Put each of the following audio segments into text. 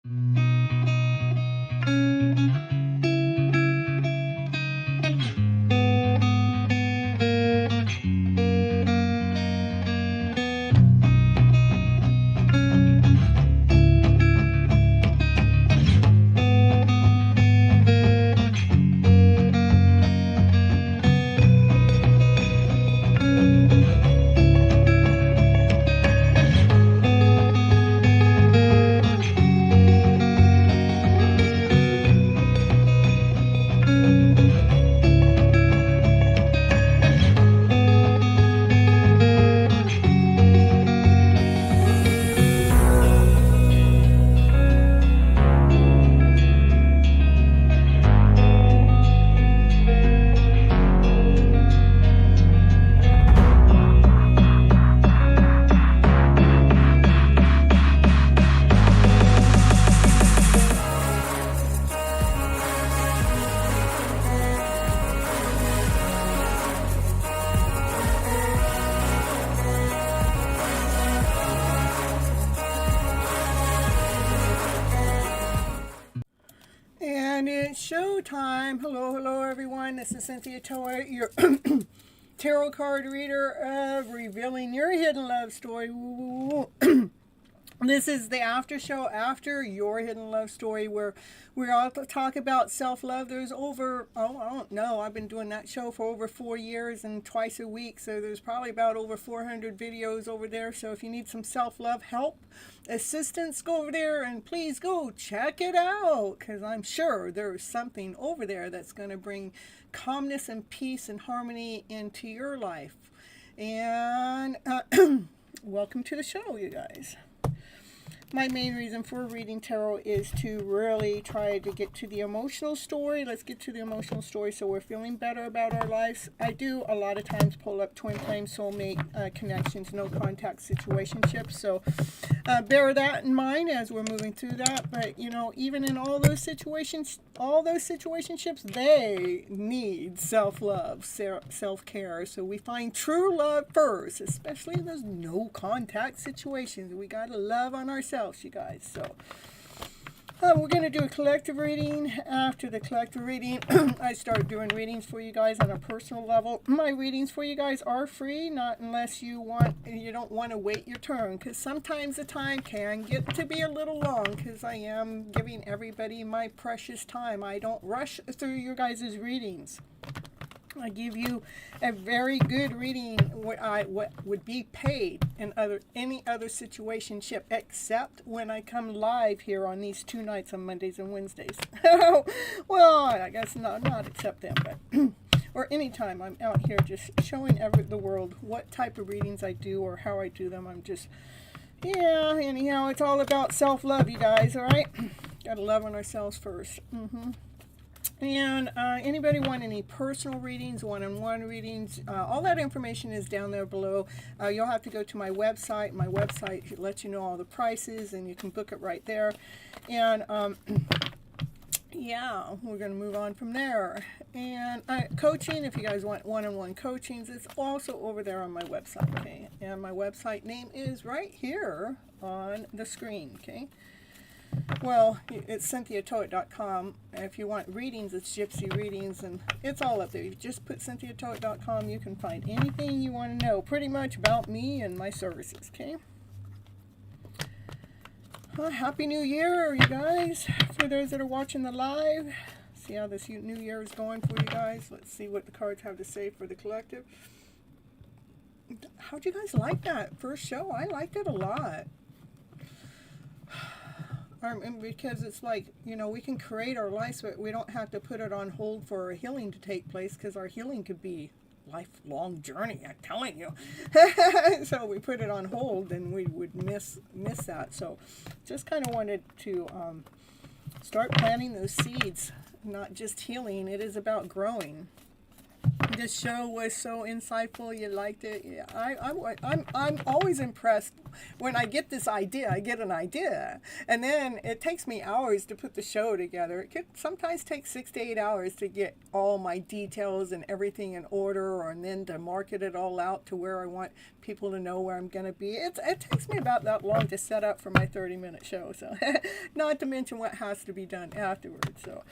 And it's showtime. Hello, everyone. This is Cynthia Toa, your tarot card reader of Revealing Your Hidden Love Story. This is the after show after Your Hidden Love Story, where we all talk about self-love. There's over, I don't know, I've been doing that show for over 4 years and twice a week, so there's probably about over 400 videos over there. So if you need some self-love help, assistance, go over there and please go check it out, because I'm sure there's something over there that's going to bring calmness and peace and harmony into your life. And welcome to the show, you guys. My main reason for reading tarot is to really try to get to the emotional story. Let's get to the emotional story so we're feeling better about our lives. I do a lot of times pull up twin flame, soulmate connections, no contact situationships. So bear that in mind as we're moving through that. But, you know, even in all those situationships, they need self-love, self-care. So we find true love first, especially in those no contact situations. We got to love on ourselves, you guys. So we're going to do a collective reading. After the collective reading, I start doing readings for you guys on a personal level. My readings for you guys are free, not unless you don't want to wait your turn, because sometimes the time can get to be a little long, because I am giving everybody my precious time. I don't rush through your guys' readings. I give you a very good reading, what would be paid in any other situationship, except when I come live here on these 2 nights on Mondays and Wednesdays. Well, I guess not except them, but or anytime I'm out here just showing the world what type of readings I do or how I do them. I'm just, yeah, anyhow, it's all about self-love, you guys, all right? Gotta love on ourselves first. And anybody want any personal readings, one-on-one readings, all that information is down there below. You'll have to go to my website. My website lets you know all the prices, and you can book it right there. And yeah, we're going to move on from there. And coaching, if you guys want one-on-one coachings, it's also over there on my website, okay? And my website name is right here on the screen, okay? Well, it's cynthiatoet.com. If you want readings, it's Gypsy Readings, and it's all up there. You just put cynthiatoet.com. You can find anything you want to know pretty much about me and my services, okay? Happy New Year, you guys. For those that are watching the live, see how this new year is going for you guys. Let's see what the cards have to say for the collective. How'd you guys like that first show? I liked it a lot. Because it's like, you know, we can create our lives, but we don't have to put it on hold for our healing to take place, because our healing could be lifelong journey, I'm telling you. So we put it on hold and we would miss that. So just kind of wanted to start planting those seeds, not just healing. It is about growing. This show was so insightful. You liked it. Yeah, I'm always impressed when I get this idea. I get an idea, and then it takes me hours to put the show together. It could sometimes take 6 to 8 hours to get all my details and everything in order, and then to market it all out to where I want people to know where I'm going to be. It takes me about that long to set up for my 30-minute show. So, not to mention what has to be done afterwards. So.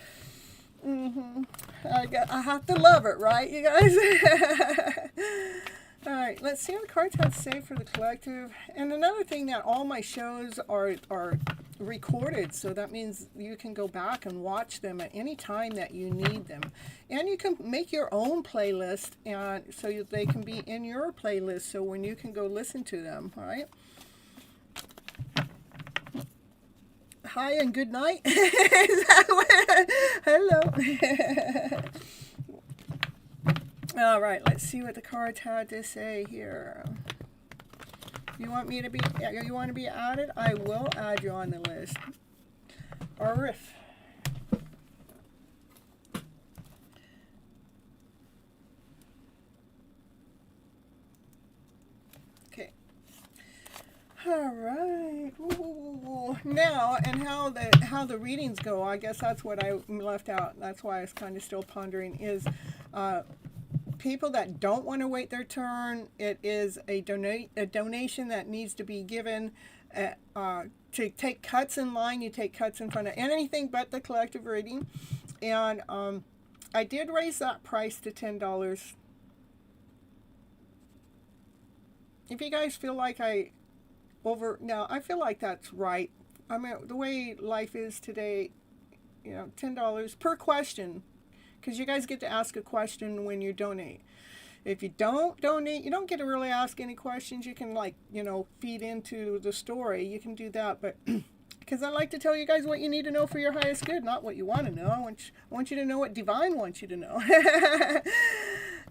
I have to love it, right, you guys? All right, let's see what the cards have to say for the collective. And another thing, that all my shows are recorded, so that means you can go back and watch them at any time that you need them. And you can make your own playlist, and so they can be in your playlist, so when you can go listen to them, all right? Hi and good night. Hello. All right, let's see what the cards had to say here. You want to be added? I will add you on the list. Arif. Okay. All right. Ooh. Now, and how the readings go, I guess that's what I left out. That's why I was kind of still pondering, is people that don't want to wait their turn. It is a donation that needs to be given to take cuts in line. You take cuts in front of anything but the collective reading. And I did raise that price to $10. If you guys feel like now I feel like that's right. I mean, the way life is today, you know, $10 per question, because you guys get to ask a question when you donate. If you don't donate, you don't get to really ask any questions. You can, like, you know, feed into the story. You can do that, but because I like to tell you guys what you need to know for your highest good, not what you want to know. I want you to know what Divine wants you to know.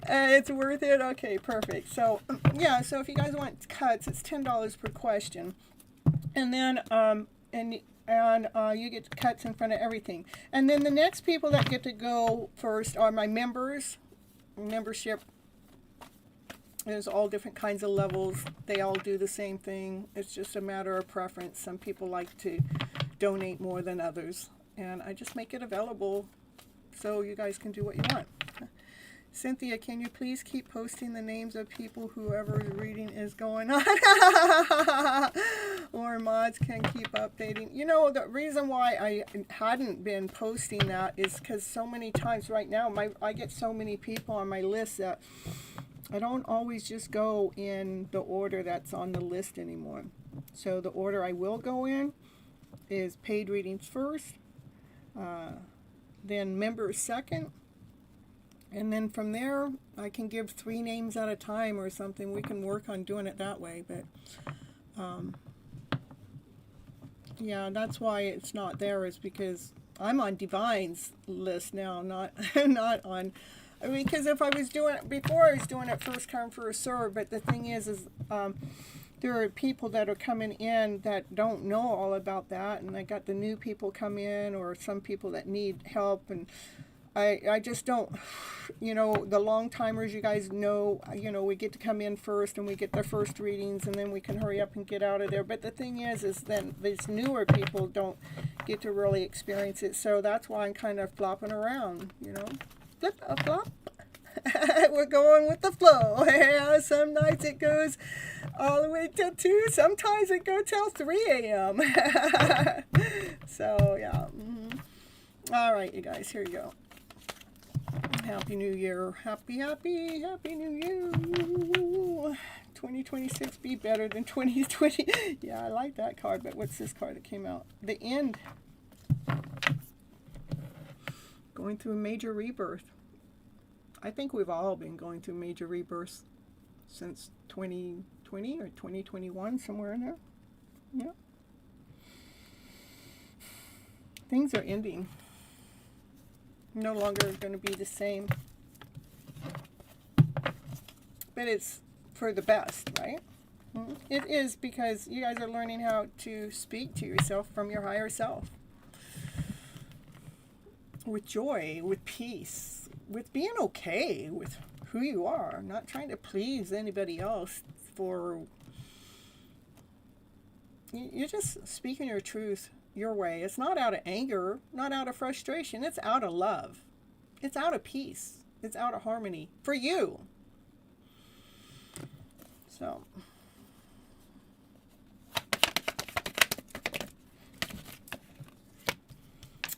It's worth it. Okay, perfect. So, yeah, so if you guys want cuts, it's $10 per question. And then, you get cuts in front of everything. And then the next people that get to go first are my members. Membership, there's all different kinds of levels. They all do the same thing. It's just a matter of preference. Some people like to donate more than others. And I just make it available so you guys can do what you want. Cynthia, can you please keep posting the names of people whoever's reading is going on? Or mods can keep updating. You know, the reason why I hadn't been posting that is because so many times right now, I get so many people on my list that I don't always just go in the order that's on the list anymore. So the order I will go in is paid readings first, then members second, and then from there, I can give 3 names at a time or something. We can work on doing it that way. But, yeah, that's why it's not there, is because I'm on Divine's list now, not on... I mean, because if I was doing it... Before, I was doing it first come, first serve. But the thing is there are people that are coming in that don't know all about that. And I got the new people come in, or some people that need help, and... I just don't, you know, the long timers, you guys know, you know, we get to come in first and we get their first readings, and then we can hurry up and get out of there. But the thing is then these newer people don't get to really experience it. So that's why I'm kind of flopping around, you know, flip a flop. We're going with the flow. Yeah, some nights it goes all the way till 2. Sometimes it goes till 3 a.m. So, yeah. All right, you guys, here you go. Happy New Year. Happy New Year. 2026 be better than 2020. Yeah, I like that card, but what's this card that came out? The End. Going through a major rebirth. I think we've all been going through major rebirths since 2020 or 2021, somewhere in there. Yeah. Things are ending. No longer going to be the same. But it's for the best, right? It is, because you guys are learning how to speak to yourself from your higher self. With joy, with peace, with being okay with who you are, not trying to please anybody else. For you're just speaking your truth your way. It's not out of anger, not out of frustration. It's out of love. It's out of peace. It's out of harmony for you. So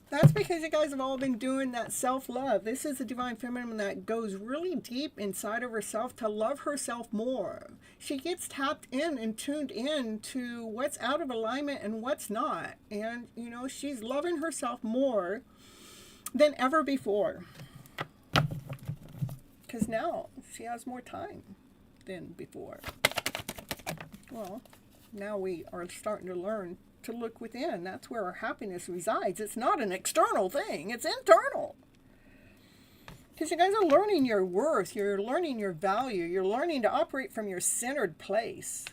that's because you guys have all been doing that self-love. This is a divine feminine that goes really deep inside of herself to love herself more. She gets tapped in and tuned in to what's out of alignment and what's not. And, you know, she's loving herself more than ever before. Because now she has more time than before. Well, now we are starting to learn to look within. That's where our happiness resides. It's not an external thing. It's internal. Because you guys are learning your worth. You're learning your value. You're learning to operate from your centered place.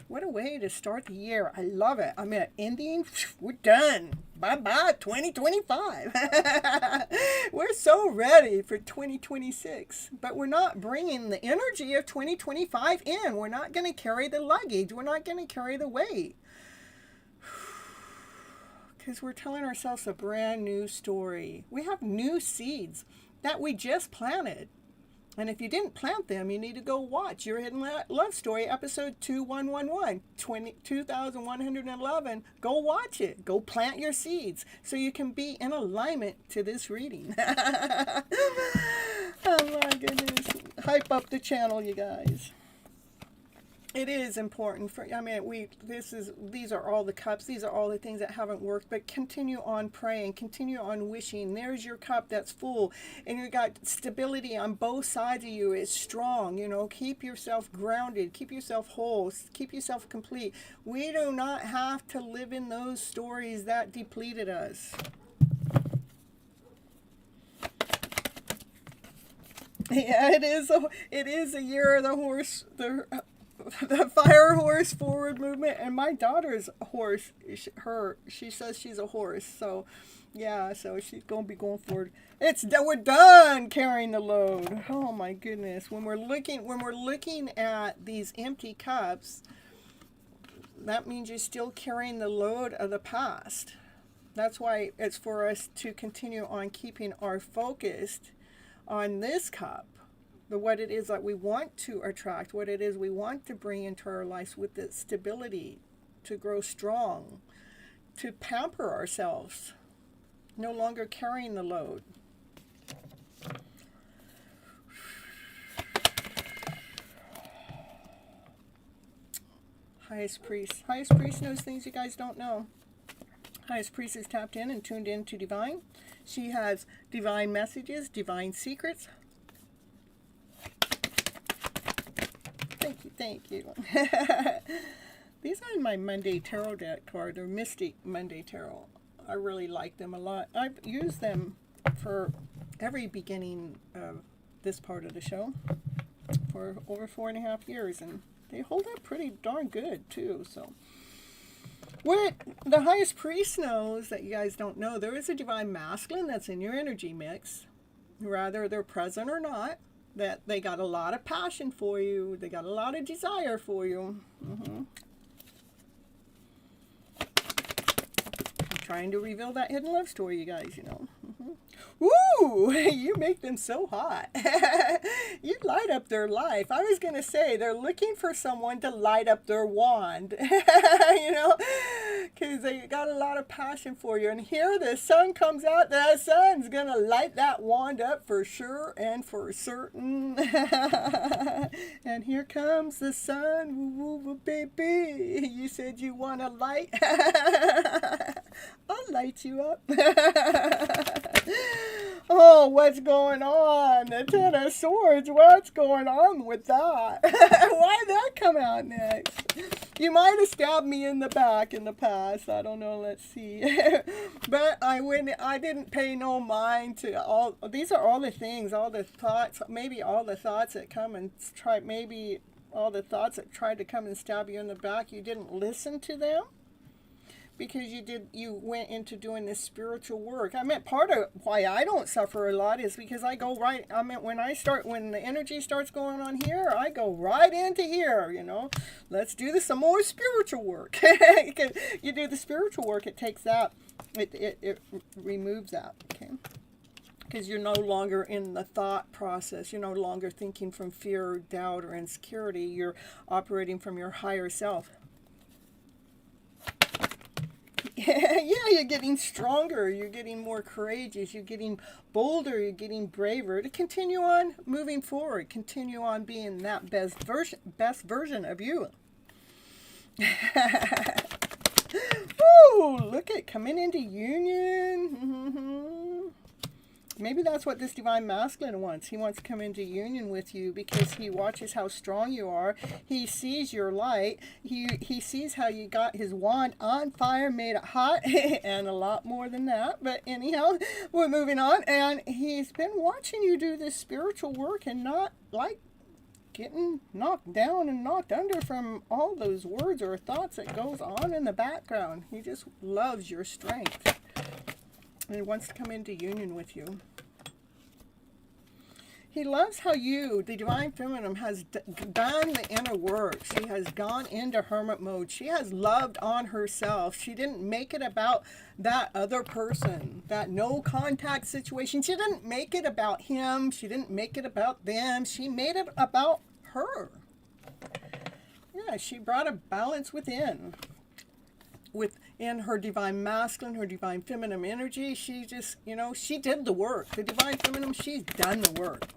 What a way to start the year. I love it. I'm at ending. We're done. Bye-bye 2025. We're so ready for 2026. But we're not bringing the energy of 2025 in. We're not going to carry the luggage. We're not going to carry the weight. Because we're telling ourselves a brand new story. We have new seeds that we just planted. And if you didn't plant them, you need to go watch Your Hidden Love Story, episode 2111, 2111. Go watch it. Go plant your seeds so you can be in alignment to this reading. Oh my goodness. Hype up the channel, you guys. It is important for, I mean, these are all the cups. These are all the things that haven't worked, but continue on praying, continue on wishing. There's your cup that's full, and you got stability on both sides of you. It's strong, you know. Keep yourself grounded, keep yourself whole, keep yourself complete. We do not have to live in those stories that depleted us. Yeah, it is a year of the horse, the fire horse forward movement. And my daughter's horse, she says she's a horse, so yeah, so she's gonna be going forward. We're done carrying the load. Oh my goodness. When we're looking at these empty cups, that means you're still carrying the load of the past. That's why it's for us to continue on keeping our focus on this cup, what it is that we want to attract, what it is we want to bring into our lives with the stability, to grow strong, to pamper ourselves, no longer carrying the load. Highest Priest. Highest Priest knows things you guys don't know. Highest Priest is tapped in and tuned in to divine. She has divine messages, divine secrets. Thank you. These are my Monday Tarot deck card. They're Mystic Monday Tarot. I really like them a lot. I've used them for every beginning of this part of the show for over 4.5 years, and they hold up pretty darn good too. So what the Highest Priest knows that you guys don't know, there is a divine masculine that's in your energy mix, whether they're present or not. That they got a lot of passion for you. They got a lot of desire for you. I'm trying to reveal that hidden love story, you guys, you know. Ooh, you make them so hot. You light up their life. I was going to say, they're looking for someone to light up their wand. You know, because they got a lot of passion for you. And here the sun comes out. The sun's going to light that wand up for sure and for certain. And here comes the sun. Woo, woo, baby. You said you want a light. I'll light you up. Oh, what's going on? The Ten of Swords. What's going on with that? Why'd that come out next? You might have stabbed me in the back in the past. I don't know. Let's see. But I didn't pay no mind to all. These are all the things, all the thoughts. Maybe all the thoughts that come and try. Maybe all the thoughts that tried to come and stab you in the back. You didn't listen to them. because you went into doing this spiritual work. I mean, part of why I don't suffer a lot is because I go right, I mean, when the energy starts going on here, I go right into here, you know. Let's do some more spiritual work. You do the spiritual work, it takes that, it removes that, okay? Because you're no longer in the thought process. You're no longer thinking from fear, doubt, or insecurity. You're operating from your higher self. Yeah, you're getting stronger. You're getting more courageous. You're getting bolder. You're getting braver to continue on moving forward. Continue on being that best version of you. Woo! Look at coming into union. Mm-hmm. Maybe that's what this divine masculine wants. He wants to come into union with you because he watches how strong you are. He sees your light. He sees how you got his wand on fire, made it hot, and a lot more than that. But anyhow, we're moving on. And he's been watching you do this spiritual work and not like getting knocked down and knocked under from all those words or thoughts that goes on in the background. He just loves your strength. And he wants to come into union with you. He loves how you, the Divine Feminine, has done the inner work. She has gone into hermit mode. She has loved on herself. She didn't make it about that other person, that no contact situation. She didn't make it about him. She didn't make it about them. She made it about her. Yeah, she brought a balance within her divine masculine, her divine feminine energy. She just, she did the work. The divine feminine, she's done the work.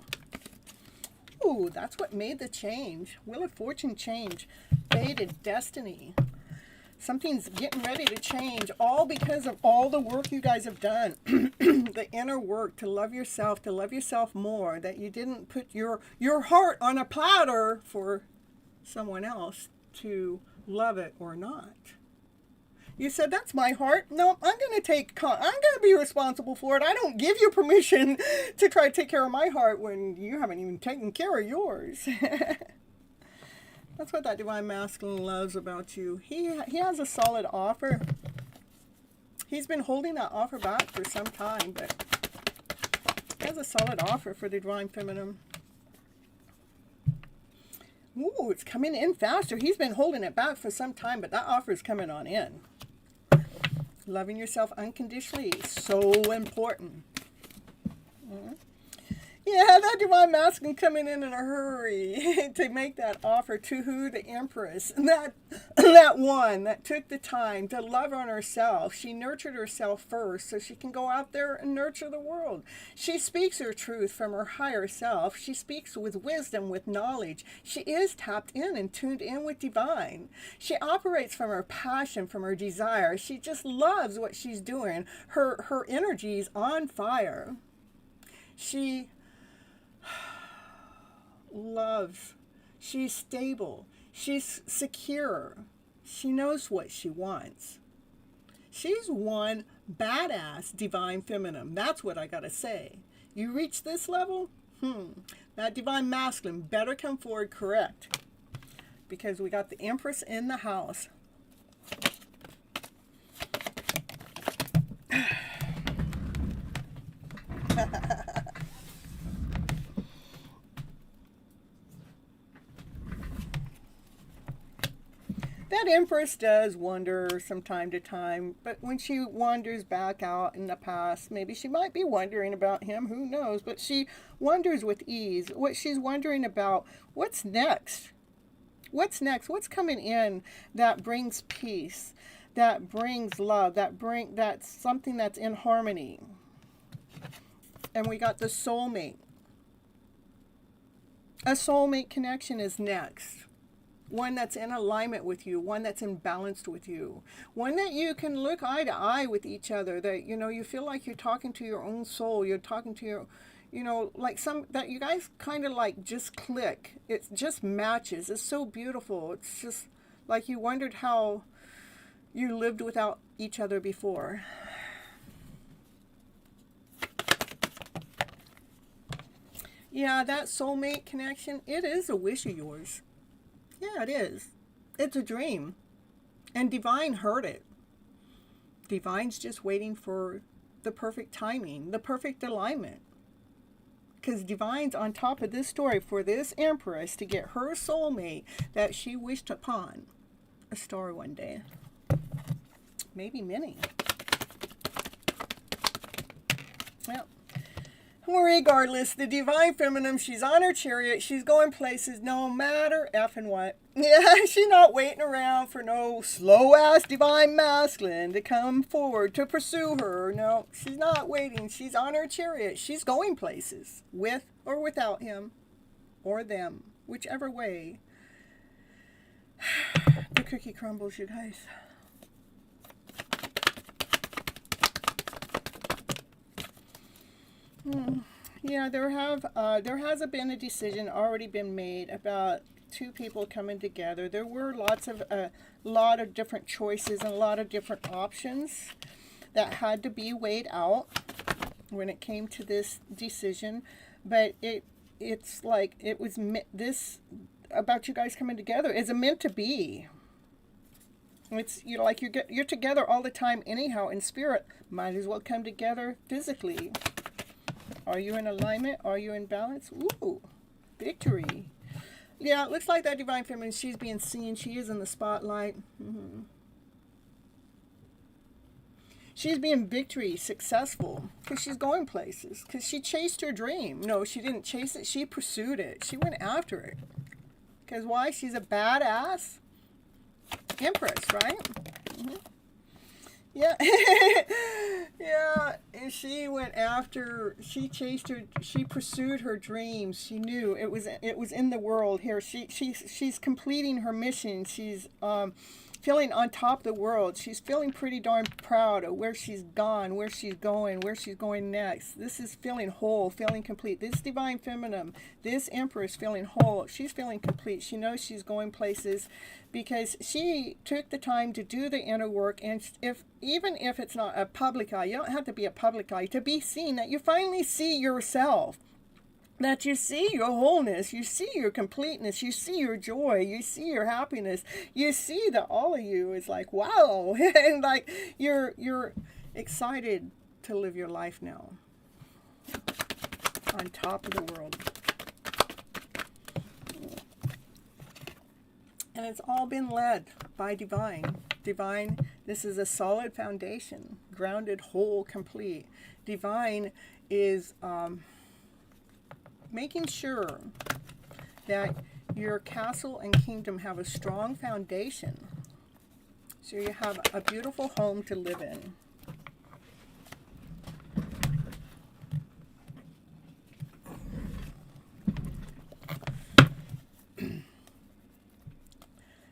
Ooh, that's what made the change. Wheel of Fortune change. Fated destiny. Something's getting ready to change, all because of all the work you guys have done. The inner work to love yourself more. That you didn't put your heart on a platter for someone else to love it or not. You said, that's my heart. No, I'm going to be responsible for it. I don't give you permission to try to take care of my heart when you haven't even taken care of yours. That's what that divine masculine loves about you. He has a solid offer. He's been holding that offer back for some time, but he has a solid offer for the divine feminine. Ooh, it's coming in faster. He's been holding it back for some time, but that offer is coming on in. Loving yourself unconditionally is so important. Mm-hmm. Yeah, that divine masculine coming in a hurry to make that offer to who? The Empress. And that one that took the time to love on herself. She nurtured herself first so she can go out there and nurture the world. She speaks her truth from her higher self. She speaks with wisdom, with knowledge. She is tapped in and tuned in with divine. She operates from her passion, from her desire. She just loves what she's doing. Her energy is on fire. She loves. She's stable. She's secure. She knows what she wants. She's one badass divine feminine. That's what I gotta say. You reach this level, that divine masculine better come forward correct. Because we got the Empress in the house. That Empress does wander from time to time, but when she wanders back out in the past, maybe she might be wondering about him, who knows, but she wonders with ease. What she's wondering about, what's next? What's next? What's coming in that brings peace, that brings love, that's something that's in harmony. And we got the soulmate. A soulmate connection is next. One that's in alignment with you, one that's in balance with you, one that you can look eye to eye with each other, that, you feel like you're talking to your own soul, you're talking to your, like that you guys kind of like just click. It just matches. It's so beautiful. It's just like you wondered how you lived without each other before. Yeah, that soulmate connection, it is a wish of yours. Yeah, it is. It's a dream. And divine heard it. Divine's just waiting for the perfect timing, the perfect alignment. Because Divine's on top of this story for this Empress to get her soulmate that she wished upon a star one day. Maybe many. Well, regardless, the Divine Feminine, she's on her chariot. She's going places no matter effing what. Yeah, she's not waiting around for no slow-ass Divine Masculine to come forward to pursue her. No, she's not waiting. She's on her chariot. She's going places with or without him or them, whichever way the cookie crumbles, you guys. Yeah, there hasn't been a decision already been made about two people coming together. There were a lot of different choices and a lot of different options that had to be weighed out when it came to this decision. But it's like it was this about you guys coming together is a meant to be. It's like you're together all the time anyhow in spirit. Might as well come together physically. Are you in alignment? Are you in balance? Ooh, victory. Yeah, it looks like that Divine Feminine, she's being seen. She is in the spotlight. She's being victory, successful, because she's going places. Because she chased her dream. No, she didn't chase it. She pursued it. She went after it. Because why? She's a badass Empress, right? Yeah. Yeah, and she went after, she chased her, she pursued her dreams. She knew it was in the world here. She's completing her mission. She's feeling on top of the world. She's feeling pretty darn proud of where she's gone, where she's going next. This is feeling whole, feeling complete. This Divine Feminine, this Empress feeling whole. She's feeling complete. She knows she's going places because she took the time to do the inner work. And even if it's not a public eye, you don't have to be a public eye to be seen, that you finally see yourself. That you see your wholeness, you see your completeness, you see your joy, you see your happiness, you see that all of you is like, wow, and like you're excited to live your life now on top of the world. And it's all been led by Divine. Divine, this is a solid foundation, grounded, whole, complete. Divine is making sure that your castle and kingdom have a strong foundation so you have a beautiful home to live in.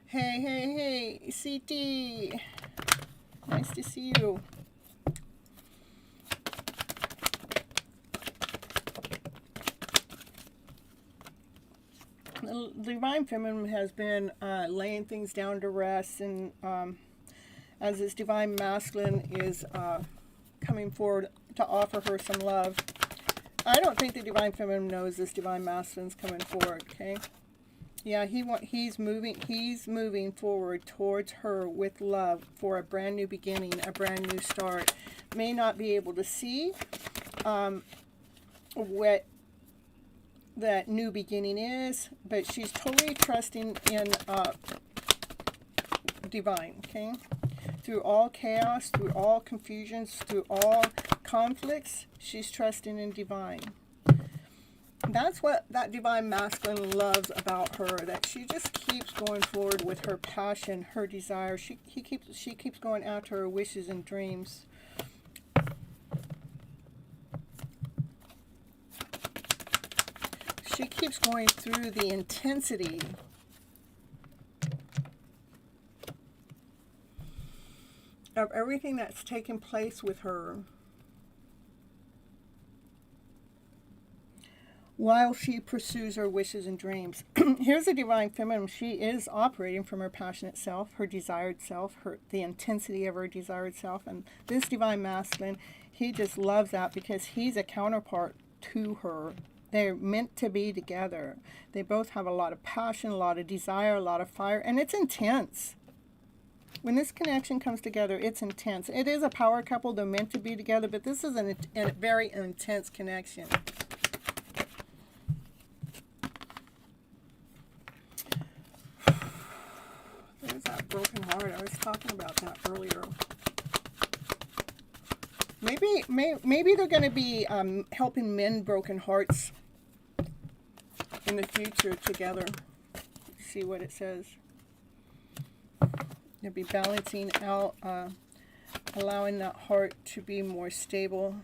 Hey, CT. Nice to see you. The Divine Feminine has been laying things down to rest, and as this Divine Masculine is coming forward to offer her some love. I don't think the Divine Feminine knows this Divine Masculine's coming forward, okay? Yeah, he's moving forward towards her with love for a brand new beginning, a brand new start. May not be able to see what that new beginning is, but she's totally trusting in Divine, okay? Through all chaos, through all confusions, through all conflicts, she's trusting in Divine. That's what that Divine Masculine loves about her, that she just keeps going forward with her passion, her desire. She keeps going after her wishes and dreams. She keeps going through the intensity of everything that's taken place with her while she pursues her wishes and dreams. Here's the Divine Feminine. She is operating from her passionate self, her desired self, the intensity of her desired self. And this Divine Masculine, he just loves that because he's a counterpart to her. They're meant to be together. They both have a lot of passion, a lot of desire, a lot of fire, and it's intense. When this connection comes together, it's intense. It is a power couple. They're meant to be together, but this is a very intense connection. There's that broken heart. I was talking about that earlier. Maybe they're going to be helping mend broken hearts in the future together. Let's see what it says. They'll be balancing out, allowing that heart to be more stable.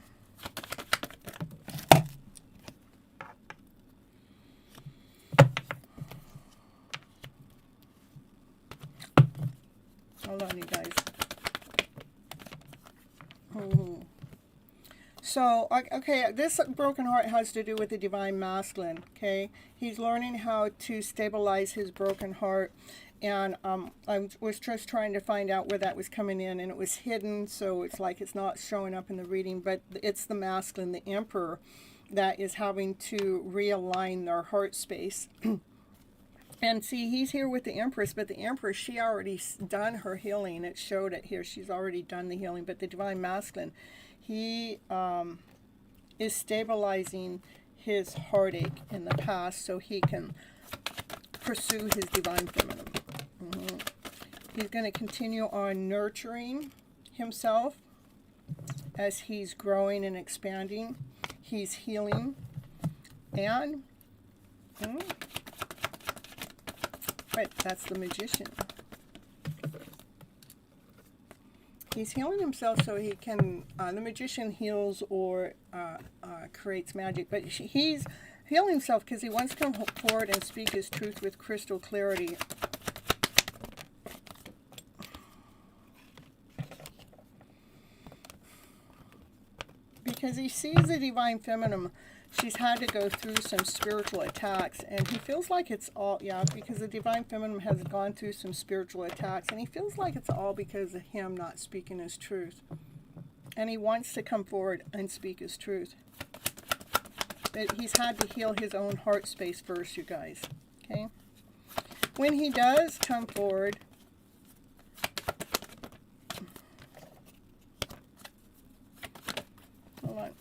Hold on, you guys. So, okay, this broken heart has to do with the divine masculine, okay? He's learning how to stabilize his broken heart. And I was just trying to find out where that was coming in, and it was hidden, so it's like it's not showing up in the reading. But it's the masculine, the emperor, that is having to realign their heart space. And see, he's here with the Empress, but the Empress, she already done her healing. It showed it here. She's already done the healing. But the divine masculine, he is stabilizing his heartache in the past so he can pursue his divine feminine. He's going to continue on nurturing himself as he's growing and expanding. He's healing. And right, that's the Magician. He's healing himself so he can, the Magician heals or creates magic, but he's healing himself because he wants to come forward and speak his truth with crystal clarity. Because he sees the divine feminine, she's had to go through some spiritual attacks, and he feels like it's all, because the divine feminine has gone through some spiritual attacks, and he feels like it's all because of him not speaking his truth. And he wants to come forward and speak his truth. But he's had to heal his own heart space first, you guys. Okay? When he does come forward, hold on.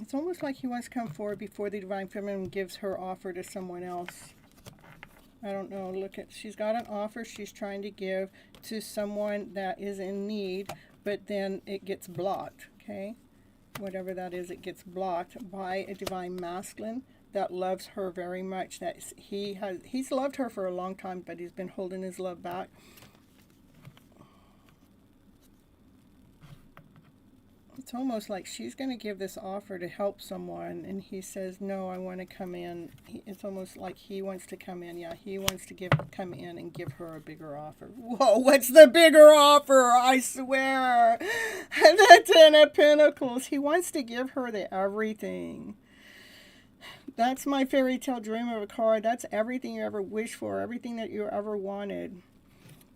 It's almost like he wants to come forward before the divine feminine gives her offer to someone else. I don't know. Look at, she's got an offer she's trying to give to someone that is in need, but then it gets blocked, okay? Whatever that is, it gets blocked by a divine masculine that loves her very much. That he's loved her for a long time, but he's been holding his love back. It's almost like she's going to give this offer to help someone, and he says, no, I want to come in. It's almost like he wants to come in. Yeah, he wants to come in and give her a bigger offer. Whoa, what's the bigger offer? I swear. The Ten of Pentacles. He wants to give her the everything. That's my fairy tale dream of a card. That's everything you ever wished for, everything that you ever wanted.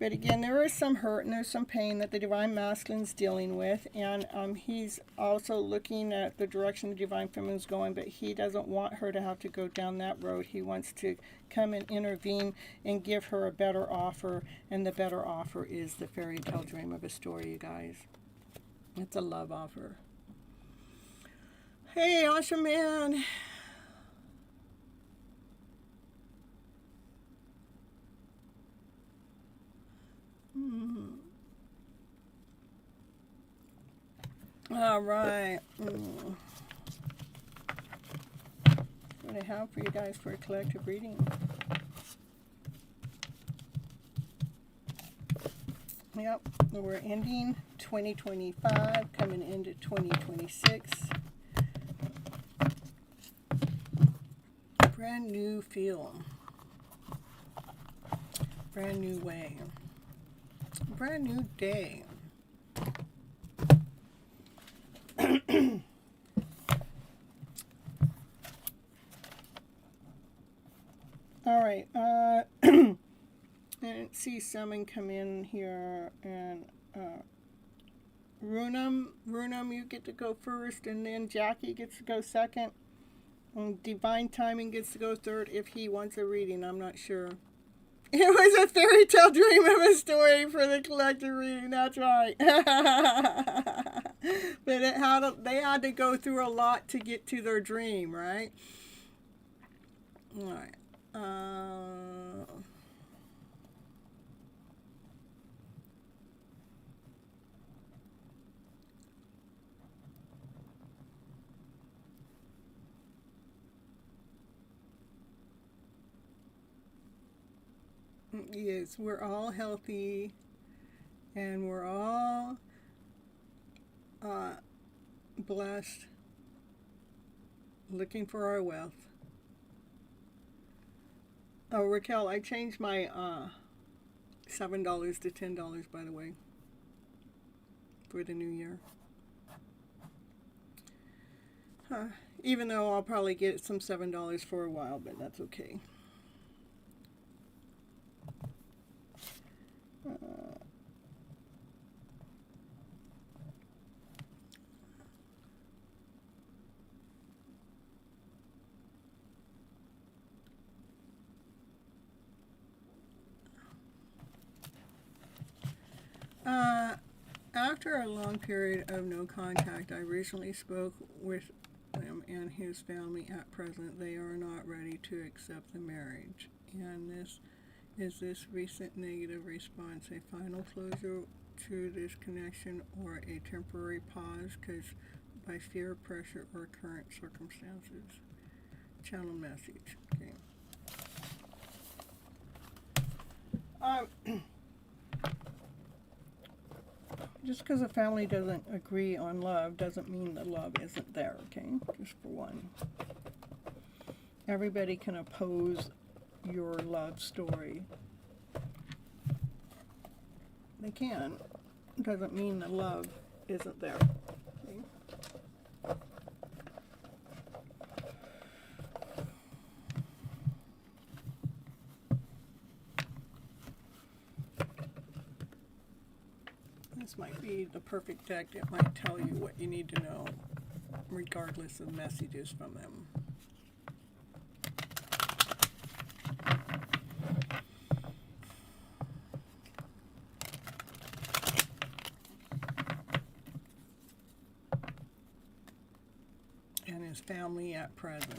But again, there is some hurt and there's some pain that the divine masculine's dealing with. And he's also looking at the direction the divine feminine's going, but he doesn't want her to have to go down that road. He wants to come and intervene and give her a better offer. And the better offer is the fairy tale dream of a story, you guys. It's a love offer. Hey, awesome man. All right. What I have for you guys for a collective reading. Yep, we're ending 2025, coming into 2026. Brand new feel. Brand new way. Brand new day. All right. I didn't see someone come in here and Runam, you get to go first, and then Jackie gets to go second. And Divine Timing gets to go third if he wants a reading. I'm not sure. It was a fairy tale dream of a story for the collective reading. That's right. But they had to go through a lot to get to their dream, right? All right. Yes, we're all healthy, and we're all blessed, looking for our wealth. Oh, Raquel, I changed my $7 to $10, by the way, for the new year. Even though I'll probably get some $7 for a while, but that's okay. After a long period of no contact, I recently spoke with him and his family. At present, they are not ready to accept the marriage. And this recent negative response a final closure to this connection or a temporary pause because by fear, pressure, or current circumstances? Channel message. Okay. Just because a family doesn't agree on love doesn't mean the love isn't there, okay? Just for one. Everybody can oppose your love story. They can. Doesn't mean the love isn't there. Okay? This might be the perfect deck. It might tell you what you need to know, regardless of messages from them. And his family at present.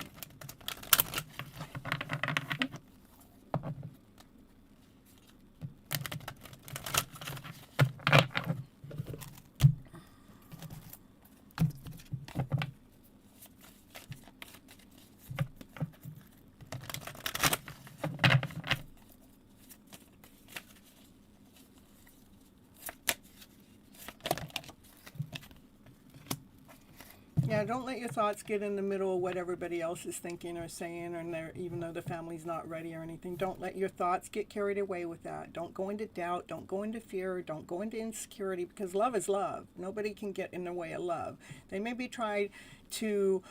Yeah, don't let your thoughts get in the middle of what everybody else is thinking or saying, or even though the family's not ready or anything. Don't let your thoughts get carried away with that. Don't go into doubt. Don't go into fear. Don't go into insecurity, because love is love. Nobody can get in the way of love. They maybe tried to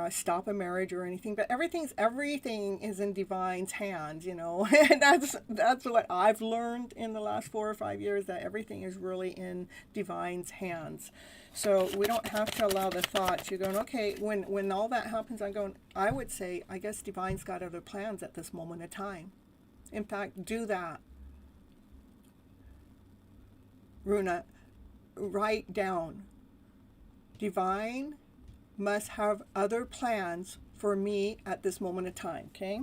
stop a marriage or anything, but everything is in Divine's hands, you know. And that's what I've learned in the last 4 or 5 years, that everything is really in Divine's hands. So we don't have to allow the thoughts. You're going, okay, when all that happens, I would say, I guess Divine's got other plans at this moment of time. In fact, do that. Runa, write down, Divine must have other plans for me at this moment of time, okay?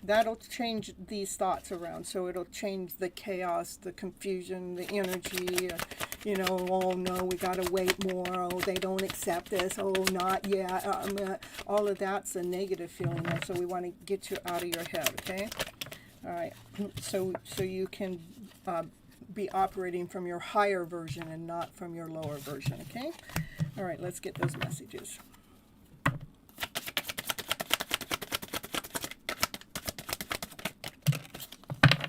That'll change these thoughts around. So it'll change the chaos, the confusion, the energy, you know, oh no, we gotta wait more, oh they don't accept this, oh not yet, all of that's a negative feeling there, so we want to get you out of your head, okay? All right, so you can be operating from your higher version and not from your lower version, okay? All right, let's get those messages.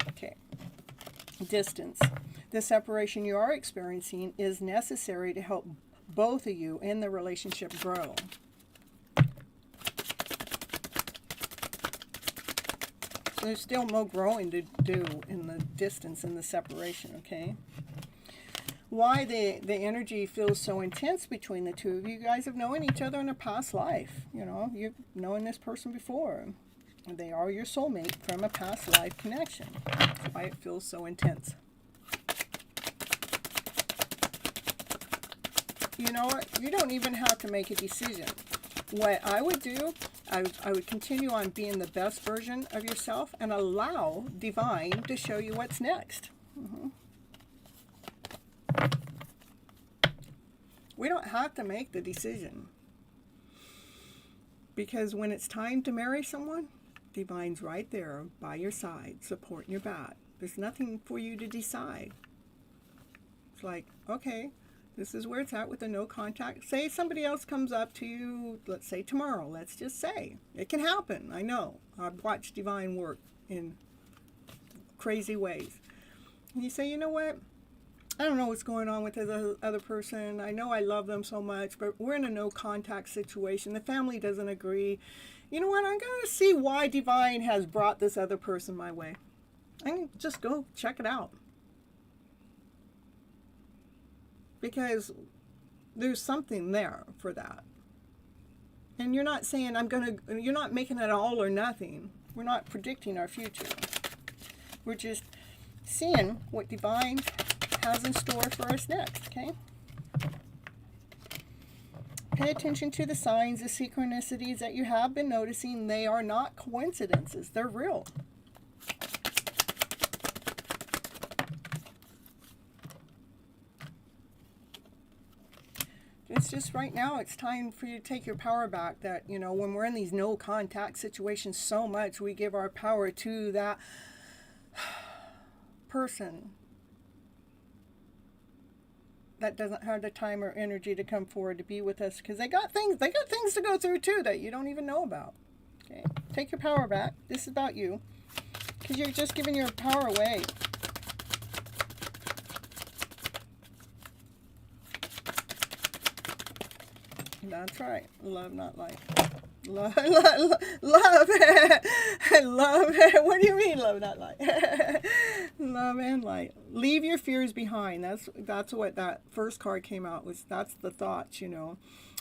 Okay, distance. The separation you are experiencing is necessary to help both of you in the relationship grow. There's still more growing to do in the distance and the separation, okay? why the energy feels so intense between the two of you. You guys have known each other in a past life. You know, you've known this person before. They are your soulmate from a past life connection. That's why it feels so intense. You know what? You don't even have to make a decision. What I would do, I would continue on being the best version of yourself and allow Divine to show you what's next. We don't have to make the decision. Because when it's time to marry someone, Divine's right there by your side, supporting your back. There's nothing for you to decide. It's like, okay, this is where it's at with the no contact. Say somebody else comes up to you, let's say tomorrow, let's just say. It can happen, I know. I've watched Divine work in crazy ways. And you say, you know what? I don't know what's going on with the other person. I know I love them so much, but we're in a no contact situation. The family doesn't agree. You know what? I'm going to see why Divine has brought this other person my way. I can just go check it out. Because there's something there for that. And you're not saying you're not making it all or nothing. We're not predicting our future. We're just seeing what Divine has in store for us next, okay? Pay attention to the signs, the synchronicities that you have been noticing. They are not coincidences. They're real. It's just right now, it's time for you to take your power back. That, you know, when we're in these no contact situations so much, we give our power to that person that doesn't have the time or energy to come forward to be with us, because they got things to go through too that you don't even know about. Okay, take your power back. This is about you, because you're just giving your power away. That's right. Love, not light. Love, love, love, love. What do you mean, love, not light? Love and light. Leave your fears behind. That's what that first card came out was. That's the thoughts. You know,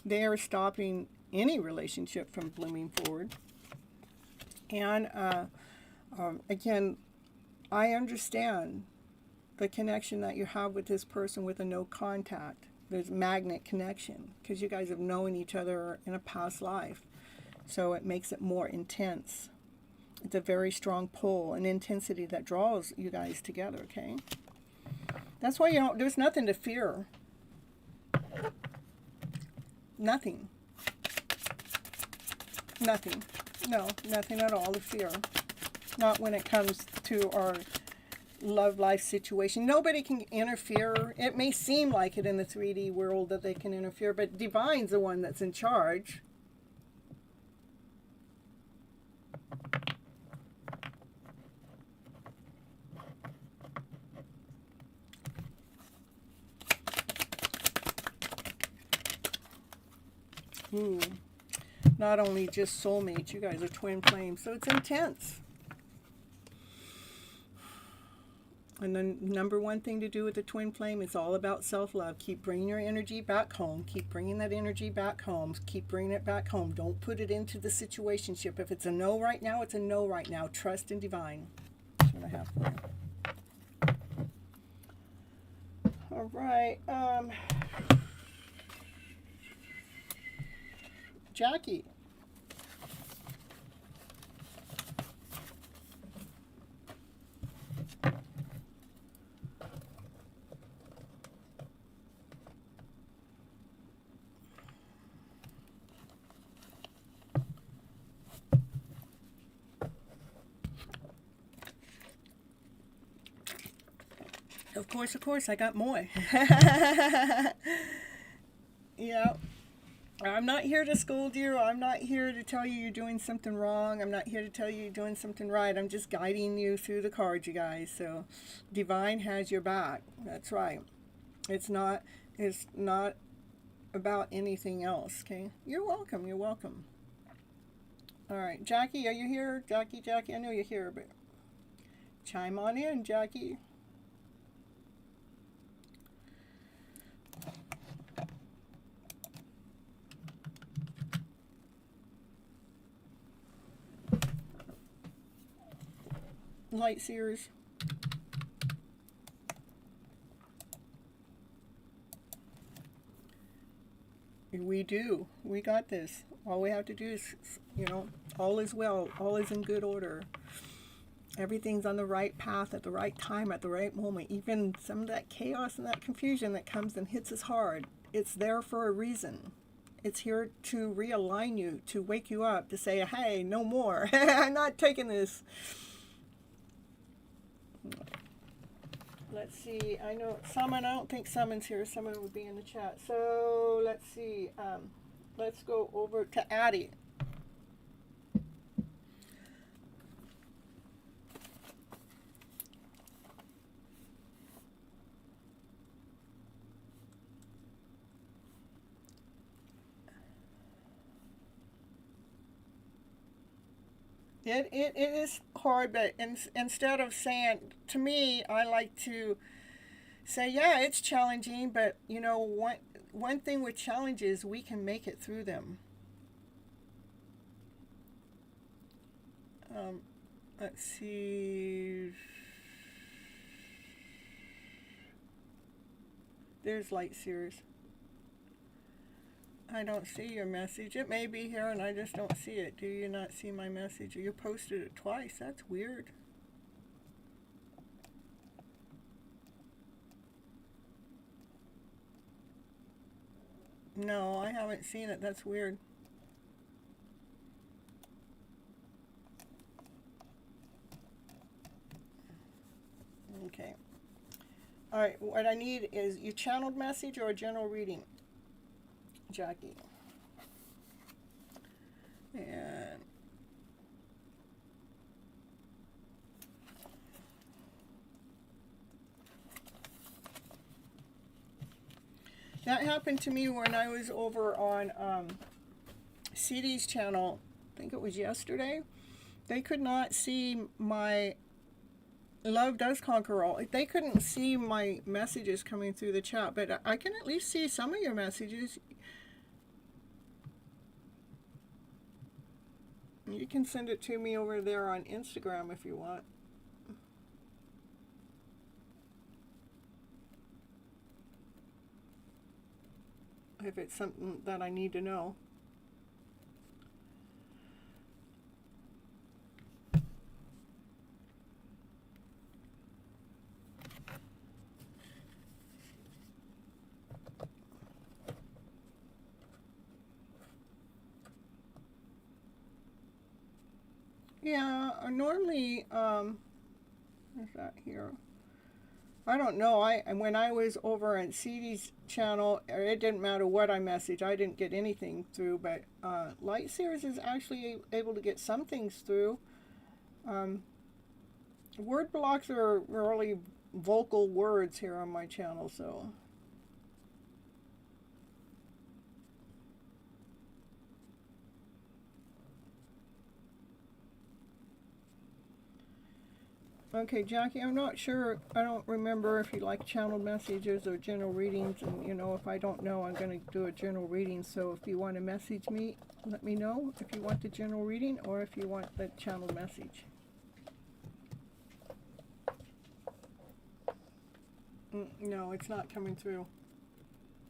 they are stopping any relationship from blooming forward. And again, I understand the connection that you have with this person with a no contact. There's magnet connection because you guys have known each other in a past life. So it makes it more intense. It's a very strong pull, an intensity that draws you guys together, okay? That's why there's nothing to fear. Nothing. Nothing. No, nothing at all to fear. Not when it comes to our love life situation. Nobody can interfere. It may seem like it in the 3D world that they can interfere, but Divine's the one that's in charge. Ooh. Not only just soulmates, you guys are twin flames, so it's intense. And the number one thing to do with the twin flame is all about self-love. Keep bringing your energy back home. Keep bringing that energy back home. Keep bringing it back home. Don't put it into the situationship. If it's a no right now, it's a no right now. Trust in Divine. That's what I have for you. All right. Jackie. Of course, I got more. Yeah. I'm not here to scold you. I'm not here to tell you you're doing something wrong. I'm not here to tell you you're doing something right. I'm just guiding you through the cards, you guys. So Divine has your back. That's right. It's not about anything else, okay? You're welcome. You're welcome. All right. Jackie, are you here? Jackie, I know you're here, but chime on in, Jackie. light seers? We do. We got this. All we have to do is, you know, all is well. All is in good order. Everything's on the right path at the right time, at the right moment. Even some of that chaos and that confusion that comes and hits us hard, it's there for a reason. It's here to realign you, to wake you up, to say, hey, no more. I'm not taking this. Let's see. I know Summon. I don't think Summon's here. Summon would be in the chat. So let's see. Let's go over to Addie. It is hard, but instead of saying, to me, I like to say, yeah, it's challenging, but, you know, one thing with challenges, we can make it through them. Let's see. There's Light Series. I don't see your message. It may be here and I just don't see it. Do you not see my message? You posted it twice. That's weird. No, I haven't seen it. That's weird. Okay. All right, what I need is your channeled message or a general reading, Jackie. And that happened to me when I was over on CD's channel. I think it was yesterday. They could not see my Love Does Conquer All. They couldn't see my messages coming through the chat, but I can at least see some of your messages. You can send it to me over there on Instagram if you want. If it's something that I need to know. Yeah, normally, where's that here? I don't know. When I was over on CD's channel, it didn't matter what I messaged. I didn't get anything through, but Light Series is actually able to get some things through. Word blocks are really vocal words here on my channel, so. Okay, Jackie, I'm not sure. I don't remember if you like channeled messages or general readings. And, you know, if I don't know, I'm going to do a general reading. So if you want to message me, let me know if you want the general reading or if you want the channeled message. No, it's not coming through.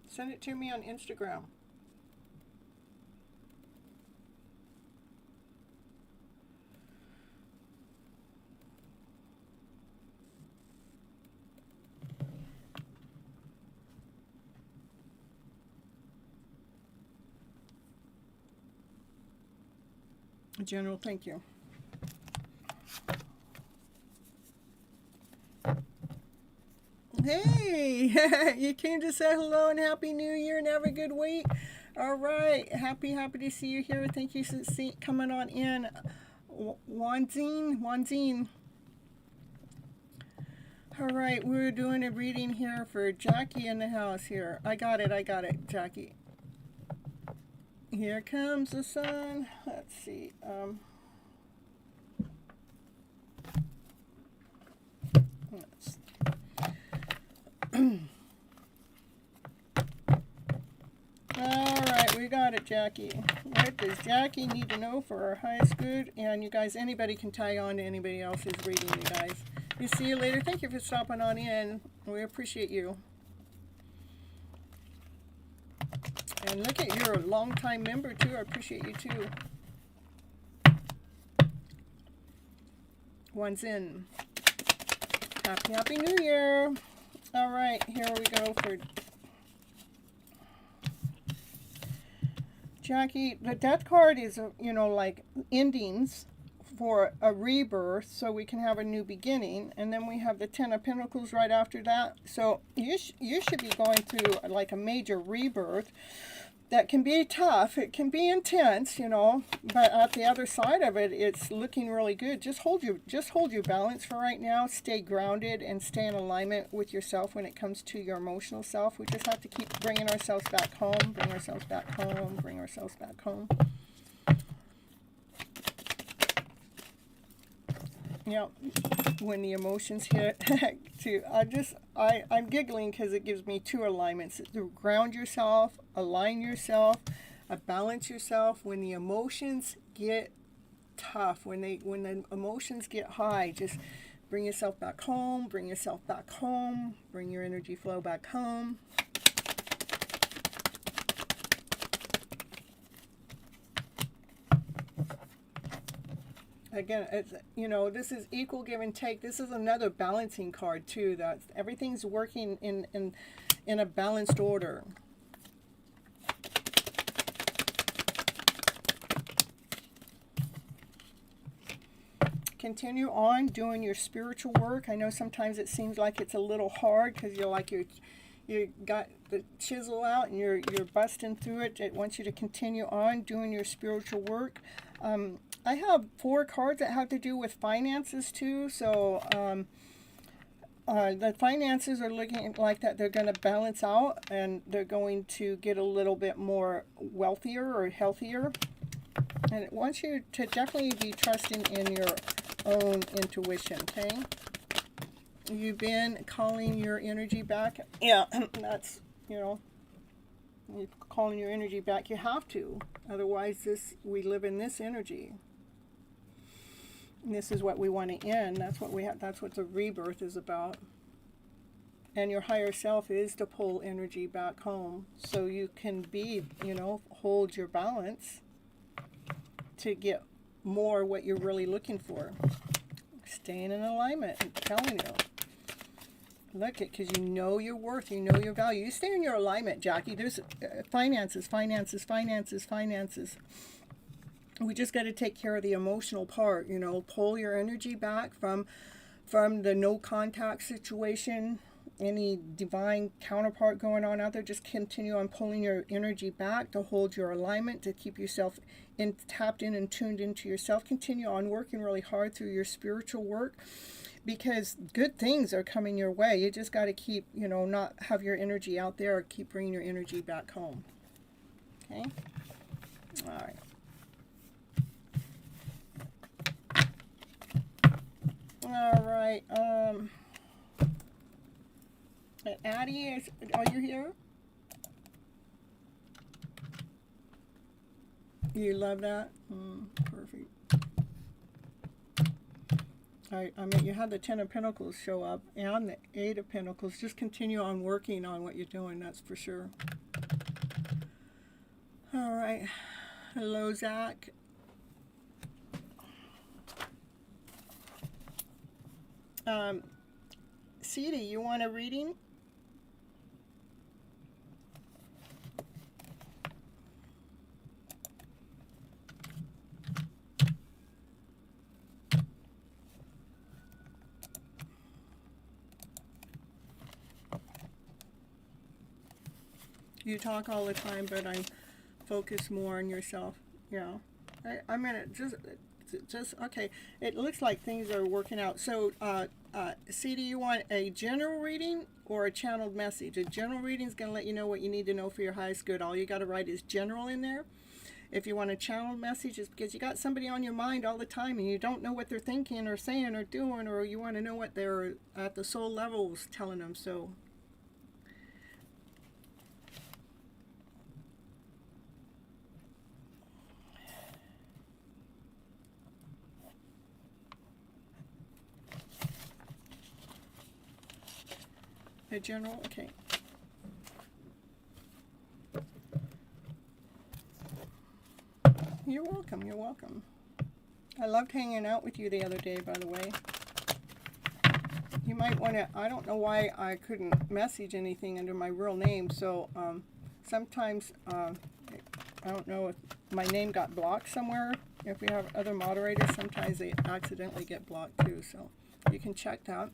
Send it to me on Instagram. General, thank you. Hey, you came to say hello and Happy New Year and have a good week. All right, happy to see you here. Thank you for coming on in. Wanzine. All right, we're doing a reading here for Jackie in the house here. I got it, Jackie. Here comes the sun. Let's see. All right, We got it, Jackie. What does Jackie need to know for our highest good? And you guys, anybody can tie on to anybody else's reading, you guys. We see you later. Thank you for stopping on in. We appreciate you. And look at, you're a long-time member, too. I appreciate you, too. One's in. Happy New Year. All right, here we go for Jackie. The death card is, you know, like endings for a rebirth, so we can have a new beginning. And then we have the Ten of Pentacles right after that. So you should be going through like a major rebirth. That can be tough. It can be intense, you know, but at the other side of it, it's looking really good. Just hold your balance for right now. Stay grounded and stay in alignment with yourself when it comes to your emotional self. We just have to keep bringing ourselves back home, bring ourselves back home, bring ourselves back home. Yeah, when the emotions hit, I'm giggling because it gives me two alignments. To ground yourself, align yourself, balance yourself. When the emotions get tough, when the emotions get high, just bring yourself back home, bring yourself back home, bring your energy flow back home. Again, it's, you know, this is equal give and take. This is another balancing card too. That everything's working in a balanced order. Continue on doing your spiritual work. I know sometimes it seems like it's a little hard because you got the chisel out and you're busting through it. It wants you to continue on doing your spiritual work. I have 4 cards that have to do with finances too. So the finances are looking like that they're going to balance out and they're going to get a little bit more wealthier or healthier. And it wants you to definitely be trusting in your own intuition, okay? You've been calling your energy back. Yeah, that's, you know, you're calling your energy back. You have to. Otherwise, we live in this energy. And this is what we want to end. That's what we have. That's what the rebirth is about. And your higher self is to pull energy back home, so you can be, you know, hold your balance to get more what you're really looking for. Staying in alignment. I'm telling you. Look it, because you know your worth, you know your value. You stay in your alignment, Jackie. There's finances, finances, finances, finances. We just got to take care of the emotional part, you know. Pull your energy back from the no contact situation, any divine counterpart going on out there. Just continue on pulling your energy back to hold your alignment, to keep yourself tapped in and tuned into yourself. Continue on working really hard through your spiritual work, because good things are coming your way. You just got to keep, you know, not have your energy out there. Keep bringing your energy back home. Okay? All right. All right. Addie, are you here? You love that? Perfect. I mean, you had the Ten of Pentacles show up and the Eight of Pentacles. Just continue on working on what you're doing, that's for sure. All right. Hello, Zach. Ceedy, you want a reading? You talk all the time, but I focus more on yourself. Yeah. I'm gonna just okay. It looks like things are working out. So, CD, you want a general reading or a channeled message? A general reading is going to let you know what you need to know for your highest good. All you got to write is general in there. If you want a channeled message, it's because you got somebody on your mind all the time and you don't know what they're thinking or saying or doing, or you want to know what they're at the soul levels telling them. So, A general, okay. You're welcome, you're welcome. I loved hanging out with you the other day, by the way. You might want to, I don't know why I couldn't message anything under my real name, so sometimes, I don't know if my name got blocked somewhere. If we have other moderators, sometimes they accidentally get blocked too, so you can check that.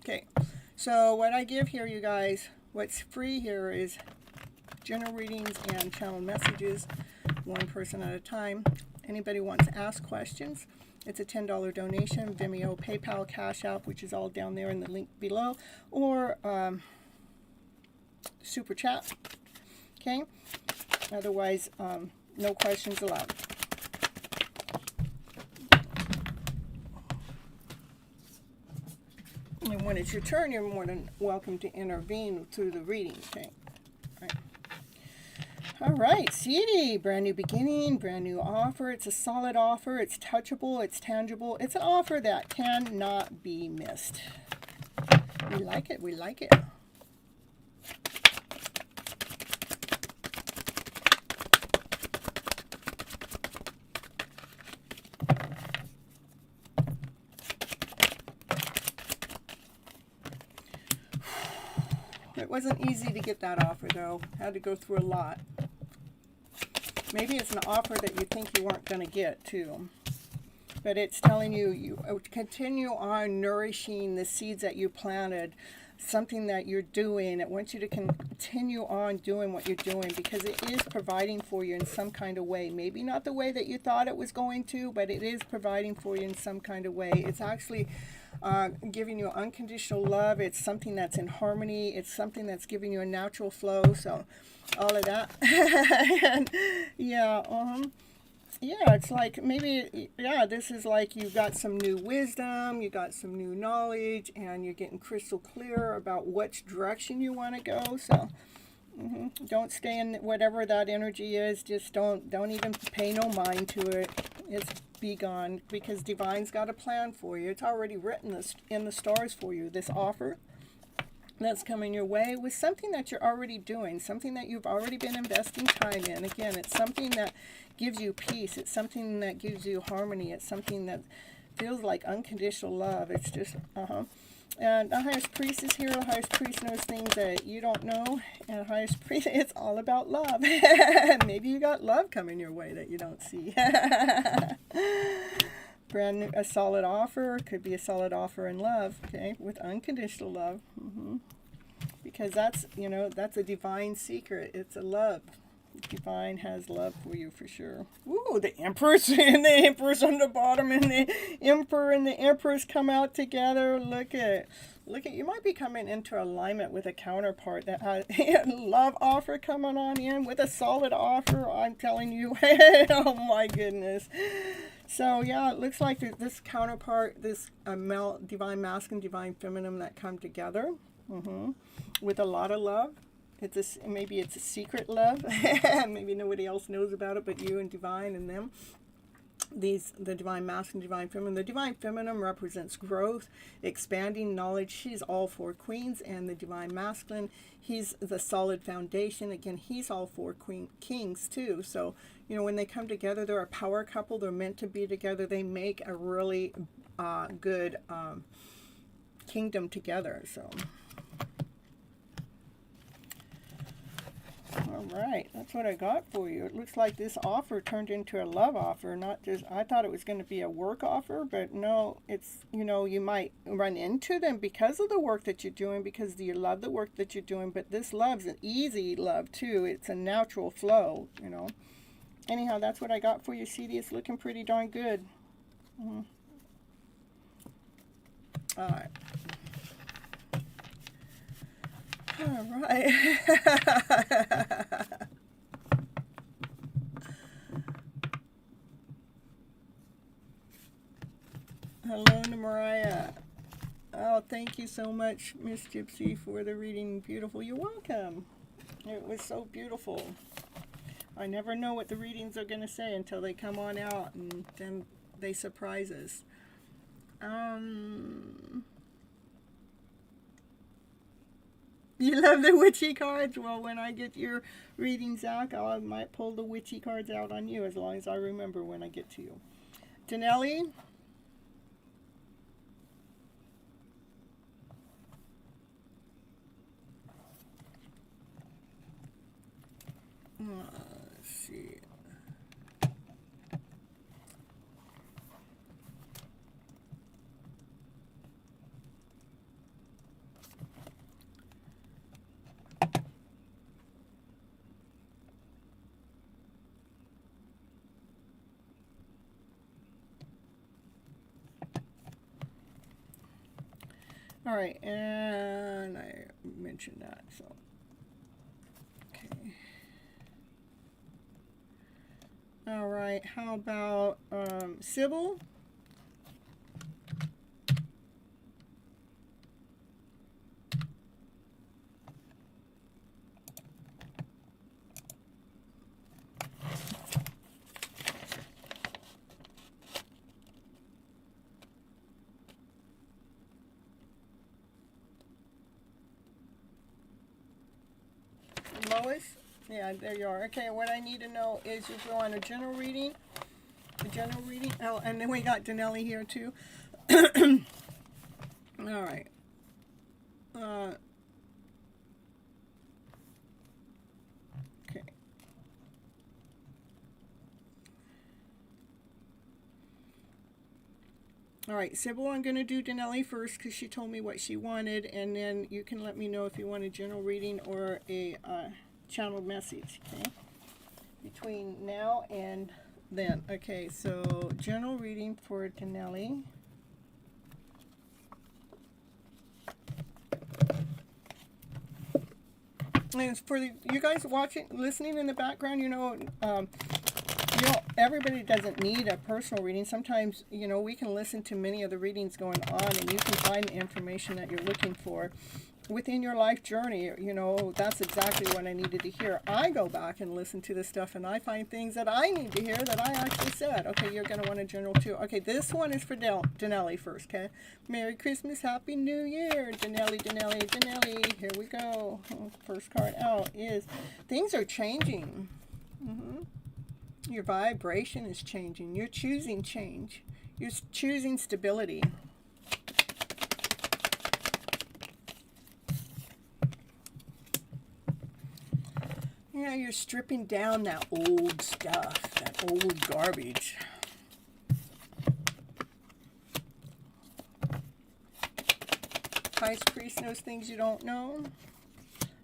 Okay, so what I give here, you guys, what's free here is general readings and channel messages, one person at a time. Anybody wants to ask questions, it's a $10 donation, Vimeo, PayPal, Cash App, which is all down there in the link below, or Super Chat, okay? Otherwise, no questions allowed. And when it's your turn, you're more than welcome to intervene through the reading, okay? All right, CD, brand new beginning, brand new offer. It's a solid offer. It's touchable. It's tangible. It's an offer that cannot be missed. We like it. We like it. It wasn't easy to get that offer, though. Had to go through a lot. Maybe it's an offer that you think you weren't going to get, too. But it's telling you, you continue on nourishing the seeds that you planted, something that you're doing. It wants you to continue on doing what you're doing because it is providing for you in some kind of way. Maybe not the way that you thought it was going to, but it is providing for you in some kind of way. It's actually giving you unconditional love. It's something that's in harmony. It's something that's giving you a natural flow. So all of that. And, yeah, yeah, it's like maybe, yeah, this is like you got some new wisdom, you got some new knowledge, and you're getting crystal clear about which direction you want to go. So don't stay in whatever that energy is. Just don't even pay no mind to it. It's be gone, because Divine's got a plan for you. It's already written in the stars for you. This offer that's coming your way with something that you're already doing, something that you've already been investing time in. Again, it's something that gives you peace. It's something that gives you harmony. It's something that feels like unconditional love. It's just, And the highest priest is here. The highest priest knows things that you don't know. And the highest priest, it's all about love. Maybe you got love coming your way that you don't see. Brand new, a solid offer. Could be a solid offer in love, okay, with unconditional love. Because that's, you know, that's a divine secret. It's a love. Divine has love for you for sure. Ooh, the Empress and the Empress on the bottom, and the Emperor and the Empress come out together. Look at, you might be coming into alignment with a counterpart that has a love offer coming on in with a solid offer. I'm telling you. Oh my goodness. So yeah, it looks like this counterpart, this divine masculine, divine feminine that come together with a lot of love. Maybe it's a secret love. Maybe nobody else knows about it but you and Divine and them. The divine masculine, divine feminine. The divine feminine represents growth, expanding knowledge. She's all four queens. And the divine masculine, he's the solid foundation. Again, he's all four kings too. So, you know, when they come together, they're a power couple. They're meant to be together. They make a really good kingdom together. So, all right, that's what I got for you. It looks like this offer turned into a love offer, not just, I thought it was going to be a work offer, but no, it's, you know, you might run into them because of the work that you're doing, because you love the work that you're doing, but this love's an easy love too. It's a natural flow, you know. Anyhow, that's what I got for you, CD. It's looking pretty darn good. All right. All right. Hello to Mariah. Oh, thank you so much, Miss Gypsy, for the reading. Beautiful. You're welcome. It was so beautiful. I never know what the readings are going to say until they come on out, and then they surprise us. You love the witchy cards? Well, when I get your reading, Zach, I might pull the witchy cards out on you, as long as I remember when I get to you. Danelli? Let's see. All right, and I mentioned that, so okay. All right, how about Sybil? Lois? Yeah, there you are. Okay, what I need to know is if you want a general reading. A general reading. Oh, and then we got Danelli here too. All right. Okay. All right, Sybil, I'm going to do Danelli first because she told me what she wanted, and then you can let me know if you want a general reading or a channeled message, okay? Between now and then. Okay, so general reading for Danelli. And for you guys watching, listening in the background, everybody doesn't need a personal reading. Sometimes, we can listen to many of the readings going on, and you can find the information that you're looking for within your life journey. That's exactly what I needed to hear. I go back and listen to this stuff, and I find things that I need to hear that I actually said. Okay, you're going to want a general too. Okay, this one is for Danelli first, okay? Merry Christmas, Happy New Year, Danelli, Danelli, Danelli. Here we go. First card out is things are changing. Your vibration is changing. You're choosing change. You're choosing stability. You're stripping down that old stuff, that old garbage. High Priest knows things you don't know.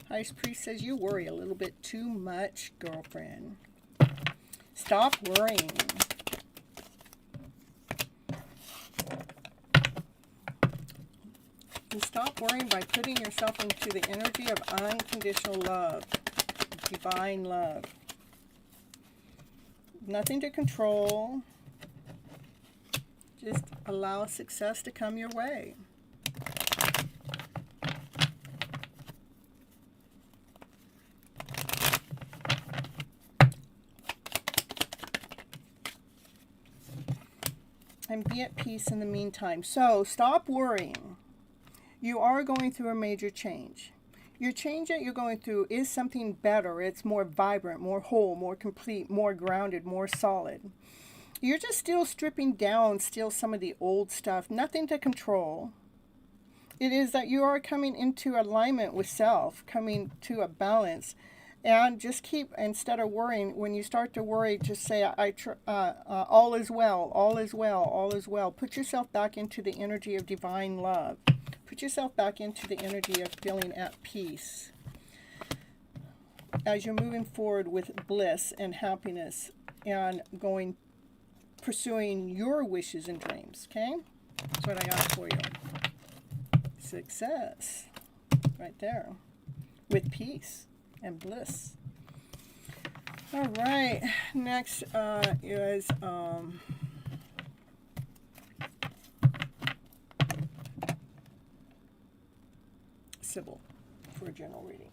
High Priest says you worry a little bit too much, girlfriend. Stop worrying. And stop worrying by putting yourself into the energy of unconditional love, divine love. Nothing to control. Just allow success to come your way. And be at peace in the meantime. So stop worrying. You are going through a major change. Your change that you're going through is something better. It's more vibrant, more whole, more complete, more grounded, more solid. You're just still stripping down some of the old stuff. Nothing to control. It is that you are coming into alignment with self, coming to a balance. And just keep, instead of worrying, when you start to worry, just say, all is well, all is well, all is well. Put yourself back into the energy of divine love. Put yourself back into the energy of feeling at peace. As you're moving forward with bliss and happiness and pursuing your wishes and dreams, okay? That's what I got for you. Success. Right there. With peace and bliss. All right, next is Sybil for a general reading.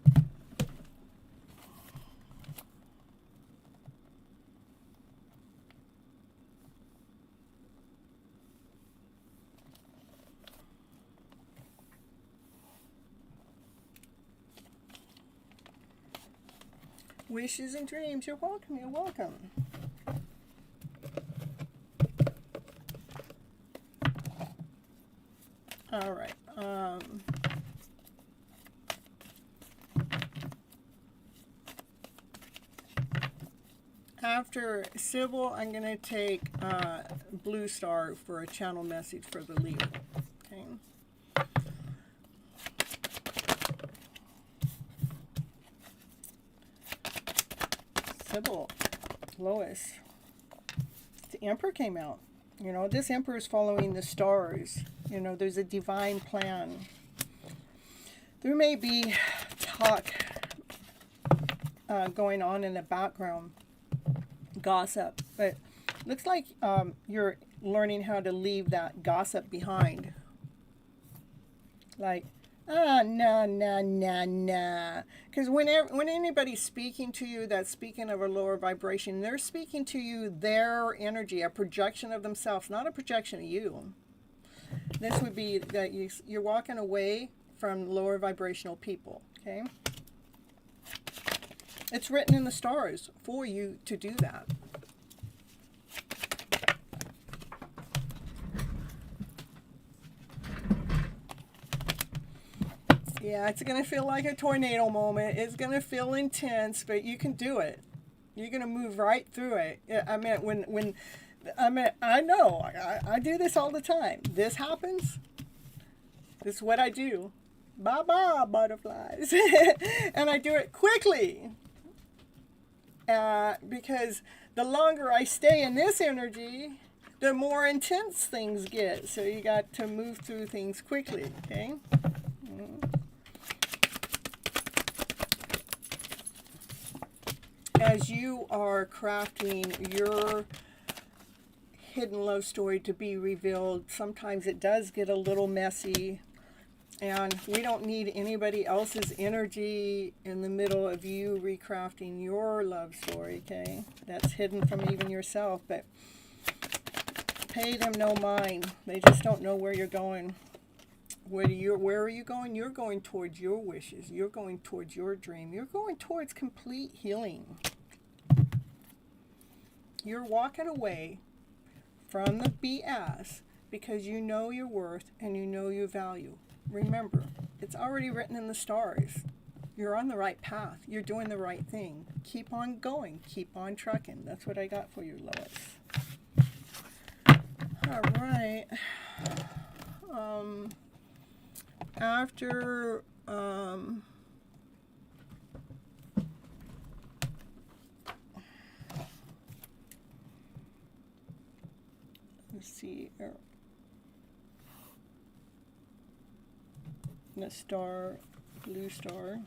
Wishes and dreams, you're welcome, you're welcome. All right. After Sybil, I'm going to take Blue Star for a channel message for the Leo. Okay. Sybil, Lois, the Emperor came out. You know, this Emperor is following the stars. You know, there's a divine plan. There may be talk going on in the background, gossip, but looks like you're learning how to leave that gossip behind. Like, nah. Because when anybody's speaking to you that's speaking of a lower vibration, they're speaking to you their energy, a projection of themselves, not a projection of you. This would be that you're walking away from lower vibrational people, okay? It's written in the stars for you to do that. Yeah, it's going to feel like a tornado moment. It's going to feel intense, but you can do it. You're going to move right through it. I mean, I know. I do this all the time. This happens. This is what I do. Bye-bye, butterflies. And I do it quickly. Because the longer I stay in this energy, the more intense things get. So you got to move through things quickly, okay? As you are crafting your hidden love story to be revealed, sometimes it does get a little messy, and we don't need anybody else's energy in the middle of you recrafting your love story, okay? That's hidden from even yourself, but pay them no mind. They just don't know where you're going. Where are you going? You're going towards your wishes. You're going towards your dream. You're going towards complete healing. You're walking away from the BS because you know your worth and you know your value. Remember, it's already written in the stars. You're on the right path. You're doing the right thing. Keep on going. Keep on trucking. That's what I got for you, Lois. All right. After let's see, the star, Blue Star.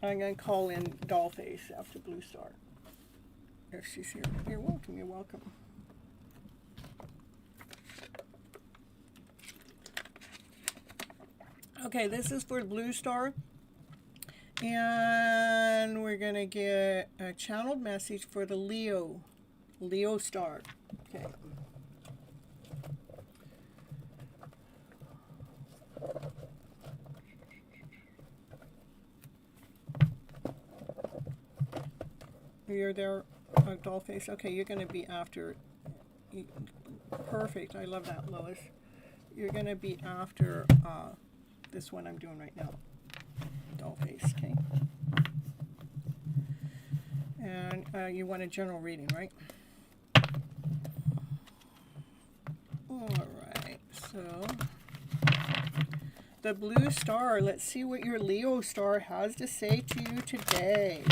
I'm going to call in Dollface after Blue Star. If she's here. You're welcome, you're welcome. Okay, this is for Blue Star. And we're going to get a channeled message for the Leo Star. Okay. You're there, Dollface. Okay, you're going to be after. Perfect. I love that, Lois. You're going to be after this one I'm doing right now. Dollface, okay. And you want a general reading, right? All right, so the Blue Star. Let's see what your Leo Star has to say to you today.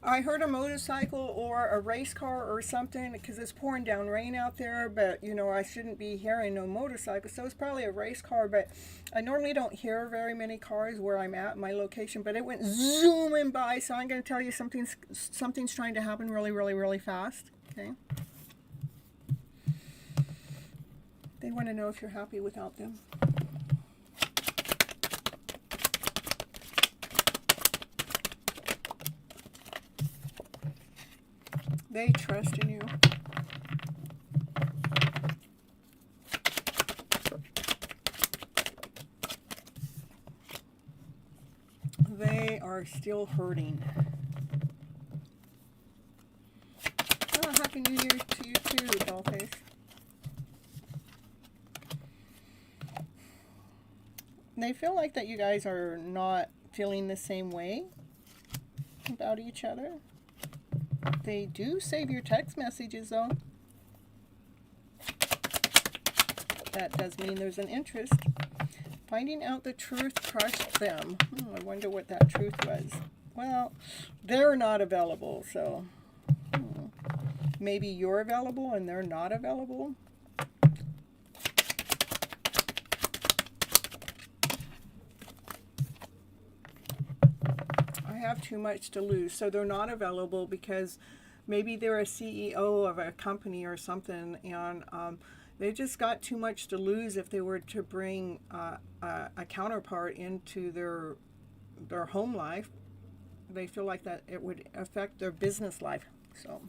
I heard a motorcycle or a race car or something because it's pouring down rain out there, but you know, I shouldn't be hearing no motorcycle, so it's probably a race car. But I normally don't hear very many cars where I'm at, my location, but it went zooming by, so I'm going to tell you something's trying to happen really, really, really fast. Okay. They want to know if you're happy without them. They trust in you. They are still hurting. Oh, Happy New Year to you too, Dollface. They feel like that you guys are not feeling the same way about each other. They do save your text messages, though. That does mean there's an interest. Finding out the truth crushed them. I wonder what that truth was. Well, they're not available, so maybe you're available and they're not available. Have too much to lose, so they're not available because maybe they're a CEO of a company or something, and they just got too much to lose if they were to bring a counterpart into their home life. They feel like that it would affect their business life. So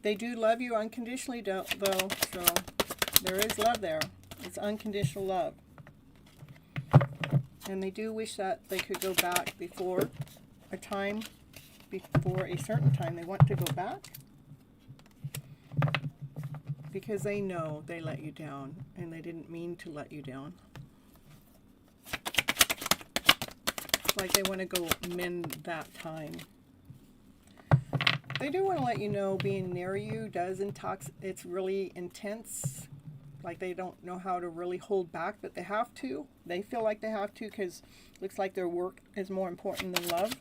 they do love you unconditionally, though, so there is love there. It's unconditional love. And they do wish that they could go back before a certain time. They want to go back because they know they let you down and they didn't mean to let you down. It's like they want to go mend that time. They do want to let you know being near you does it's really intense. Like they don't know how to really hold back, but they have to. They feel like they have to because it looks like their work is more important than love.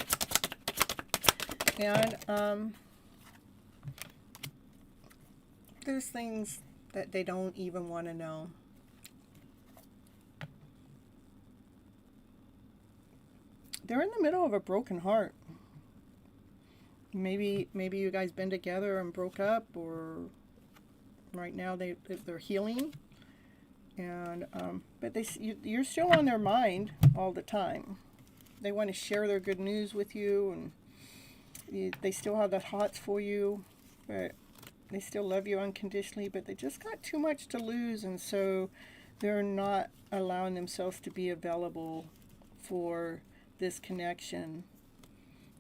And there's things that they don't even want to know. They're in the middle of a broken heart. Maybe you guys been together and broke up, or right now they're healing, and but you're still on their mind all the time. They want to share their good news with you, and they still have the hots for you, but they still love you unconditionally, but they just got too much to lose, and so they're not allowing themselves to be available for this connection.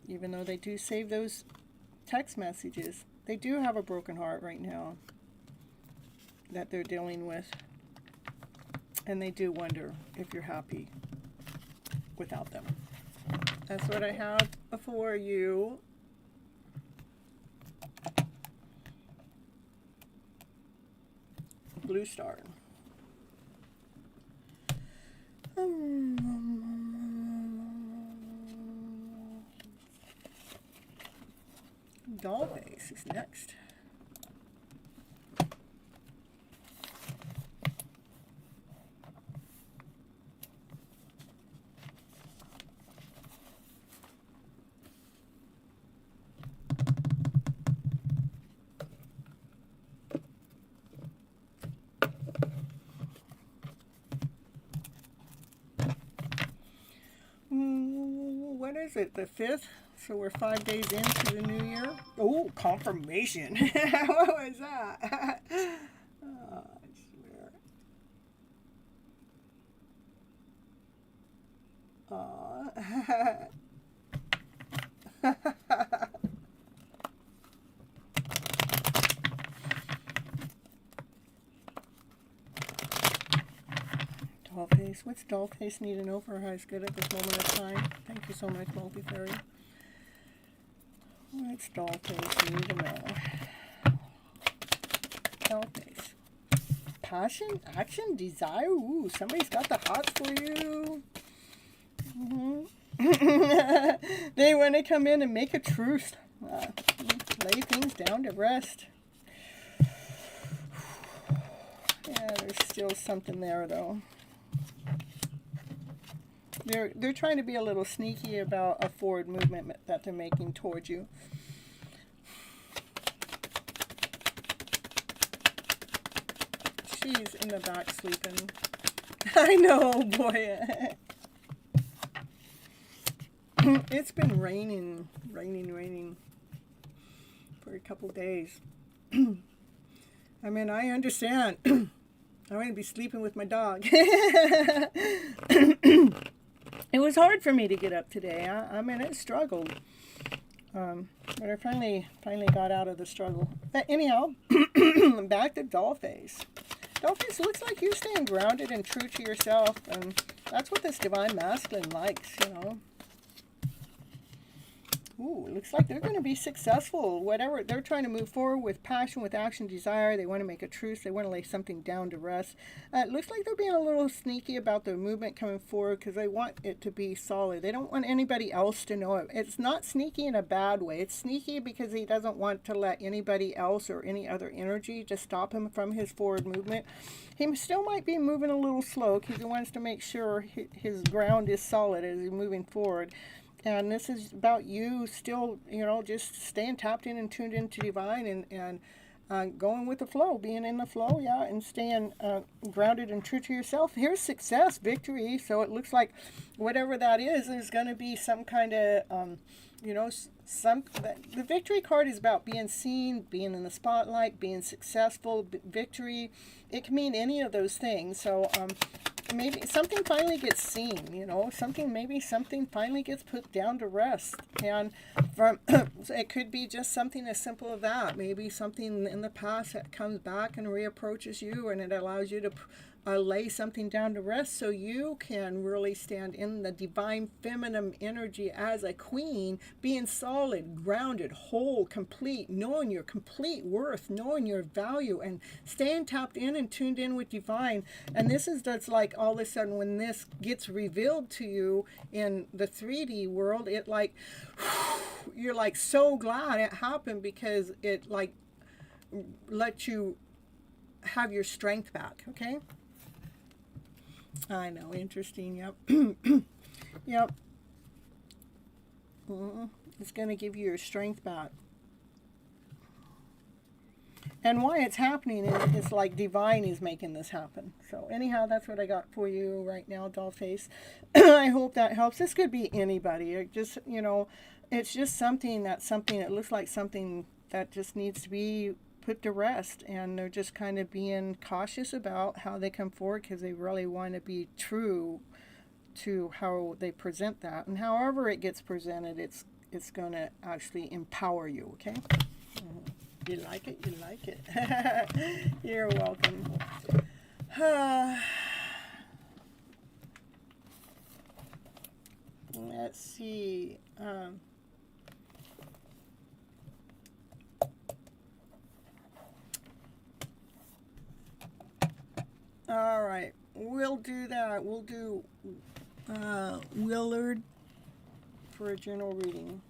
Even though they do save those text messages, they do have a broken heart right now that they're dealing with, and they do wonder if you're happy without them. That's what I have for you. Blue Star. Dollface is next. What is it, the 5th? So we're 5 days into the new year. Oh, confirmation. What was that? Oh, I swear. Aw. Dollface. What's Dollface need to know for how he's good at this moment of time? Thank you so much, Multifairy. What's Dollface need to know? Dollface. Passion, action, desire. Ooh, somebody's got the hots for you. They want to come in and make a truce. Lay things down to rest. Yeah, there's still something there, though. They're trying to be a little sneaky about a forward movement that they're making towards you. She's in the back sleeping. I know, boy. It's been raining for a couple days. I mean, I understand. I'm going to be sleeping with my dog. It was hard for me to get up today. I mean, it struggled. But I finally got out of the struggle. But anyhow, back to Dollface. Dollface, looks like you're staying grounded and true to yourself. And that's what this divine masculine likes, you know. Ooh, it looks like they're going to be successful. Whatever, they're trying to move forward with passion, with action, desire. They want to make a truce. They want to lay something down to rest. It looks like they're being a little sneaky about the movement coming forward because they want it to be solid. They don't want anybody else to know it. It's not sneaky in a bad way. It's sneaky because he doesn't want to let anybody else or any other energy to stop him from his forward movement. He still might be moving a little slow because he wants to make sure his ground is solid as he's moving forward. And this is about you still, you know, just staying tapped in and tuned into divine and going with the flow, being in the flow, yeah, and staying grounded and true to yourself. Here's success, victory. So it looks like whatever that is going to be some kind of, you know, the victory card is about being seen, being in the spotlight, being successful, victory. It can mean any of those things. So, maybe something finally gets seen, you know, maybe something finally gets put down to rest. And from it could be just something as simple as that. Maybe something in the past that comes back and reapproaches you, and it allows you to lay something down to rest so you can really stand in the divine feminine energy as a queen, being solid, grounded, whole, complete, knowing your complete worth, knowing your value, and staying tapped in and tuned in with divine. And this is just like all of a sudden when this gets revealed to you in the 3D world, it like you're like so glad it happened because it like lets you have your strength back. Okay, I know, interesting. Yep. Yep. It's going to give you your strength back. And why it's happening is it's like divine is making this happen. So anyhow, that's what I got for you right now, Dollface. I hope that helps. This could be anybody. It just, you know, it's just something it looks like something that just needs to be put to rest, and they're just kind of being cautious about how they come forward because they really want to be true to how they present that, and however it gets presented, it's going to actually empower you. Okay, you like it, you like it. You're welcome. Let's see. All right, we'll do that. We'll do Willard for a general reading.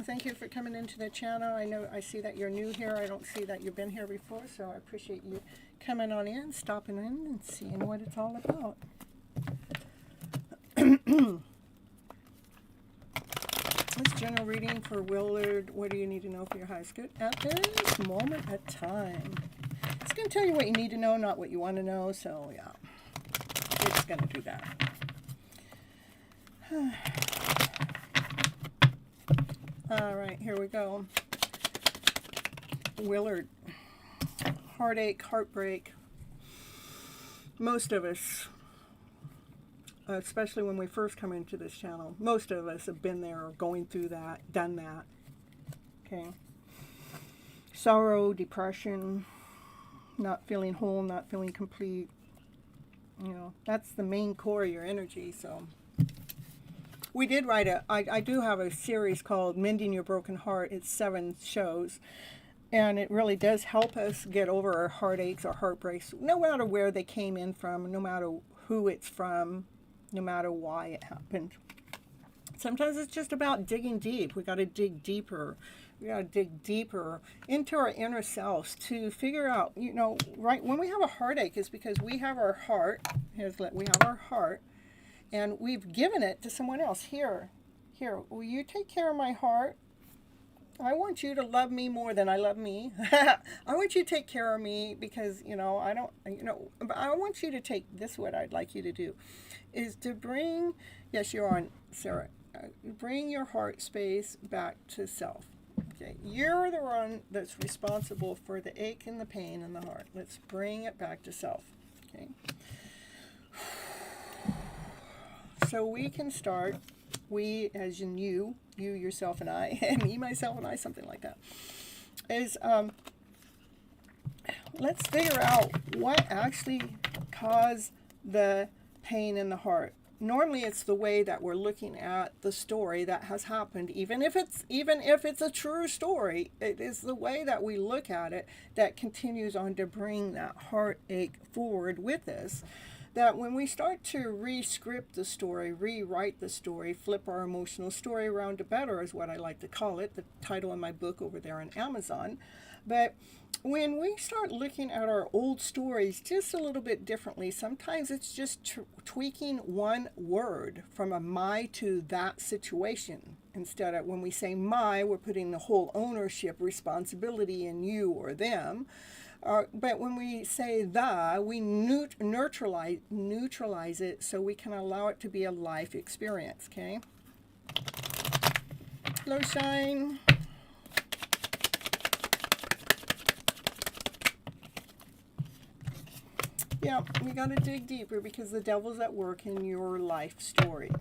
Thank you for coming into the channel. I see that you're new here. I don't see that you've been here before, so I appreciate you coming on in, stopping in, and seeing what it's all about. This general reading for Willard. What do you need to know for your highest good at this moment of time? It's going to tell you what you need to know, not what you want to know. So yeah, it's going to do that. All right, here we go. Willard. Heartache, heartbreak. Most of us, especially when we first come into this channel, most of us have been there or going through that, done that. Okay. Sorrow, depression, not feeling whole, not feeling complete. You know, that's the main core of your energy. So we did write I do have a series called Mending Your Broken Heart. It's 7 shows. And it really does help us get over our heartaches, our heartbreaks, no matter where they came in from, no matter who it's from, no matter why it happened. Sometimes it's just about digging deep. We got to dig deeper. We got to dig deeper into our inner selves to figure out, you know, right, when we have a heartache, it's because we have our heart. We have our heart, and we've given it to someone else. Here, will you take care of my heart? I want you to love me more than I love me. I want you to take care of me because, you know, I don't, you know, but I want you to take this. What I'd like you to do is to bring, yes, you're on, Sarah, bring your heart space back to self. Okay, you're the one that's responsible for the ache and the pain in the heart. Let's bring it back to self. Okay. So we can start, we as in you yourself and I, and me, myself and I, something like that, is let's figure out what actually caused the pain in the heart. Normally it's the way that we're looking at the story that has happened, even if it's a true story, it is the way that we look at it that continues on to bring that heartache forward with us. That when we start to re-script the story, rewrite the story, flip our emotional story around to better is what I like to call it, the title of my book over there on Amazon. But when we start looking at our old stories just a little bit differently, sometimes it's just tweaking one word from a my to that situation. Instead of when we say my, we're putting the whole ownership responsibility in you or them. But when we say the, we neutralize it so we can allow it to be a life experience, okay? Hello, Shine. Yeah, you got to dig deeper because the devil's at work in your life story.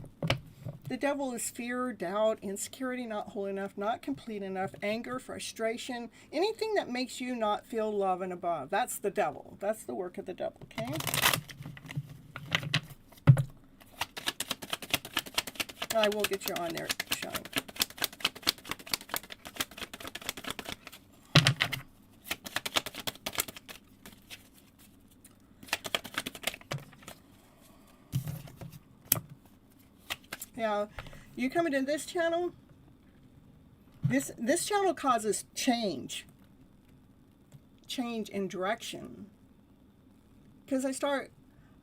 The devil is fear, doubt, insecurity, not whole enough, not complete enough, anger, frustration, anything that makes you not feel love and above. That's the devil. That's the work of the devil, okay? I will get you on there, Shine. Now, you come into this channel, this channel causes change in direction. Because I start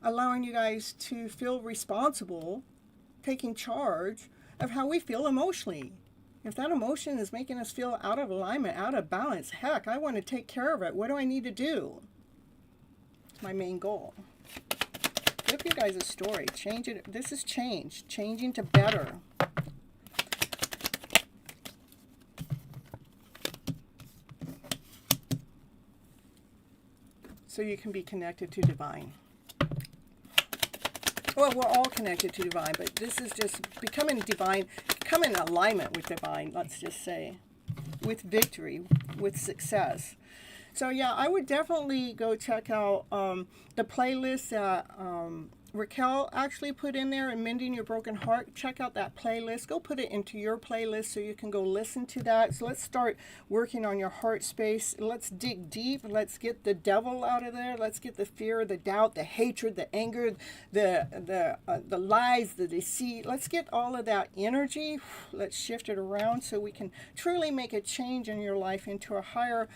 allowing you guys to feel responsible, taking charge of how we feel emotionally. If that emotion is making us feel out of alignment, out of balance, heck, I want to take care of it. What do I need to do? It's my main goal. Give you guys a story. Change it. This is change. Changing to better. So you can be connected to divine. Well, we're all connected to divine, but this is just becoming divine, come in alignment with divine, let's just say, with victory, with success. So yeah, I would definitely go check out the playlist that Raquel actually put in there, and Mending Your Broken Heart. Check out that playlist. Go put it into your playlist so you can go listen to that. So let's start working on your heart space. Let's dig deep. Let's get the devil out of there. Let's get the fear, the doubt, the hatred, the anger, the lies, the deceit. Let's get all of that energy. Let's shift it around so we can truly make a change in your life into a higher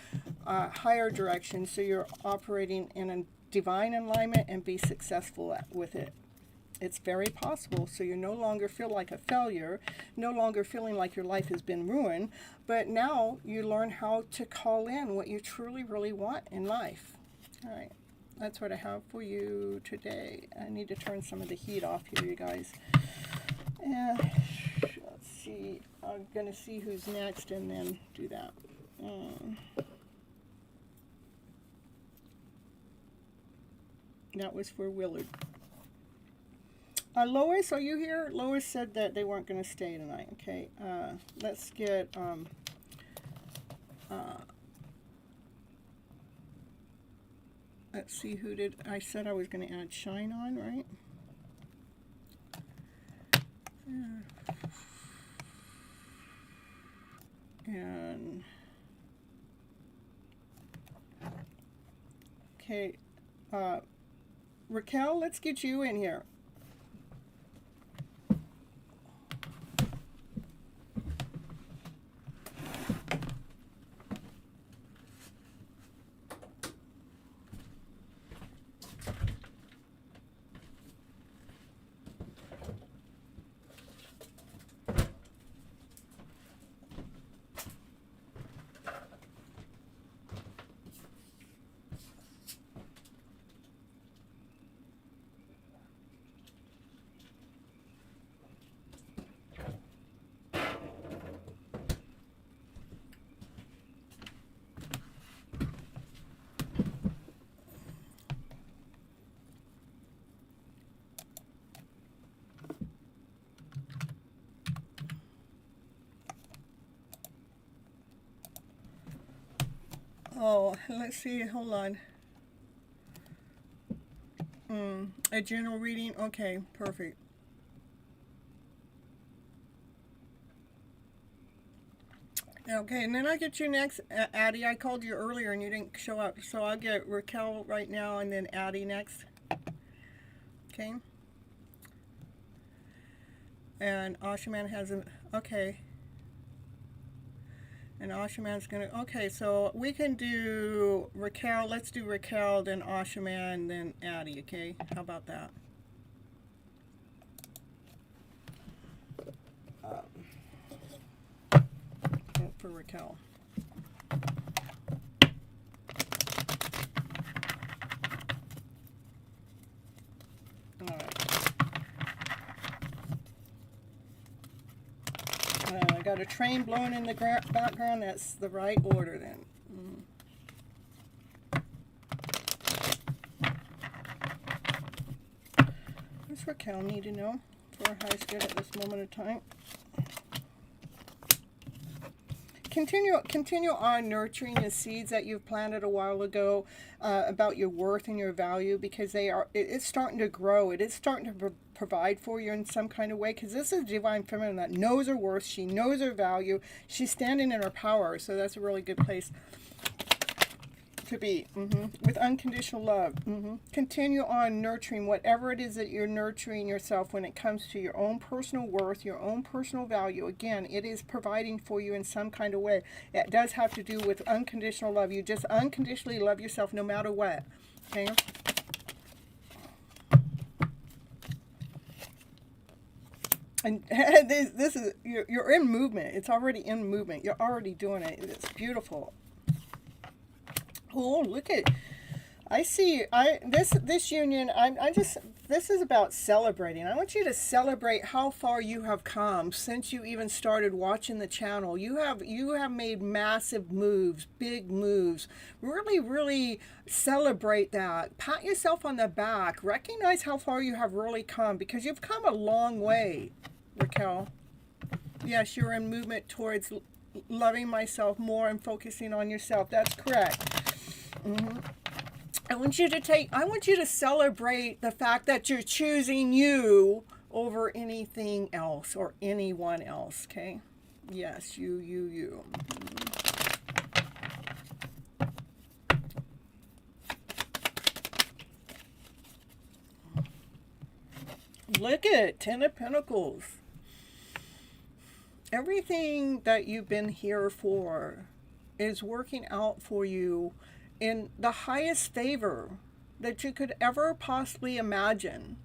direction, so you're operating in a divine alignment and be successful with it. It's very possible. So you no longer feel like a failure, no longer feeling like your life has been ruined, but now you learn how to call in what you truly, really want in life. All right. That's what I have for you today. I need to turn some of the heat off here, you guys. And let's see. I'm going to see who's next and then do that. That was for Willard. Lois, are you here? Lois said that they weren't going to stay tonight. Okay. Let's get... let's see, who did... I said I was going to add Shine on, right? And... okay. Raquel, let's get you in here. Oh, let's see, hold on. A general reading? Okay, perfect. Okay, and then I get you next, Addie. I called you earlier and you didn't show up, so I'll get Raquel right now and then Addie next. Okay. And Ashaman hasn't, okay. And Ashaman's gonna, okay, so we can do Raquel, let's do Raquel, then Ashaman, then Addie, okay? How about that? For Raquel. I got a train blowing in the background. That's the right order then. What's Raquel need to know for her highest good at this moment of time? Continue on nurturing the seeds that you've planted a while ago about your worth and your value, because it's starting to grow. It is starting to provide for you in some kind of way, because this is Divine Feminine that knows her worth. She knows her value. She's standing in her power, so that's a really good place to be. With unconditional love. Continue on nurturing whatever it is that you're nurturing yourself when it comes to your own personal worth, your own personal value. Again, it is providing for you in some kind of way. It does have to do with unconditional love. You just unconditionally love yourself no matter what. Okay? And this is, you're in movement. It's already in movement. You're already doing it. It's beautiful. Oh, look at, I see, this union, this is about celebrating. I want you to celebrate how far you have come since you even started watching the channel. You have made massive moves, big moves. Really, really celebrate that. Pat yourself on the back. Recognize how far you have really come, because you've come a long way, Raquel. Yes, you're in movement towards loving myself more and focusing on yourself. That's correct. I want you to celebrate the fact that you're choosing you over anything else or anyone else, okay? Yes, you. Look at it, 10 of Pentacles. Everything that you've been here for is working out for you in the highest favor that you could ever possibly imagine.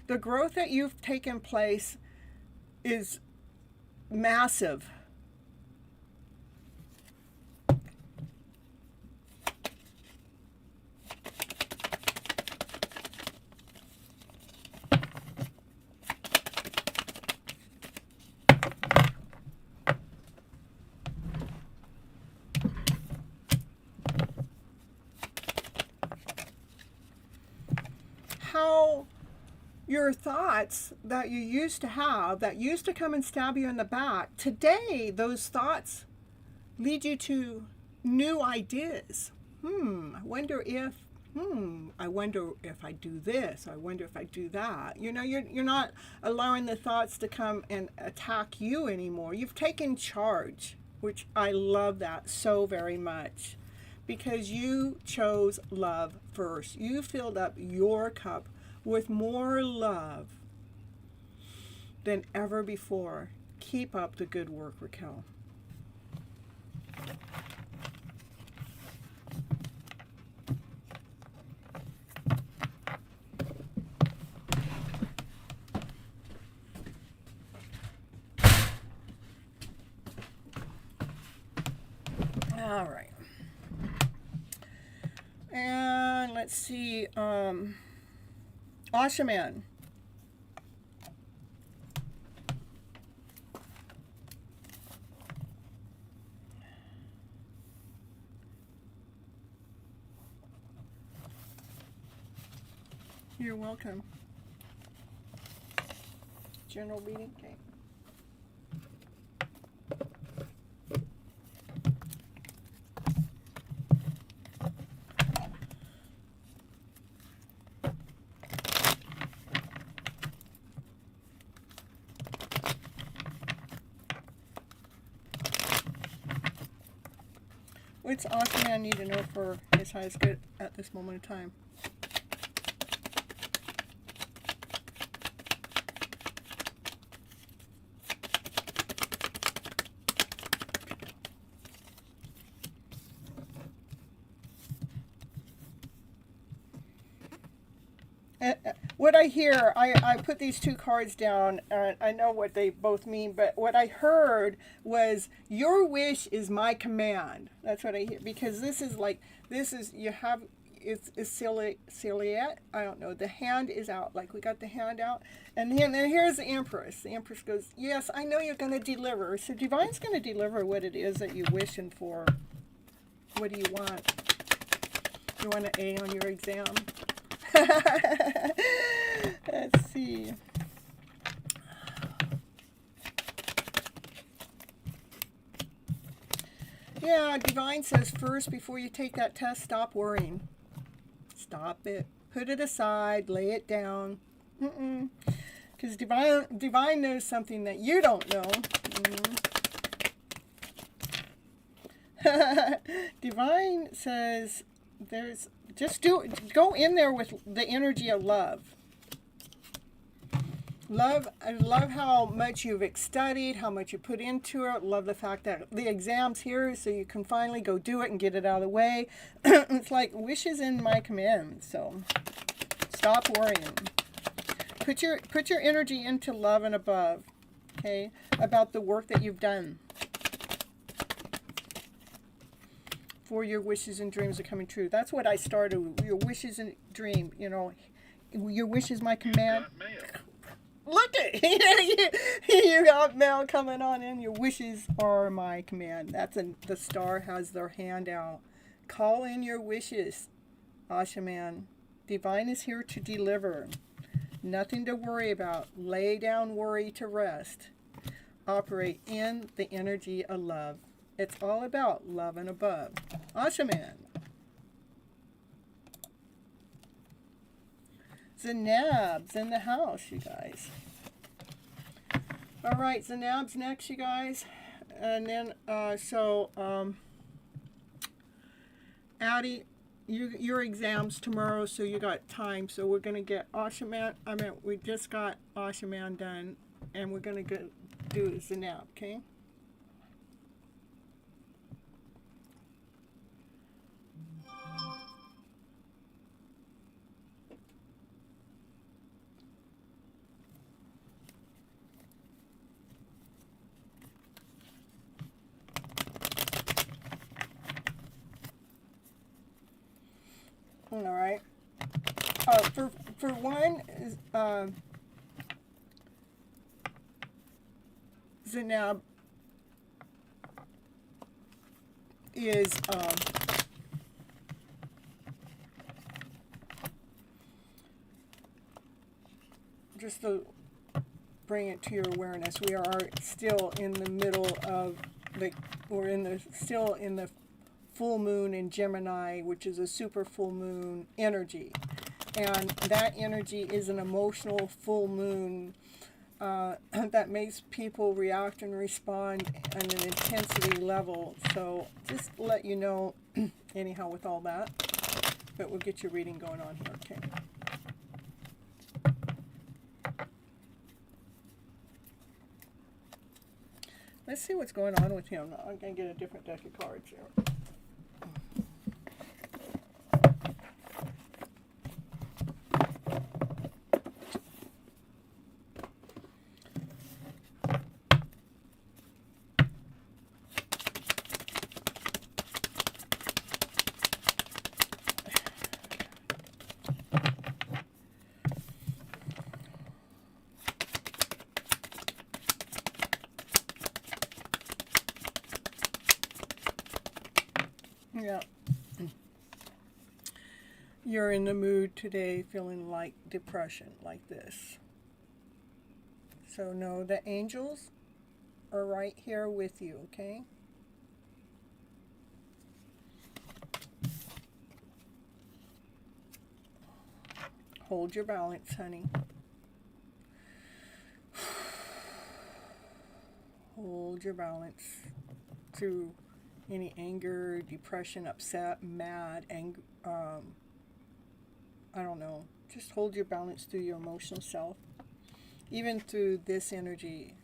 The growth that you've taken place is massive. How your thoughts that you used to have, that used to come and stab you in the back, today those thoughts lead you to new ideas. I wonder if I do this. I wonder if I do that. You know, you're not allowing the thoughts to come and attack you anymore. You've taken charge, which I love that so very much. because you chose love first. You filled up your cup with more love than ever before. Keep up the good work, Raquel. All right. And let's see, Ashaman. You're welcome. General reading, okay. What's awesome I need to know for his highest good at this moment in time? What I hear, I put these two cards down, and I know what they both mean, but what I heard was, your wish is my command. That's what I hear, because this is, you have, it's ciliate, I don't know, the hand is out, like we got the hand out, and then here's the Empress. The Empress goes, yes, I know you're going to deliver. So Divine's going to deliver what it is that you're wishing for. What do you want? You want an A on your exam? Let's see. Yeah, Divine says first, before you take that test, stop worrying. Stop it. Put it aside. Lay it down. Because Divine knows something that you don't know. Divine says there's go in there with the energy of love. I love how much you've studied, how much you put into it. Love the fact that the exam's here, so you can finally go do it and get it out of the way. It's like wishes in my command. So stop worrying. Put your energy into love and above. Okay, about the work that you've done. For your wishes and dreams are coming true. That's what I started. Your wishes and dream. You know, your wish is my command. Look at you got mail coming on in. Your wishes are my command. The star has their hand out. Call in your wishes, Ashaman. Divine is here to deliver. Nothing to worry about. Lay down worry to rest. Operate in the energy of love. It's all about love and above. Ashaman. Zanab's in the house, you guys. All right, Zanab's next, you guys. And then, Addie, your exam's tomorrow, so you got time. So we're going to get Ashaman. We just got Ashaman done, and we're going to go do Zanab, okay? All right. For one, Zanab is just to bring it to your awareness. We are still in the middle of still in the full moon in Gemini, which is a super full moon energy. And that energy is an emotional full moon that makes people react and respond on an intensity level. So just let you know, anyhow, with all that. But we'll get your reading going on here, okay? Let's see what's going on with him. I'm going to get a different deck of cards here. Yeah. You're in the mood today feeling like depression, like this. So know the angels are right here with you, okay? Hold your balance, honey. Hold your balance through any anger, depression, upset, mad, I don't know. Just hold your balance through your emotional self. Even through this energy,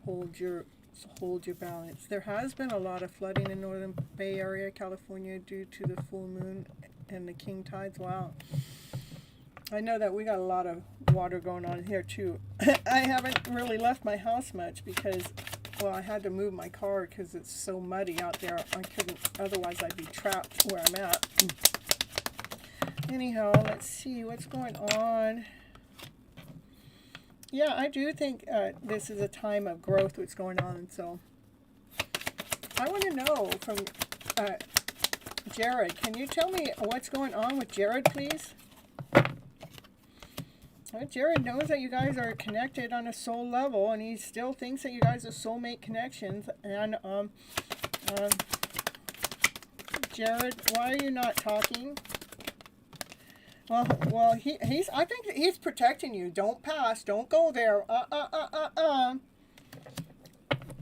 hold your balance. There has been a lot of flooding in Northern Bay Area, California, due to the full moon and the king tides. Wow. I know that we got a lot of water going on here too. I haven't really left my house much because, well, I had to move my car because it's so muddy out there. I couldn't, otherwise I'd be trapped where I'm at. Anyhow, let's see what's going on. Yeah, I do think this is a time of growth, what's going on. So I want to know from Jared. Can you tell me what's going on with Jared, please? Jared knows that you guys are connected on a soul level, and he still thinks that you guys are soulmate connections. And Jared, why are you not talking? Well, he's. I think he's protecting you. Don't pass. Don't go there.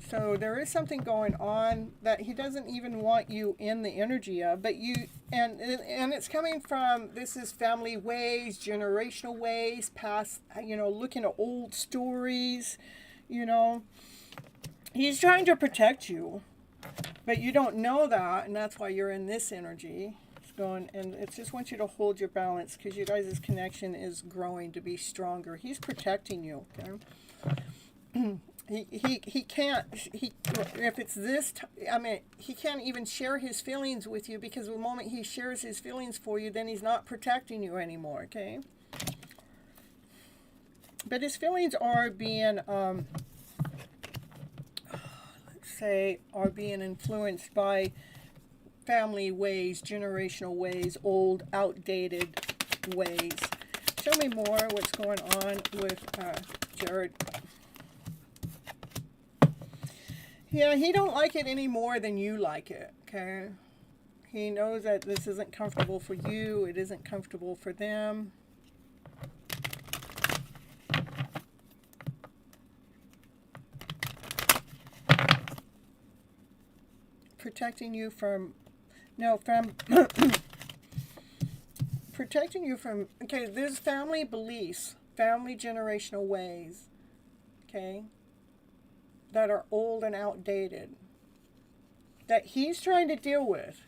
So there is something going on that he doesn't even want you in the energy of, but you, and it's coming from, this is family ways, generational ways, past, looking at old stories, He's trying to protect you, but you don't know that, and that's why you're in this energy. It's going, and it just wants you to hold your balance because you guys' connection is growing to be stronger. He's protecting you, okay? He can't, if it's this, he can't even share his feelings with you because the moment he shares his feelings for you, then he's not protecting you anymore, okay? But his feelings are being, let's say, are being influenced by family ways, generational ways, old, outdated ways. Show me more what's going on with Jared. Yeah, he don't like it any more than you like it, okay? He knows that this isn't comfortable for you. It isn't comfortable for them. Protecting you from, protecting you from, okay, there's family beliefs, family generational ways, okay, that are old and outdated, that he's trying to deal with.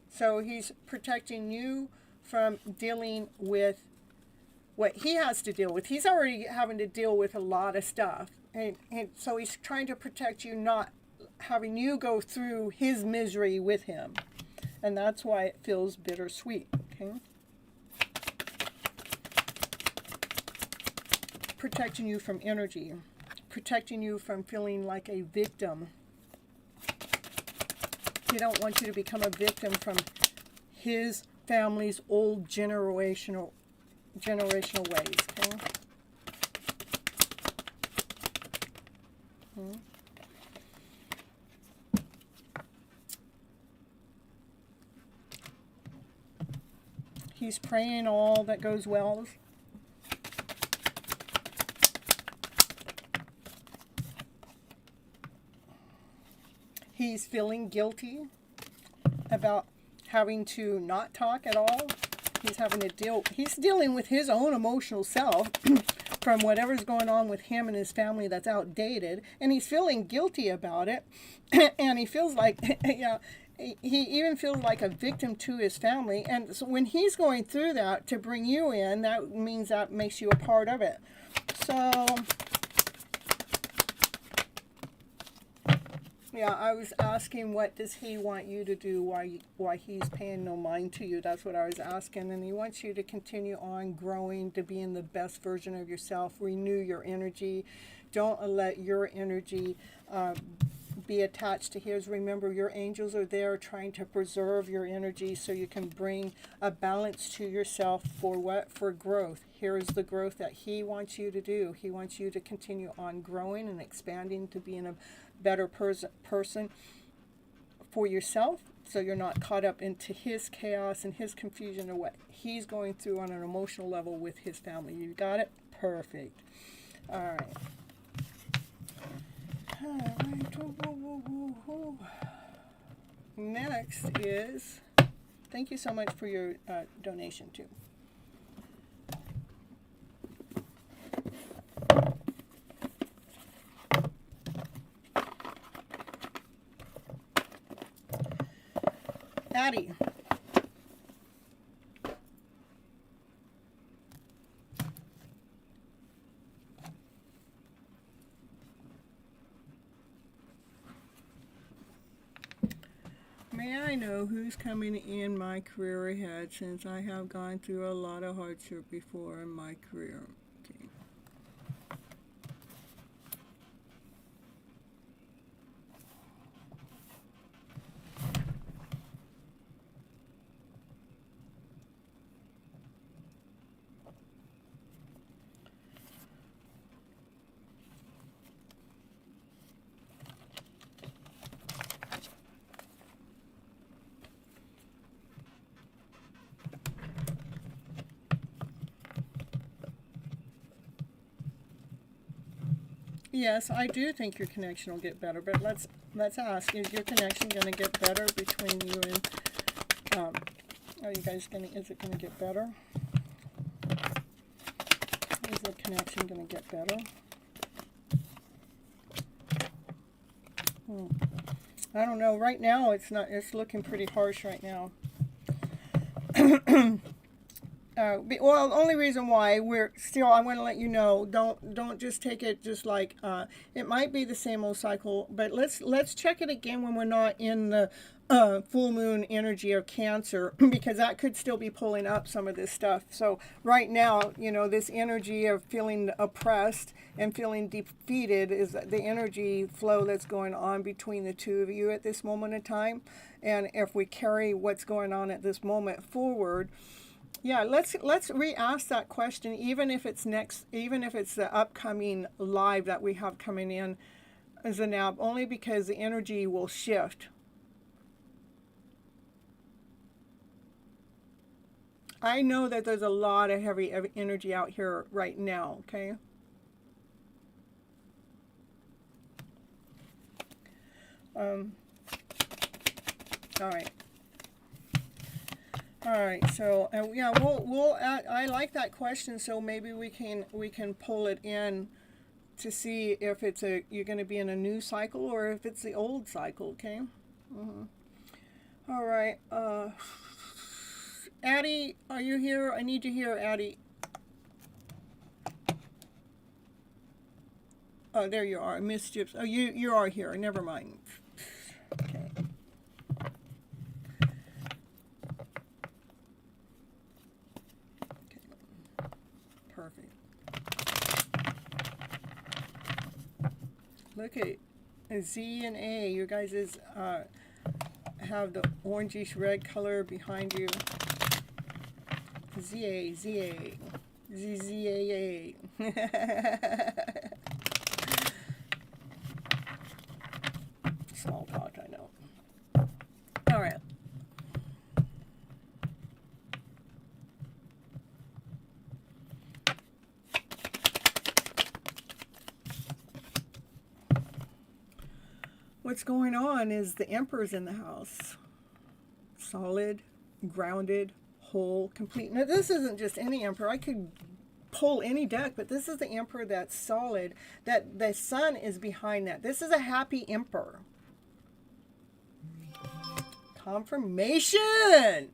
So he's protecting you from dealing with what he has to deal with. He's already having to deal with a lot of stuff. And so he's trying to protect you, not having you go through his misery with him. And that's why it feels bittersweet, okay? Protecting you from energy. Protecting you from feeling like a victim. He don't want you to become a victim from his family's old generational ways, okay? He's praying all that goes well. He's feeling guilty about having to not talk at all. He's dealing with his own emotional self from whatever's going on with him and his family that's outdated, and he's feeling guilty about it. And he feels like, yeah, he even feels like a victim to his family. And so when he's going through that to bring you in, that means that makes you a part of it. So yeah, I was asking, what does he want you to do, why he's paying no mind to you? That's what I was asking. And he wants you to continue on growing, to being the best version of yourself. Renew your energy. Don't let your energy be attached to his. Remember, your angels are there trying to preserve your energy so you can bring a balance to yourself for what? For growth. Here is the growth that he wants you to do. He wants you to continue on growing and expanding to being a better person for yourself, so you're not caught up into his chaos and his confusion or what he's going through on an emotional level with his family. You got it? Perfect. All right. Next is, thank you so much for your donation too. Addie. May I know who's coming in my career ahead, since I have gone through a lot of hardship before in my career? Okay. Yes, I do think your connection will get better, but let's ask, is your connection going to get better between you and, are you guys going to, is it going to get better? Is the connection going to get better? I don't know. Right now, it's not, it's looking pretty harsh right now. Well, the only reason why we're still, I want to let you know, don't just take it just like it might be the same old cycle, but let's check it again when we're not in the full moon energy of Cancer, because that could still be pulling up some of this stuff. So right now, you know, this energy of feeling oppressed and feeling defeated is the energy flow that's going on between the two of you at this moment in time. And if we carry what's going on at this moment forward, yeah, let's re-ask that question, even if it's the upcoming live that we have coming in as an app, only because the energy will shift. I know that there's a lot of heavy energy out here right now, okay? All right. All right, so yeah, I like that question. So maybe we can pull it in to see if it's you're going to be in a new cycle or if it's the old cycle. Okay. All right, Addie, are you here? I need you here, Addie. Oh, there you are, Miss Gypsy. Oh, you are here. Never mind. Okay. Perfect. Look at Z and A. You guys have the orangish red color behind you. ZA, ZA, ZZAA. Small talk, I know. All right. what's going on is the Emperor's in the house. Solid, grounded, whole, complete. Now, this isn't just any Emperor. I could pull any deck, but this is the Emperor that's solid, that the Sun is behind that. This is a happy Emperor. Confirmation!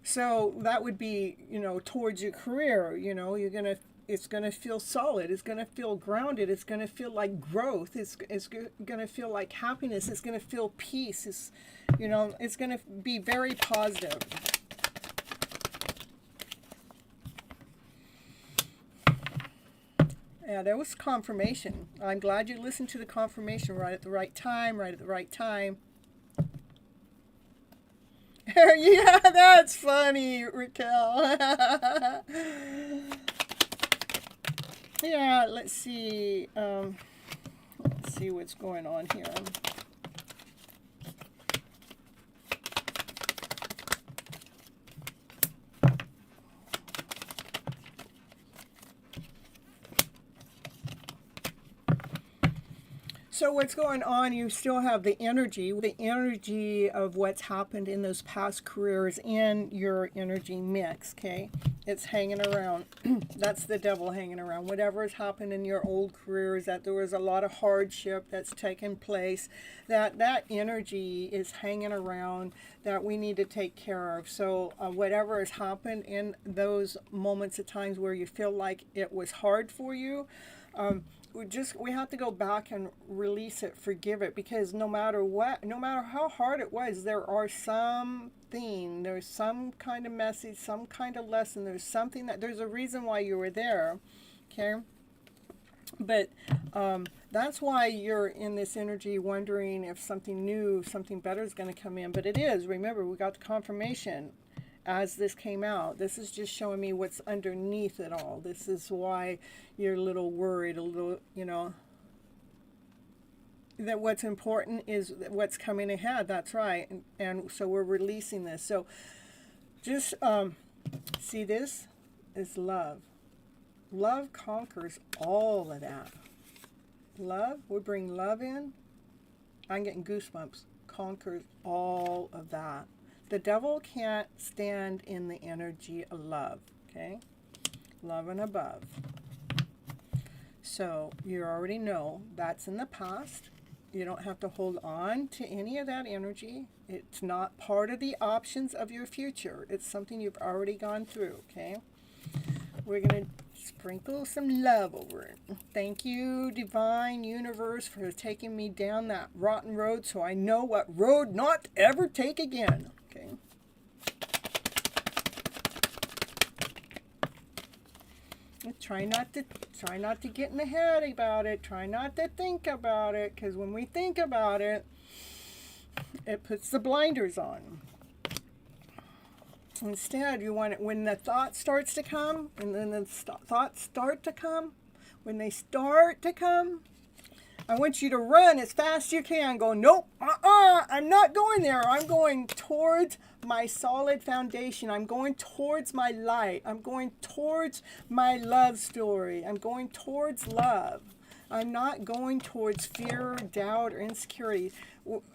So that would be, you know, towards your career, you know, it's going to feel solid. It's going to feel grounded. It's going to feel like growth. It's going to feel like happiness. It's going to feel peace. It's, you know, it's going to be very positive. Yeah, that was confirmation. I'm glad you listened to the confirmation right at the right time, right at the right time. Yeah, that's funny, Raquel. Yeah, let's see. Let's see what's going on here. So what's going on, you still have the energy of what's happened in those past careers in your energy mix, okay? It's hanging around. That's the devil hanging around. Whatever has happened in your old careers, that there was a lot of hardship that's taken place, that energy is hanging around that we need to take care of. So whatever has happened in those moments of times where you feel like it was hard for you, we have to go back and release it, forgive it, because no matter what, no matter how hard it was, there's some kind of message, some kind of lesson, there's a reason why you were there, okay? But that's why you're in this energy wondering if something new, something better is going to come in. But it is, remember, we got the confirmation as this came out. This is just showing me what's underneath it all. This is why you're a little worried, a little, you know, that what's important is what's coming ahead. That's right. And so we're releasing this. So just see, this is love. Love conquers all of that. Love, we bring love in. I'm getting goosebumps. Conquers all of that. The devil can't stand in the energy of love, okay? Love and above. So you already know that's in the past. You don't have to hold on to any of that energy. It's not part of the options of your future. It's something you've already gone through, okay? We're going to sprinkle some love over it. Thank you, Divine Universe, for taking me down that rotten road so I know what road not to ever take again. Okay. Try not to get in the head about it. Try not to think about it, because when we think about it, it puts the blinders on. Instead, you want it when the thought starts to come, and then the thoughts start to come. When they start to come, I want you to run as fast as you can. Go, nope, I'm not going there. I'm going towards my solid foundation. I'm going towards my light. I'm going towards my love story. I'm going towards love. I'm not going towards fear, doubt, or insecurity.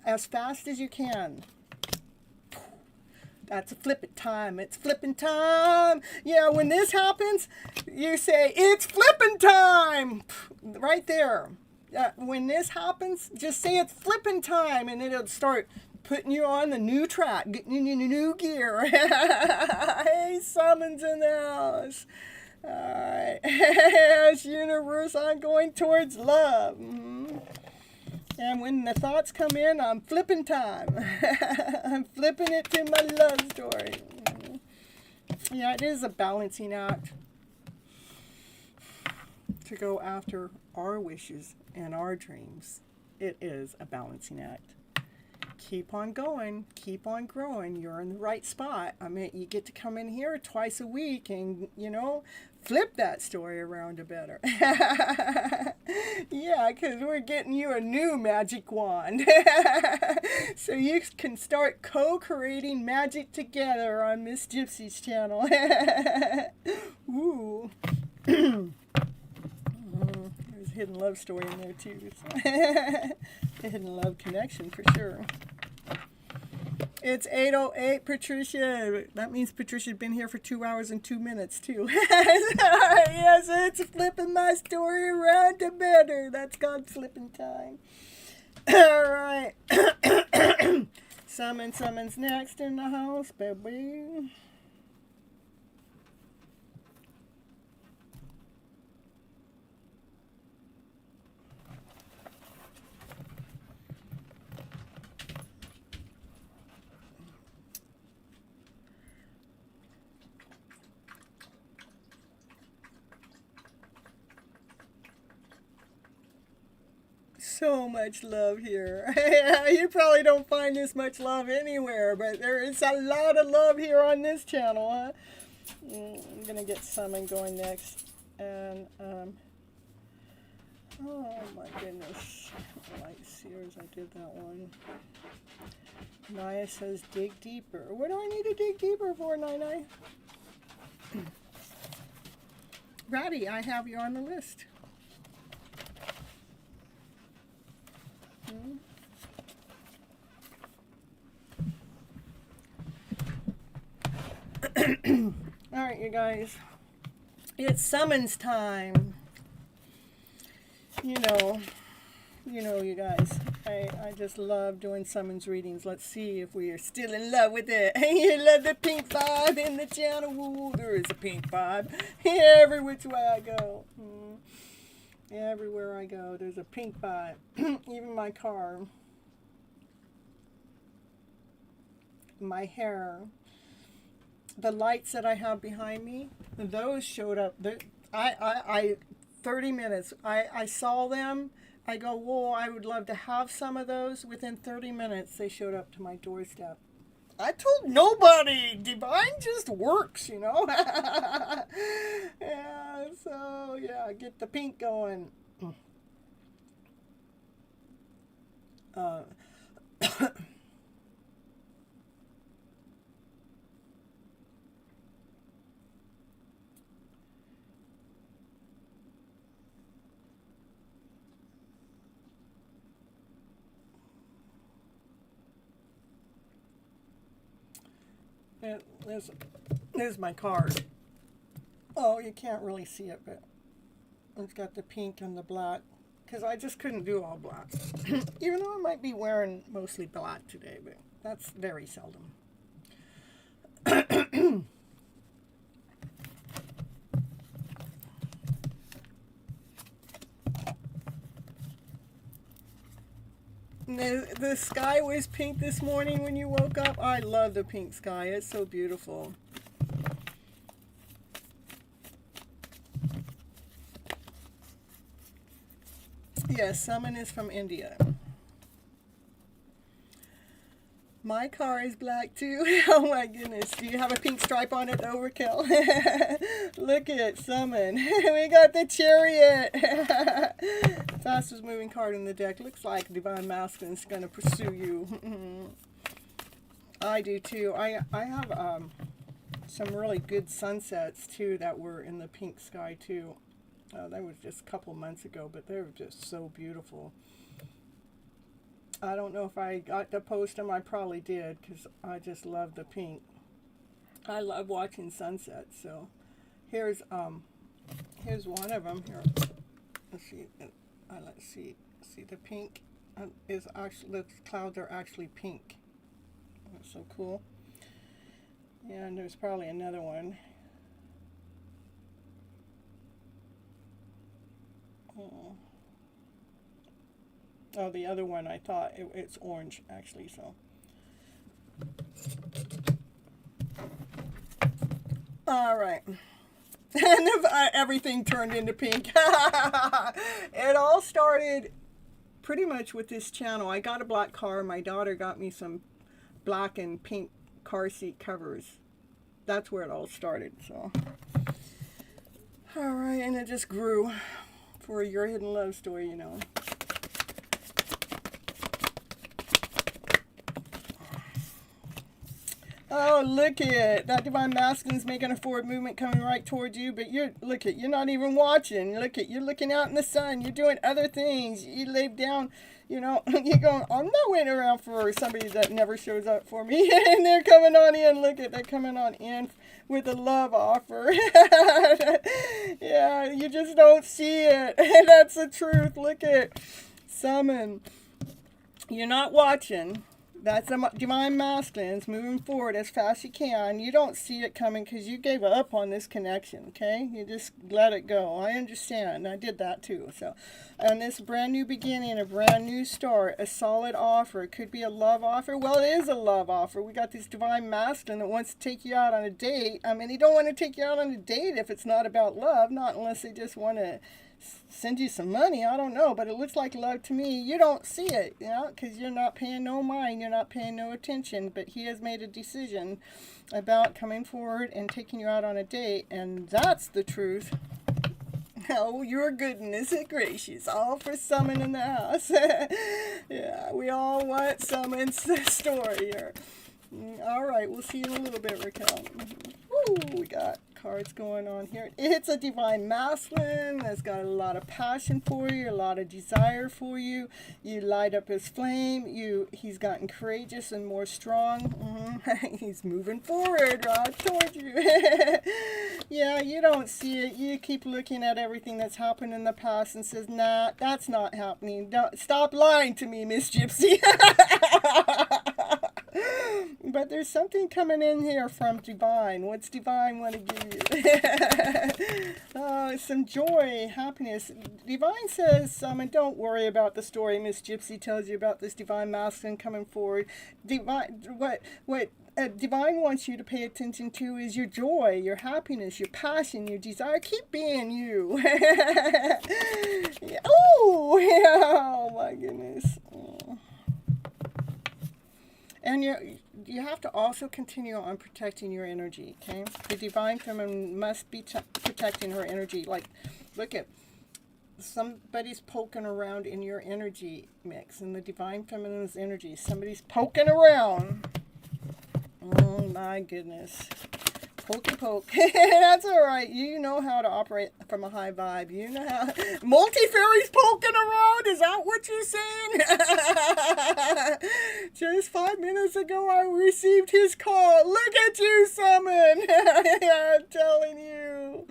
As fast as you can. That's a flipping time. It's flipping time. Yeah, when this happens, you say, it's flipping time. Right there. When this happens, just say it's flipping time, and it'll start putting you on the new track, getting you in new gear. Hey, summons in the house. All right. Yes, universe, I'm going towards love. Mm-hmm. And when the thoughts come in, I'm flipping time. I'm flipping it to my love story. Mm-hmm. Yeah, it is a balancing act to go after our wishes and our dreams. It is a balancing act. Keep on going, keep on growing. You're in the right spot. I mean, you get to come in here twice a week and, you know, flip that story around a better. Yeah, because we're getting you a new magic wand. So you can start co-creating magic together on Miss Gypsy's channel. Ooh. There's a hidden love story in there too. So. A hidden love connection for sure. It's 8:08, Patricia. That means Patricia's been here for 2 hours and 2 minutes, too. Yes, it's flipping my story around to better. That's called flipping time. All right. Summons next in the house, baby. So much love here. You probably don't find this much love anywhere, but there is a lot of love here on this channel, huh? I'm gonna get Summon going next, and oh my goodness, Light Sears, I did that one. Naya says dig deeper. What do I need to dig deeper for, Nai? Ratty, I have you on the list. All right, you guys, it's summons time. You know, you guys, I just love doing summons readings. Let's see if we are still in love with it. You love the pink vibe in the channel. Ooh, there is a pink vibe every which way I go. Everywhere I go, there's a pink vibe. Even my car, my hair, the lights that I have behind me, those showed up. I 30 minutes. I saw them. I go, whoa, I would love to have some of those. Within 30 minutes, they showed up to my doorstep. I told nobody. Divine just works, you know. Yeah, so, yeah, get the pink going. There's my card. Oh, you can't really see it, but it's got the pink and the black, because I just couldn't do all black. Even though I might be wearing mostly black today, but that's very seldom. The sky was pink this morning when you woke up. I love the pink sky. It's so beautiful. Yes, Summon is from India. My car is black too. Oh my goodness. Do you have a pink stripe on it, Overkill? Look at Summon. We got the Chariot. Fastest moving card in the deck. Looks like Divine Masculine is going to pursue you. I do too. I have some really good sunsets too that were in the pink sky too. That was just a couple months ago, but they were just so beautiful. I don't know if I got to post them. I probably did, because I just love the pink. I love watching sunsets. So here's one of them. Here, let's see. Let's see. See the pink is actually, the clouds are actually pink. That's so cool. And there's probably another one. Oh, the other one, I thought it's orange, actually, so. All right. And everything turned into pink. It all started pretty much with this channel. I got a black car. My daughter got me some black and pink car seat covers. That's where it all started, so. All right, and it just grew for your hidden love story, you know. Oh, look at it. That divine masculine's making a forward movement coming right towards you, but you're not even watching. You're looking out in the sun. You're doing other things. You lay down, you're going, I'm not waiting around for somebody that never shows up for me. And they're coming on in. They're coming on in with a love offer. Yeah, you just don't see it. That's the truth. Look at summon. You're not watching. That's the divine masculine. It's moving forward as fast as you can. You don't see it coming because you gave up on this connection, okay? You just let it go. I understand. I did that too. So, and this brand new beginning, a brand new start, a solid offer. It could be a love offer. Well, it is a love offer. We got this divine masculine that wants to take you out on a date. I mean, they don't want to take you out on a date if it's not about love, not unless they just want to send you some money. I don't know, but it looks like love to me. You don't see it, because you're not paying no mind, you're not paying no attention, but he has made a decision about coming forward and taking you out on a date, and that's the truth. Oh, your goodness gracious, all for Summon in the house. Yeah, we all want Summon's story here. All right, we'll see you in a little bit, Raquel. Woo, we got cards going on here. It's a divine masculine that's got a lot of passion for you, a lot of desire for you. You light up his flame. He's gotten courageous and more strong. He's moving forward right towards you. Yeah, you don't see it. You keep looking at everything that's happened in the past and says, nah, that's not happening. Don't, stop lying to me, Miss Gypsy. But there's something coming in here from Divine. What's Divine want to give you? Some joy, happiness. Divine says, and don't worry about the story Miss Gypsy tells you about this divine masculine coming forward. Divine, what Divine wants you to pay attention to is your joy, your happiness, your passion, your desire. Keep being you. Oh, yeah. Oh my goodness. And you have to also continue on protecting your energy, okay? The divine feminine must be protecting her energy. Like, look at, somebody's poking around in your energy mix, in the divine feminine's energy. Somebody's poking around. Oh my goodness. Pokey poke. That's all right. You know how to operate from a high vibe. You know how. Multi-fairies poking around? Is that what you're saying? Just 5 minutes ago, I received his call. Look at you, Summon. I'm telling you.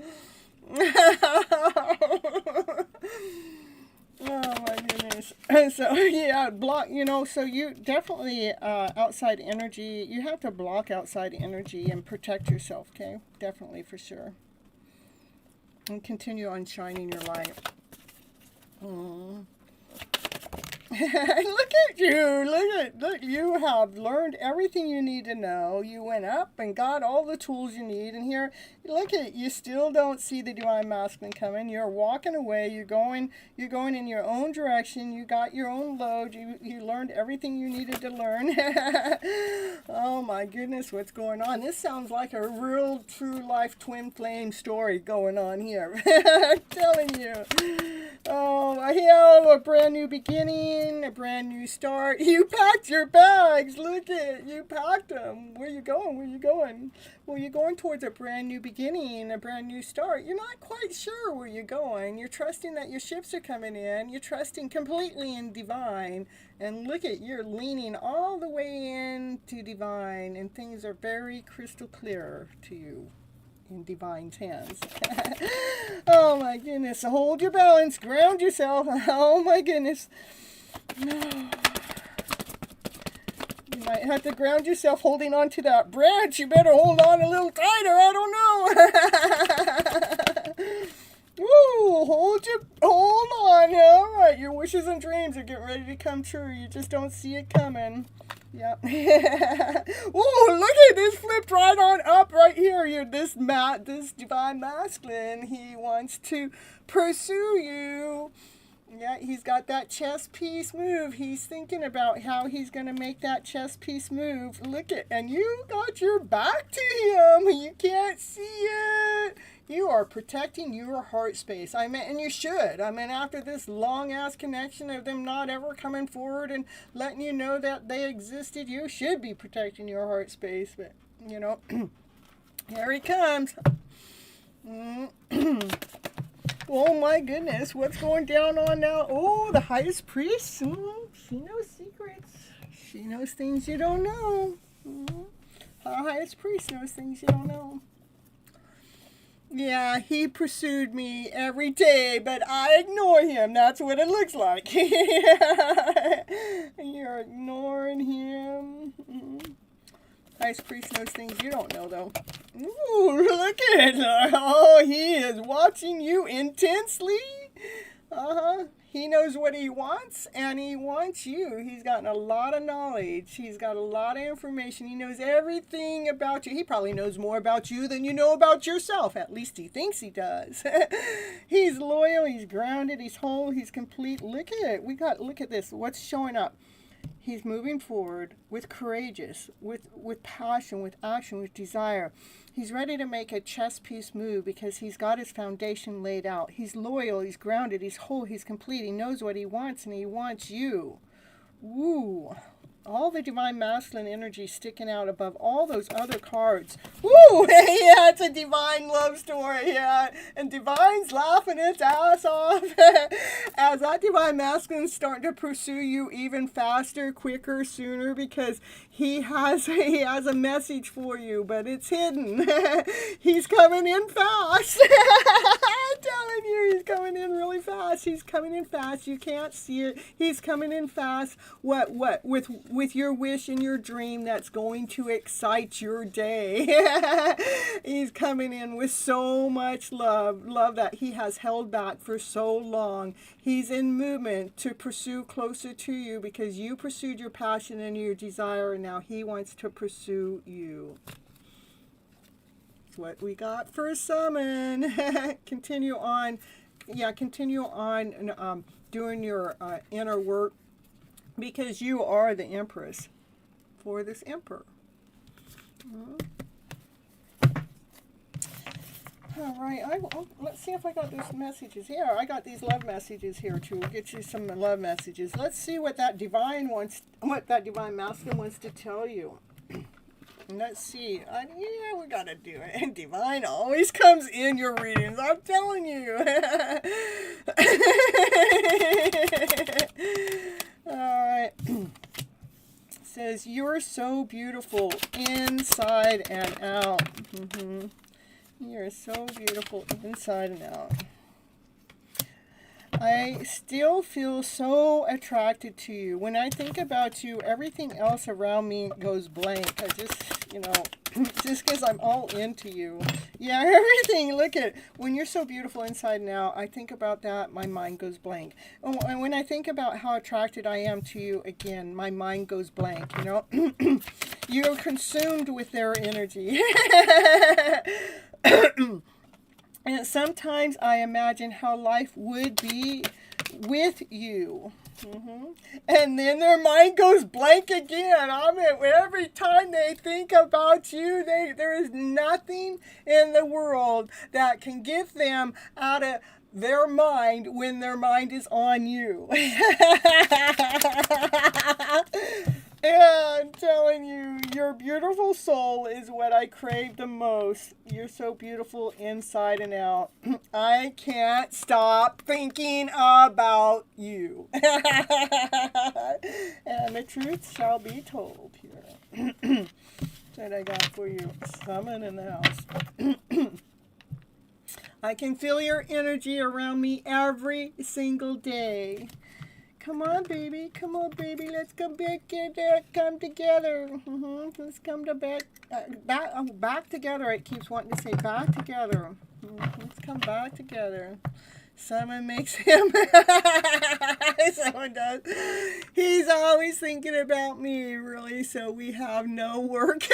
Oh my goodness. So yeah, block, so you definitely, outside energy, you have to block outside energy and protect yourself, okay? Definitely, for sure. And continue on shining your light. Look at you. Look, you have learned everything you need to know. You went up and got all the tools you need. And here, look at, you still don't see the divine masculine coming. You're walking away. You're going in your own direction. You got your own load. You learned everything you needed to learn. Oh my goodness, what's going on? This sounds like a real true life twin flame story going on here. I'm telling you. Oh, a brand new beginning, a brand new start. You packed your bags. Look at, you packed them. Where you going? Well, you're going towards a brand new beginning, a brand new start. You're not quite sure where you're going. You're trusting that your ships are coming in. You're trusting completely in divine. And look at, you're leaning all the way into divine, and things are very crystal clear to you. In divine's hands. Oh my goodness. So hold your balance. Ground yourself. Oh my goodness. No. You might have to ground yourself holding on to that branch. You better hold on a little tighter. I don't know. Woo, hold on. All right. Your wishes and dreams are getting ready to come true. You just don't see it coming. Yep. Oh, look at this, flipped right on up right here. This divine masculine, he wants to pursue you. Yeah, he's got that chess piece move. He's thinking about how he's going to make that chess piece move. Look at, and you got your back to him. You can't see it. You are protecting your heart space. And you should. After this long-ass connection of them not ever coming forward and letting you know that they existed, you should be protecting your heart space. But You know, here he comes. Mm. Oh my goodness, what's going down on now? Oh, the highest priest. She knows secrets. She knows things you don't know. The highest priest knows things you don't know. Yeah, he pursued me every day, but I ignore him. That's what it looks like. You're ignoring him. Highest priest knows things you don't know, though. Ooh, look at it. Oh, he is watching you intensely. He knows what he wants, and he wants you. He's gotten a lot of knowledge. He's got a lot of information. He knows everything about you. He probably knows more about you than you know about yourself. At least he thinks he does. He's loyal. He's grounded. He's whole. He's complete. Look at it. Look at this. What's showing up? He's moving forward with courageous, with passion, with action, with desire. He's ready to make a chess piece move because he's got his foundation laid out. He's loyal, he's grounded, he's whole, he's complete. He knows what he wants, and he wants you. Woo! All the divine masculine energy sticking out above all those other cards. Woo! Yeah, it's a divine love story. Yeah, and divine's laughing its ass off as that divine masculine's starting to pursue you even faster, quicker, sooner, because he has a message for you, but it's hidden. He's coming in fast. I'm telling you, he's coming in really fast. He's coming in fast. You can't see it. He's coming in fast. What? With your wish and your dream that's going to excite your day. He's coming in with so much love that he has held back for so long. He's in movement to pursue closer to you because you pursued your passion and your desire, and now he wants to pursue you. That's what we got for summon. Continue on. Yeah, continue on doing your inner work, because you are the empress for this emperor. All right, let's see if I got those messages here. I got these love messages here too. We'll get you some love messages. Let's see what that divine masculine wants to tell you. Let's see. Yeah, we gotta do it. Divine always comes in your readings. I'm telling you. All right. Says, you're so beautiful inside and out. You're so beautiful inside and out. I still feel so attracted to you. When I think about you, everything else around me goes blank. I just, just because I'm all into you. Yeah, everything. Look at it. When you're so beautiful inside and out, I think about that, my mind goes blank. And when I think about how attracted I am to you, again, my mind goes blank, You're consumed with their energy. And sometimes I imagine how life would be with you. And then their mind goes blank again. I mean, every time they think about you, there is nothing in the world that can get them out of their mind when their mind is on you. Yeah, I'm telling you, your beautiful soul is what I crave the most. You're so beautiful inside and out. I can't stop thinking about you. And the truth shall be told here. That I got for you. Summon in the house. I can feel your energy around me every single day. Come on, baby. Come on, baby. Let's come back together. Come together. Let's come to back together. It keeps wanting to say back together. Let's come back together. Someone makes him. Someone does. He's always thinking about me, really. So we have no work.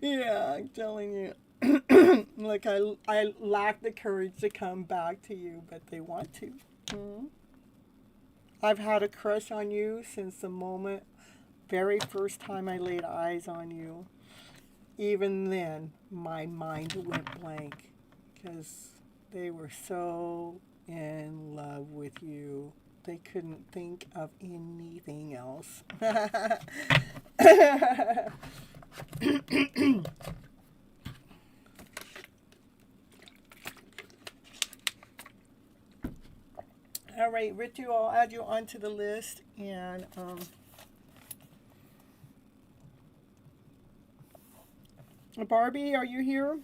Yeah, I'm telling you. Look, I lack the courage to come back to you, but they want to. I've had a crush on you since the very first time I laid eyes on you. Even then, my mind went blank because they were so in love with you. They couldn't think of anything else. Ritu, I'll add you onto the list. And Barbie, are you here?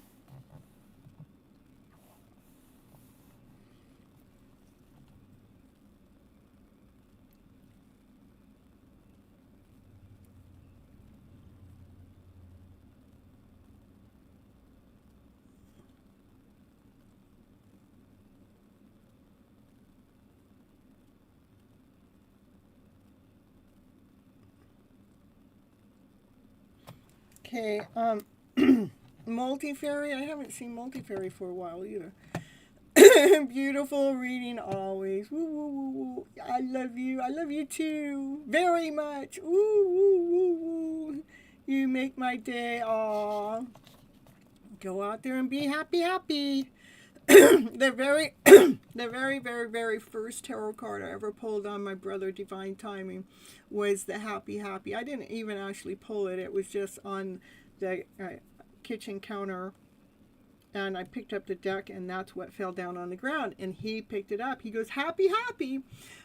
Okay, Multifairy, I haven't seen Multifairy for a while either. Beautiful reading always. Woo, woo, woo, woo. I love you. I love you too. Very much. Woo, woo, woo, woo. You make my day. Aw. Go out there and be happy, happy. The very first tarot card I ever pulled on my brother Divine Timing was the happy, happy. I didn't even actually pull it. It was just on the kitchen counter, and I picked up the deck, and that's what fell down on the ground. And he picked it up. He goes, happy, happy.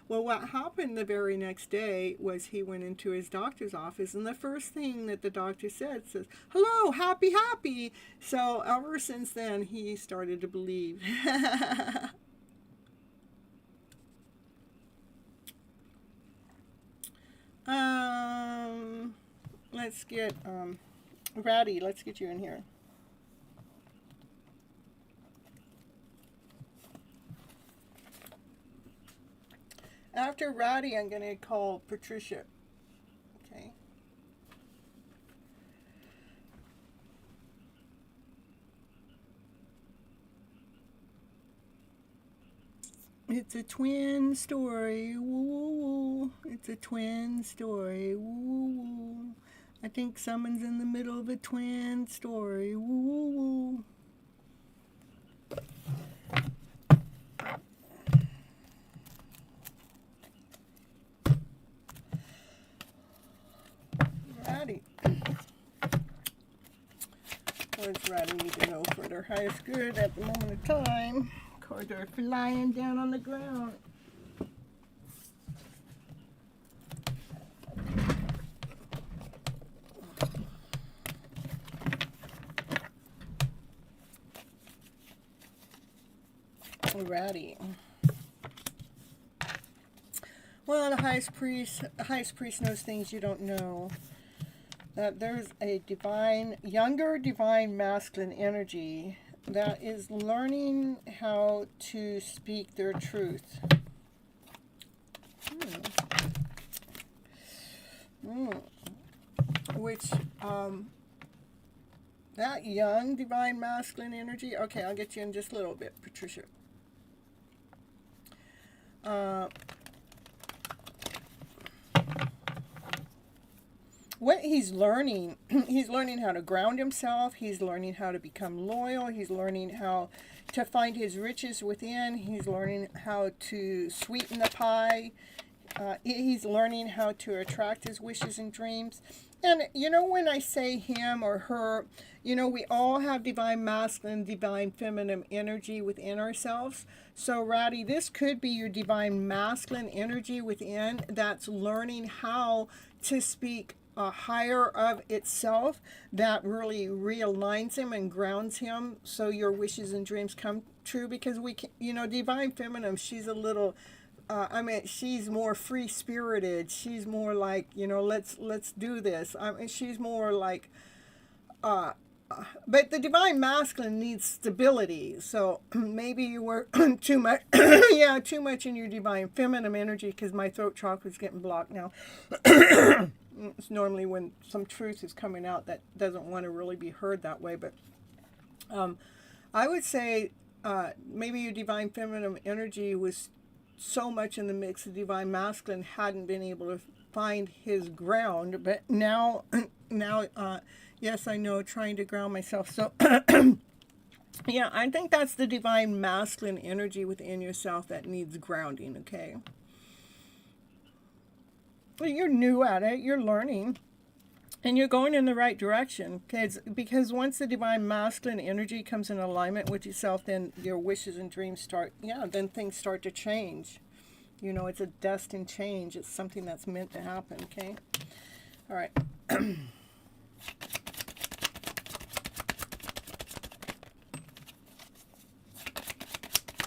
Well, what happened the very next day was he went into his doctor's office, and the first thing that the doctor says, hello, happy, happy. So ever since then, he started to believe. Let's get Ratty. Let's get you in here. After Ratty, I'm going to call Patricia. Okay. It's a twin story. Woo, woo, woo. It's a twin story. Woo, woo, woo. I think someone's in the middle of a twin story. Woo, woo, woo. Ratty. What does Ratty need to know for their highest good at the moment of time? Cards are flying down on the ground. Ratty. Well, the highest priest knows things you don't know. That there's a younger divine masculine energy that is learning how to speak their truth. Which, that young divine masculine energy, okay, I'll get you in just a little bit, Patricia. What he's learning how to ground himself, he's learning how to become loyal, he's learning how to find his riches within, he's learning how to sweeten the pie, he's learning how to attract his wishes and dreams. And, you know, when I say him or her, you know, we all have divine masculine, divine feminine energy within ourselves. So, Ratty, this could be your divine masculine energy within that's learning how to speak higher of itself, that really realigns him and grounds him so your wishes and dreams come true. Because we can, you know, divine feminine, she's a little... I mean, she's more free-spirited. She's more like, you know, let's do this. I mean, she's more like, but the divine masculine needs stability. So maybe you were too much, yeah, too much in your divine feminine energy, because my throat chakra's getting blocked now. It's normally when some truth is coming out that doesn't want to really be heard that way. But I would say maybe your divine feminine energy was so much in the mix, the divine masculine hadn't been able to find his ground, but now yes, I know, trying to ground myself. So yeah, I think that's the divine masculine energy within yourself that needs grounding. Okay, well, you're new at it, you're learning, and you're going in the right direction, because once the divine masculine energy comes in alignment with yourself, then your wishes and dreams start, then things start to change. You know, it's a destined change. It's something that's meant to happen, okay? All right.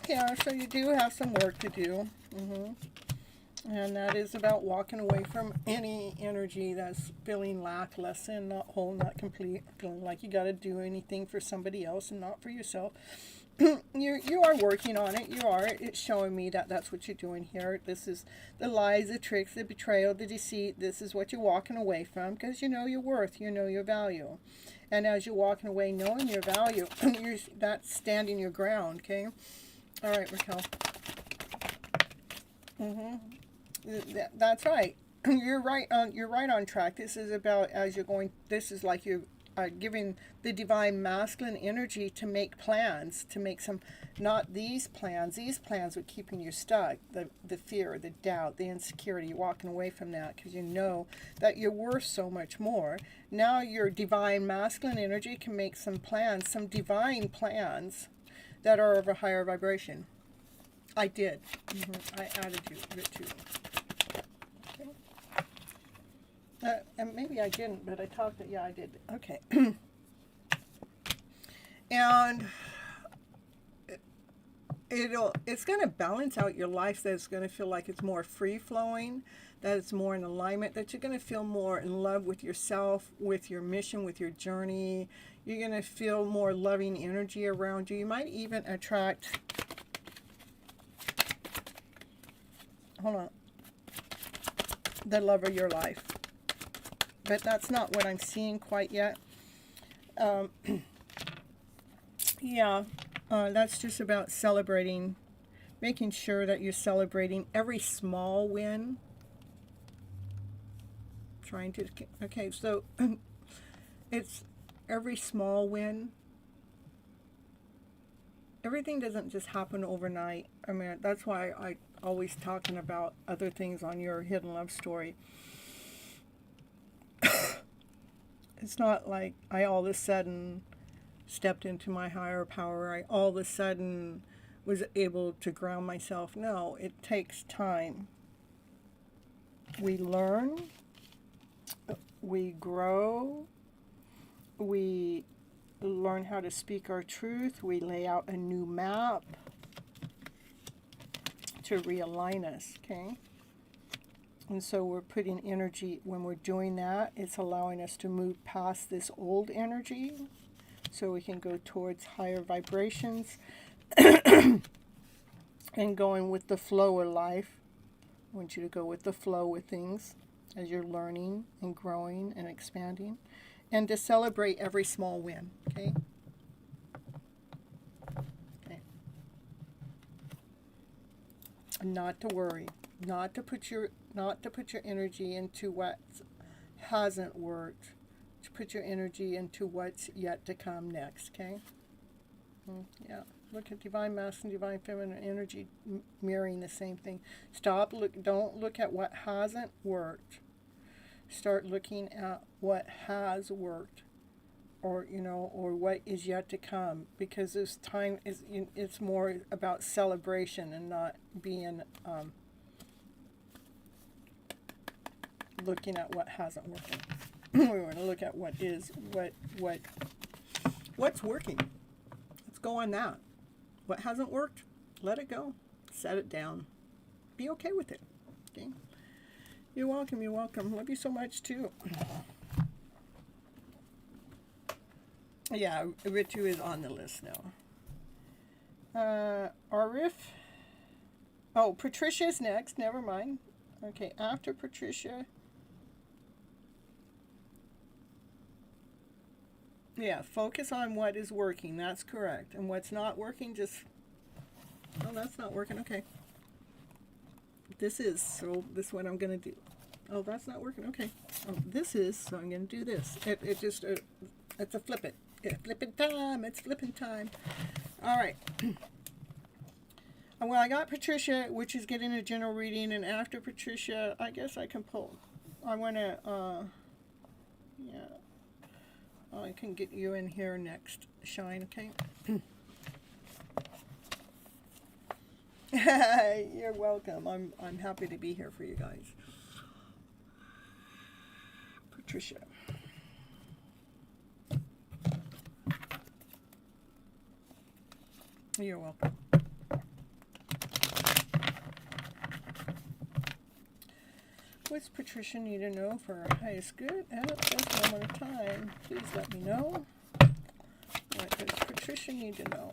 Yeah, so you do have some work to do. And that is about walking away from any energy that's feeling lackluster, not whole, not complete, feeling like you got to do anything for somebody else and not for yourself. You are working on it. You are. It's showing me that that's what you're doing here. This is the lies, the tricks, the betrayal, the deceit. This is what you're walking away from because you know your worth. You know your value. And as you're walking away knowing your value, you're not standing your ground, okay? All right, Raquel. That's right. You're right on track. This is about as you're going. This is like you're giving the divine masculine energy to make plans, to make some, not these plans. These plans are keeping you stuck. The fear, the doubt, the insecurity. You're walking away from that because you know that you're worth so much more. Now your divine masculine energy can make some plans, some divine plans that are of a higher vibration. I did. I added it to. And maybe I didn't, but I talked it. Yeah, I did. Okay. And it's going to balance out your life. That it's going to feel like it's more free flowing, that it's more in alignment, that you're going to feel more in love with yourself, with your mission, with your journey. You're going to feel more loving energy around you. You might even attract. Hold on. The love of your life. But that's not what I'm seeing quite yet. That's just about celebrating, making sure that you're celebrating every small win. Okay, so it's every small win. Everything doesn't just happen overnight. I mean, that's why I always talking about other things on your hidden love story. It's not like I all of a sudden stepped into my higher power. I all of a sudden was able to ground myself. No, it takes time. We learn, we grow, we learn how to speak our truth, we lay out a new map to realign us, okay? And so we're putting energy, when we're doing that, it's allowing us to move past this old energy so we can go towards higher vibrations and going with the flow of life. I want you to go with the flow with things as you're learning and growing and expanding, and to celebrate every small win, okay? Okay. Not to worry, not to put your energy into what hasn't worked, to put your energy into what's yet to come next, okay? Yeah, look at divine masculine, divine feminine energy mirroring the same thing. Don't look at what hasn't worked. Start looking at what has worked, or what is yet to come, because this time it's more about celebration and not being looking at what hasn't worked. We want to look at what is, what's working. Let's go on that. What hasn't worked, let it go. Set it down. Be okay with it. Okay. You're welcome. You're welcome. Love you so much too. Yeah, Ritu is on the list now. Arif. Oh, Patricia's next. Never mind. Okay, after Patricia. Yeah, focus on what is working. That's correct. And what's not working, just... Oh, that's not working. Okay. This is what I'm going to do. Oh, that's not working. Okay. Oh, this is, so I'm going to do this. It's a flip it. It's flipping time. It's flipping time. All right. Well, I got Patricia, which is getting a general reading, and after Patricia, I guess I can pull. I want to, yeah. I can get you in here next, Shine, okay? You're welcome. I'm happy to be here for you guys. Patricia. You're welcome. What's Patricia need to know for her highest good? Just one more time. Please let me know. What does Patricia need to know?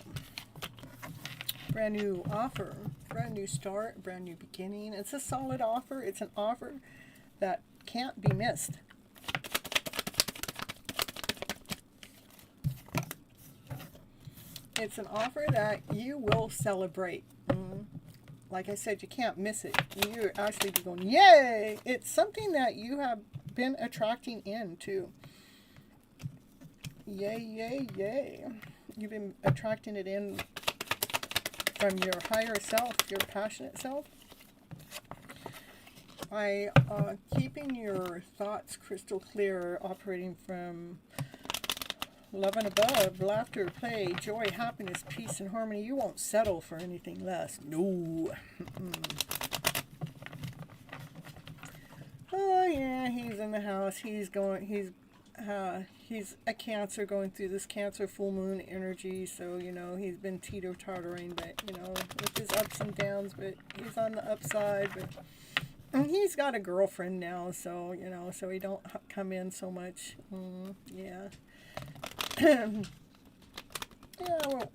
Brand new offer, brand new start, brand new beginning. It's a solid offer. It's an offer that can't be missed. It's an offer that you will celebrate. Like I said, you can't miss it. You're actually going, yay! It's something that you have been attracting into. Yay, yay, yay. You've been attracting it in from your higher self, your passionate self. By keeping your thoughts crystal clear, operating from love and above, laughter, play, joy, happiness, peace, and harmony. You won't settle for anything less. No. Oh yeah, he's in the house. He's a Cancer going through this Cancer full moon energy. So, you know, he's been teeter-tottering, but, you know, with his ups and downs, but he's on the upside. But he's got a girlfriend now, so, you know, so he don't come in so much. Yeah. Yeah, well,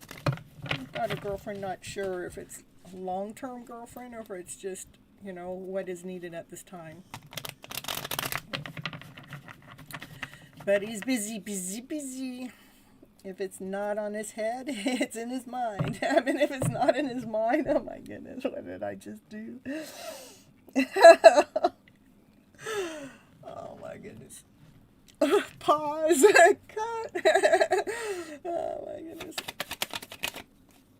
I've got a girlfriend, not sure if it's a long-term girlfriend or if it's just, you know, what is needed at this time. But he's busy, busy, busy. If it's not on his head, it's in his mind. I mean, if it's not in his mind, oh my goodness, what did I just do? Oh my goodness. Pause. Cut. Oh my goodness.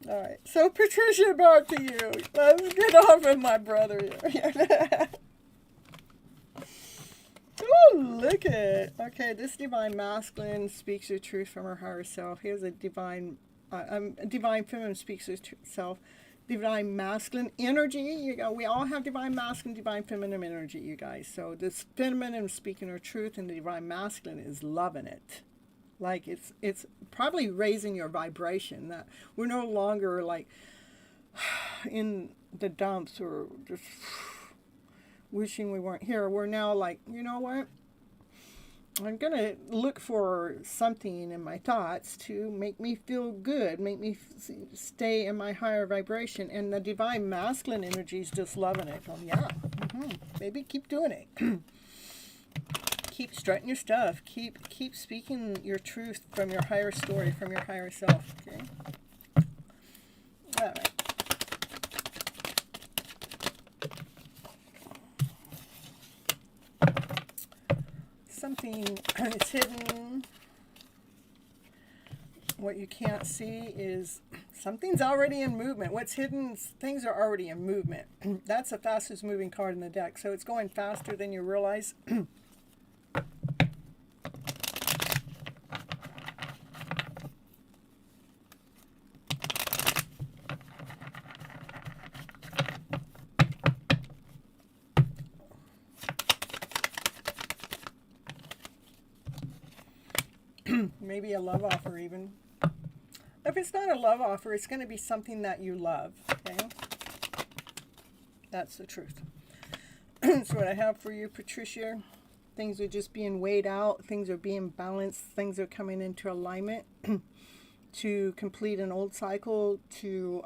All right. So Patricia, back to you. Let's get off of my brother here. Oh, look at. Okay, this divine masculine speaks the truth from her higher self. Here's a divine feminine speaks the self. Divine masculine energy. You go. We all have divine masculine, divine feminine energy, you guys. So this feminine is speaking her truth, and the divine masculine is loving it. Like it's probably raising your vibration. That we're no longer like in the dumps or just wishing we weren't here. We're now like, you know what? I'm going to look for something in my thoughts to make me feel good, make me stay in my higher vibration. And the divine masculine energy is just loving it. Oh, yeah. Maybe keep doing it. Keep strutting your stuff. Keep speaking your truth from your higher story, from your higher self. Okay? All right. Something is hidden. What you can't see is something's already in movement. What's hidden, things are already in movement. That's the fastest moving card in the deck. So it's going faster than you realize. Maybe a love offer even. If it's not a love offer, it's going to be something that you love. Okay? That's the truth. That's what I have for you, Patricia. Things are just being weighed out. Things are being balanced. Things are coming into alignment to complete an old cycle, to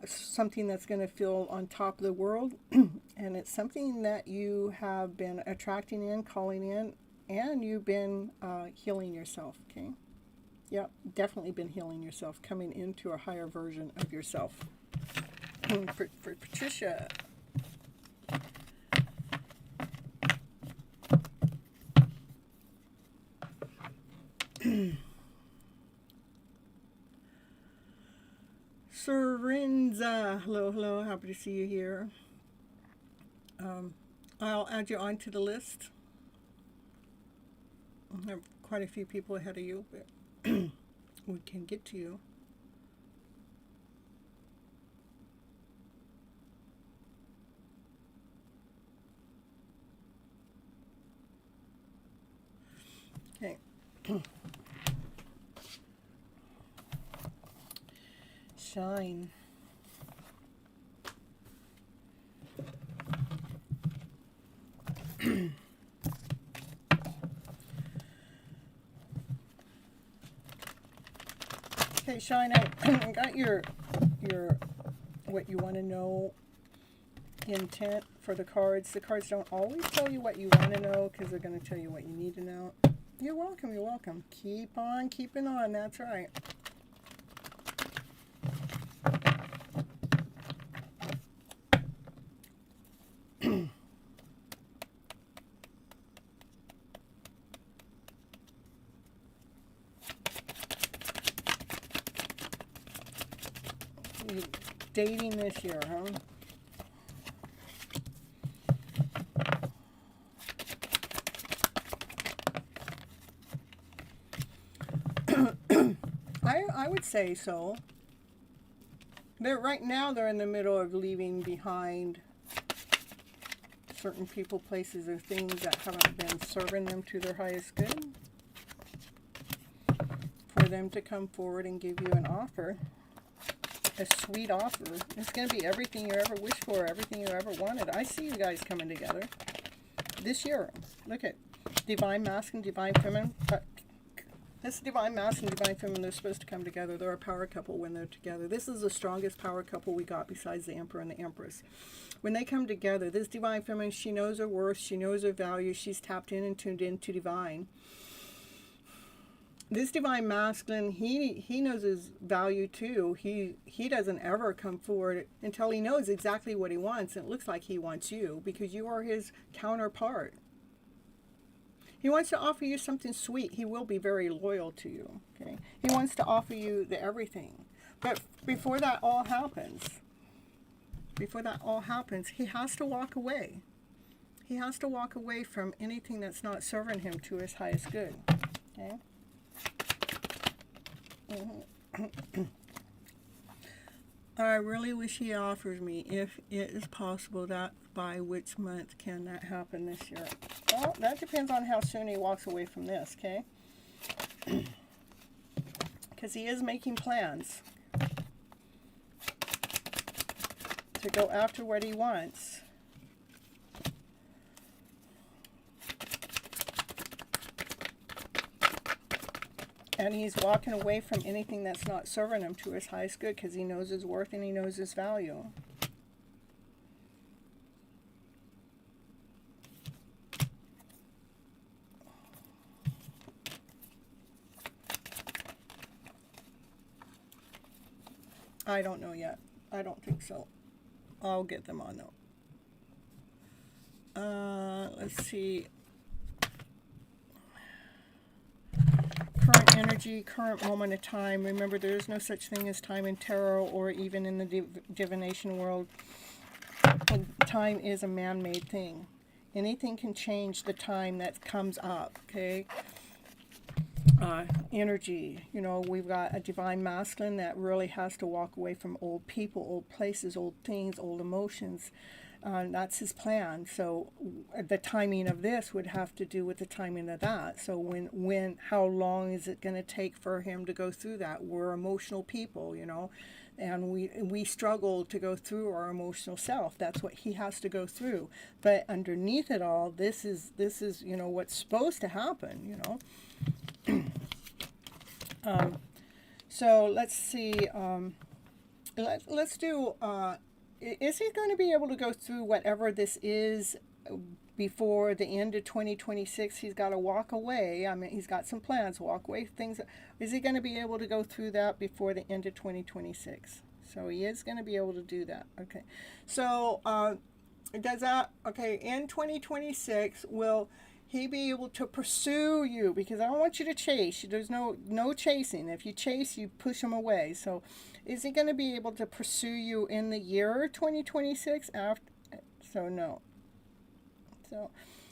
something that's going to feel on top of the world. And it's something that you have been attracting in, calling in, and you've been healing yourself, okay? Yep, definitely been healing yourself, coming into a higher version of yourself. For Patricia. Serenza, hello, happy to see you here. I'll add you onto the list. I have quite a few people ahead of you, but we can get to you. Okay. Shine. Okay, Shine, I got your what you want to know intent for the cards. The cards don't always tell you what you want to know because they're going to tell you what you need to know. You're welcome, you're welcome. Keep on keeping on, that's right. Dating this year, huh? I would say so. Right now they're in the middle of leaving behind certain people, places, or things that haven't been serving them to their highest good. For them to come forward and give you an offer. A sweet offer. It's going to be everything you ever wished for, everything you ever wanted. I see you guys coming together this year. Look at Divine Masculine, Divine Feminine. This Divine Masculine, Divine Feminine, they're supposed to come together. They're a power couple when they're together. This is the strongest power couple we got besides the Emperor and the Empress. When they come together, this Divine Feminine, she knows her worth, she knows her value, she's tapped in and tuned into Divine. This Divine Masculine, he knows his value too. He doesn't ever come forward until he knows exactly what he wants. And it looks like he wants you because you are his counterpart. He wants to offer you something sweet. He will be very loyal to you. Okay? He wants to offer you the everything. But before that all happens, he has to walk away. He has to walk away from anything that's not serving him to his highest good. Okay? I really wish he offers me, if it is possible, that by which month can that happen this year? Well, that depends on how soon he walks away from this, okay? Because he is making plans to go after what he wants. And he's walking away from anything that's not serving him to his highest good because he knows his worth and he knows his value. I don't know yet. I don't think so. I'll get them on though. Let's see. Current energy, current moment of time. Remember, there is no such thing as time in tarot or even in the divination world. Time is a man-made thing. Anything can change the time that comes up, okay? Energy. You know, we've got a Divine Masculine that really has to walk away from old people, old places, old things, old emotions. That's his plan. So the timing of this would have to do with the timing of that. So how long is it going to take for him to go through that? We're emotional people, you know, and we struggle to go through our emotional self. That's what he has to go through. But underneath it all, this is you know, what's supposed to happen, you know. So let's see. Let's do. Is he going to be able to go through whatever this is before the end of 2026? He's got to walk away. I mean, he's got some plans, walk away things. Is he going to be able to go through that before the end of 2026? So he is going to be able to do that. Okay. So does that, okay, in 2026, will he be able to pursue you? Because I don't want you to chase. There's no chasing. If you chase, you push him away. So is he going to be able to pursue you in the year 2026? So no. So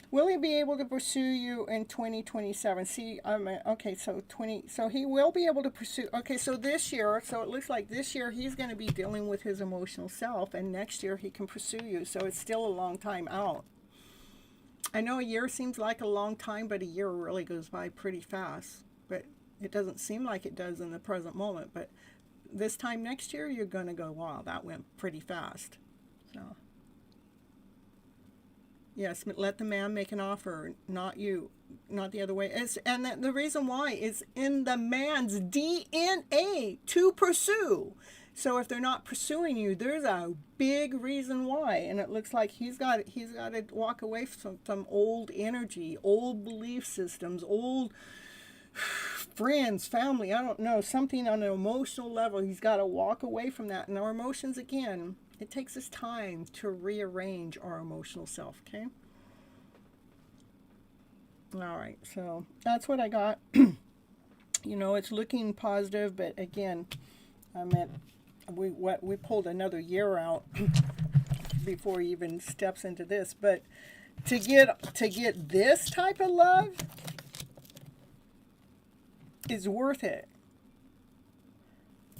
will he be able to pursue you in 2027? See, okay, so he will be able to pursue. Okay, so this year, so it looks like this year he's going to be dealing with his emotional self, and next year he can pursue you. So it's still a long time out. I know a year seems like a long time, but a year really goes by pretty fast. But it doesn't seem like it does in the present moment. But this time next year, you're going to go, wow, that went pretty fast. So, yes, let the man make an offer, not you, not the other way. And the reason why is in the man's DNA to pursue. So if they're not pursuing you, there's a big reason why, and it looks like he's got to walk away from some old energy, old belief systems, old friends, family. I don't know, something on an emotional level. He's got to walk away from that. And our emotions, again, it takes us time to rearrange our emotional self. Okay. All right. So that's what I got. It's looking positive, but again, I meant we pulled another year out before he even steps into this. But to get this type of love is worth it.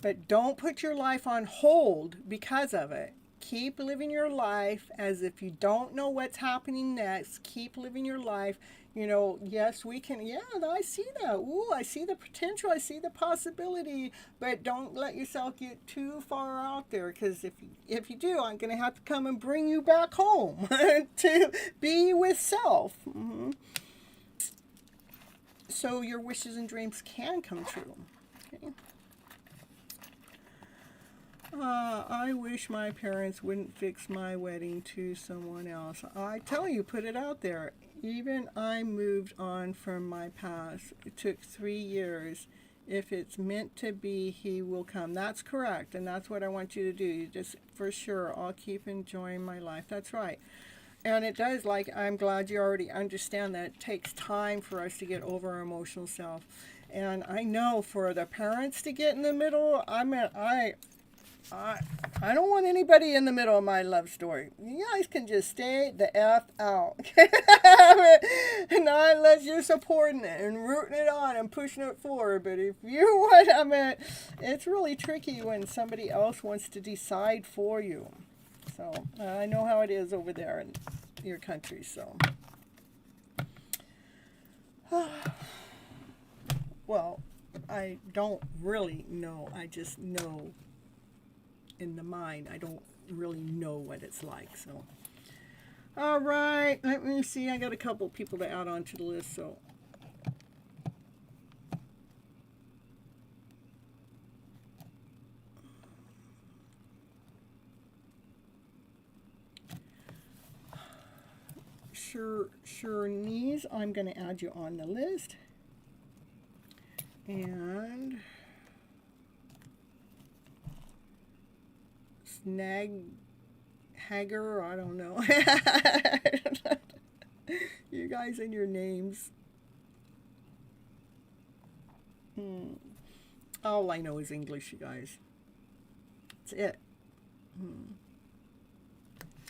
But don't put your life on hold because of it. Keep living your life as if you don't know what's happening next. Keep living your life. Yes, we can. Yeah, I see that. Ooh, I see the potential. I see the possibility. But don't let yourself get too far out there, because if you do, I'm going to have to come and bring you back home to be with self. Mm-hmm. So your wishes and dreams can come true. Okay. I wish my parents wouldn't fix my wedding to someone else. I tell you, put it out there. Even I moved on from my past. It took 3 years. If it's meant to be, he will come. That's correct, and that's what I want you to do. You just, for sure, I'll keep enjoying my life. That's right. And it does, I'm glad you already understand that it takes time for us to get over our emotional self. And I know for the parents to get in the middle, I don't want anybody in the middle of my love story. You guys can just stay the F out. Not unless you're supporting it and rooting it on and pushing it forward. But if you want, it's really tricky when somebody else wants to decide for you. So I know how it is over there in your country. So, well, I don't really know. I just know in the mind. I don't really know what it's like. So, all right. Let me see. I got a couple people to add on to the list. So. Sure knees, I'm going to add you on the list. And Snag Hager, I don't know. You guys and your names. All I know is English, you guys. That's it.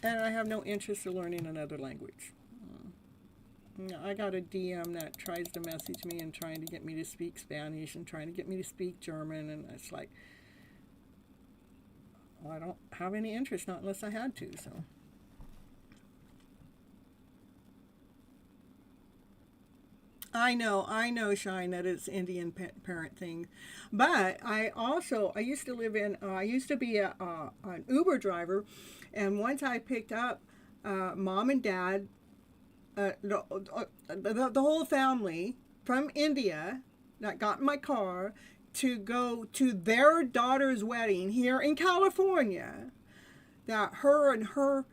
And I have no interest in learning another language. I got a DM that tries to message me and trying to get me to speak Spanish and trying to get me to speak German, and it's like, I don't have any interest, not unless I had to, so. I know, Shine, that it's Indian parent thing, but I used to live in, I used to be an Uber driver, and once I picked up mom and dad, the whole family from India that got in my car to go to their daughter's wedding here in California, that her and her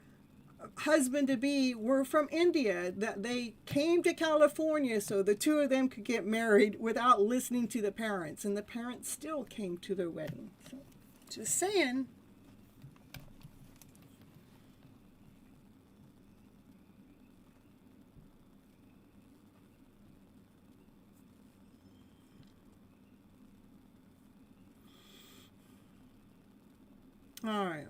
husband to be were from India, that they came to California so the two of them could get married without listening to the parents, and the parents still came to their wedding. So, just saying. All right.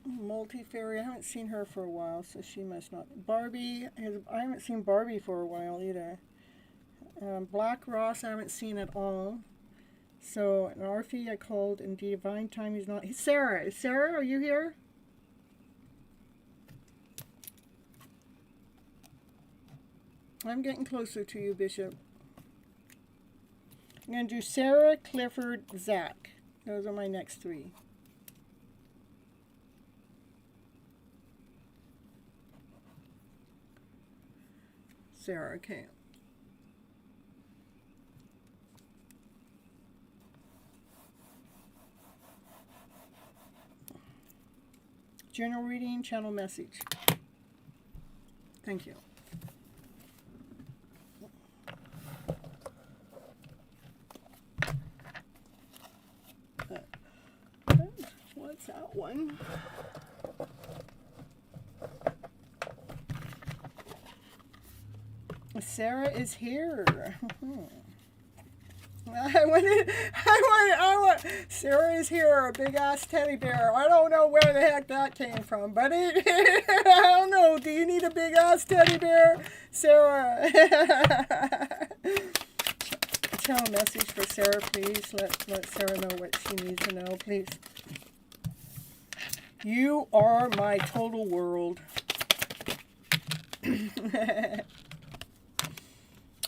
Multi-fairy, I haven't seen her for a while, so she must not. Barbie, I haven't seen Barbie for a while either. Black Ross, I haven't seen at all. So, an Orphe I called in divine time. He's not. Sarah, Sarah, are you here? I'm getting closer to you, Bishop. I'm going to do Sarah, Clifford, Zach. Those are my next three. Sarah, okay. General reading, channel message. Thank you. What's that one? Sarah is here. I want. Sarah is here, a big ass teddy bear. I don't know where the heck that came from, buddy. I don't know. Do you need a big ass teddy bear, Sarah? Tell a message for Sarah, please. Let Sarah know what she needs to know, please. You are my total world.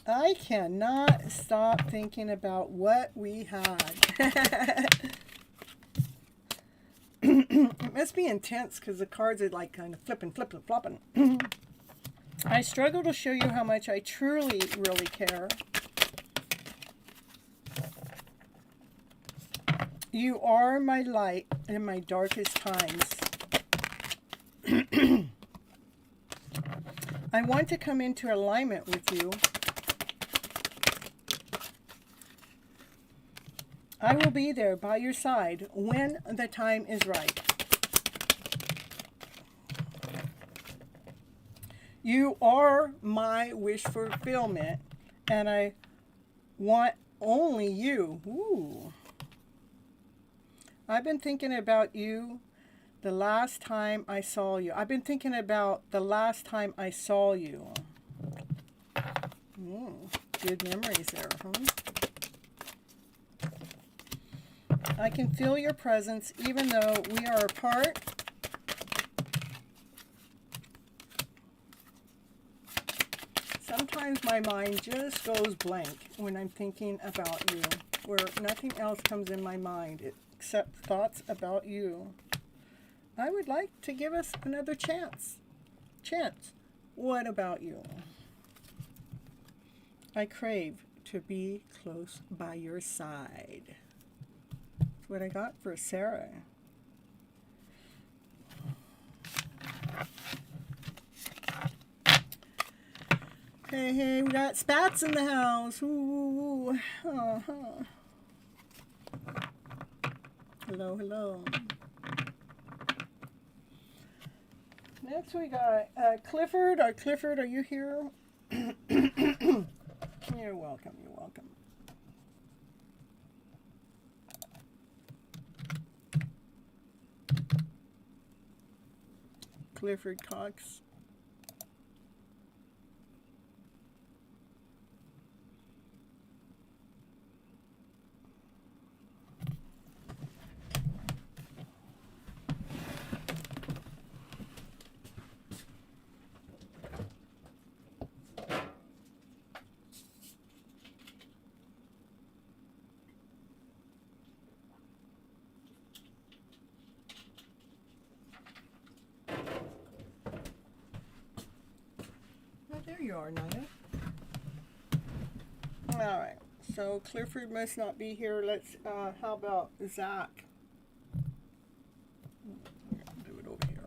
I cannot stop thinking about what we had. It must be intense because the cards are like kind of flipping, flopping. I struggle to show you how much I truly, really care. You are my light in my darkest times. I want to come into alignment with you. I will be there by your side when the time is right. You are my wish fulfillment, and I want only you. Ooh. I've been thinking about you the last time I saw you. I've been thinking about the last time I saw you. Good memories there, huh? I can feel your presence even though we are apart. Sometimes my mind just goes blank when I'm thinking about you, where nothing else comes in my mind except thoughts about you. I would like to give us another chance. What about you? I crave to be close by your side. That's what I got for Sarah. Hey, we got spats in the house. Ooh. Uh-huh. Hello. Next we got Clifford. Clifford, are you here? You're welcome. Clifford Cox. There you are, Naya. Alright, so Clifford must not be here. Let's, how about Zach? Do it over here.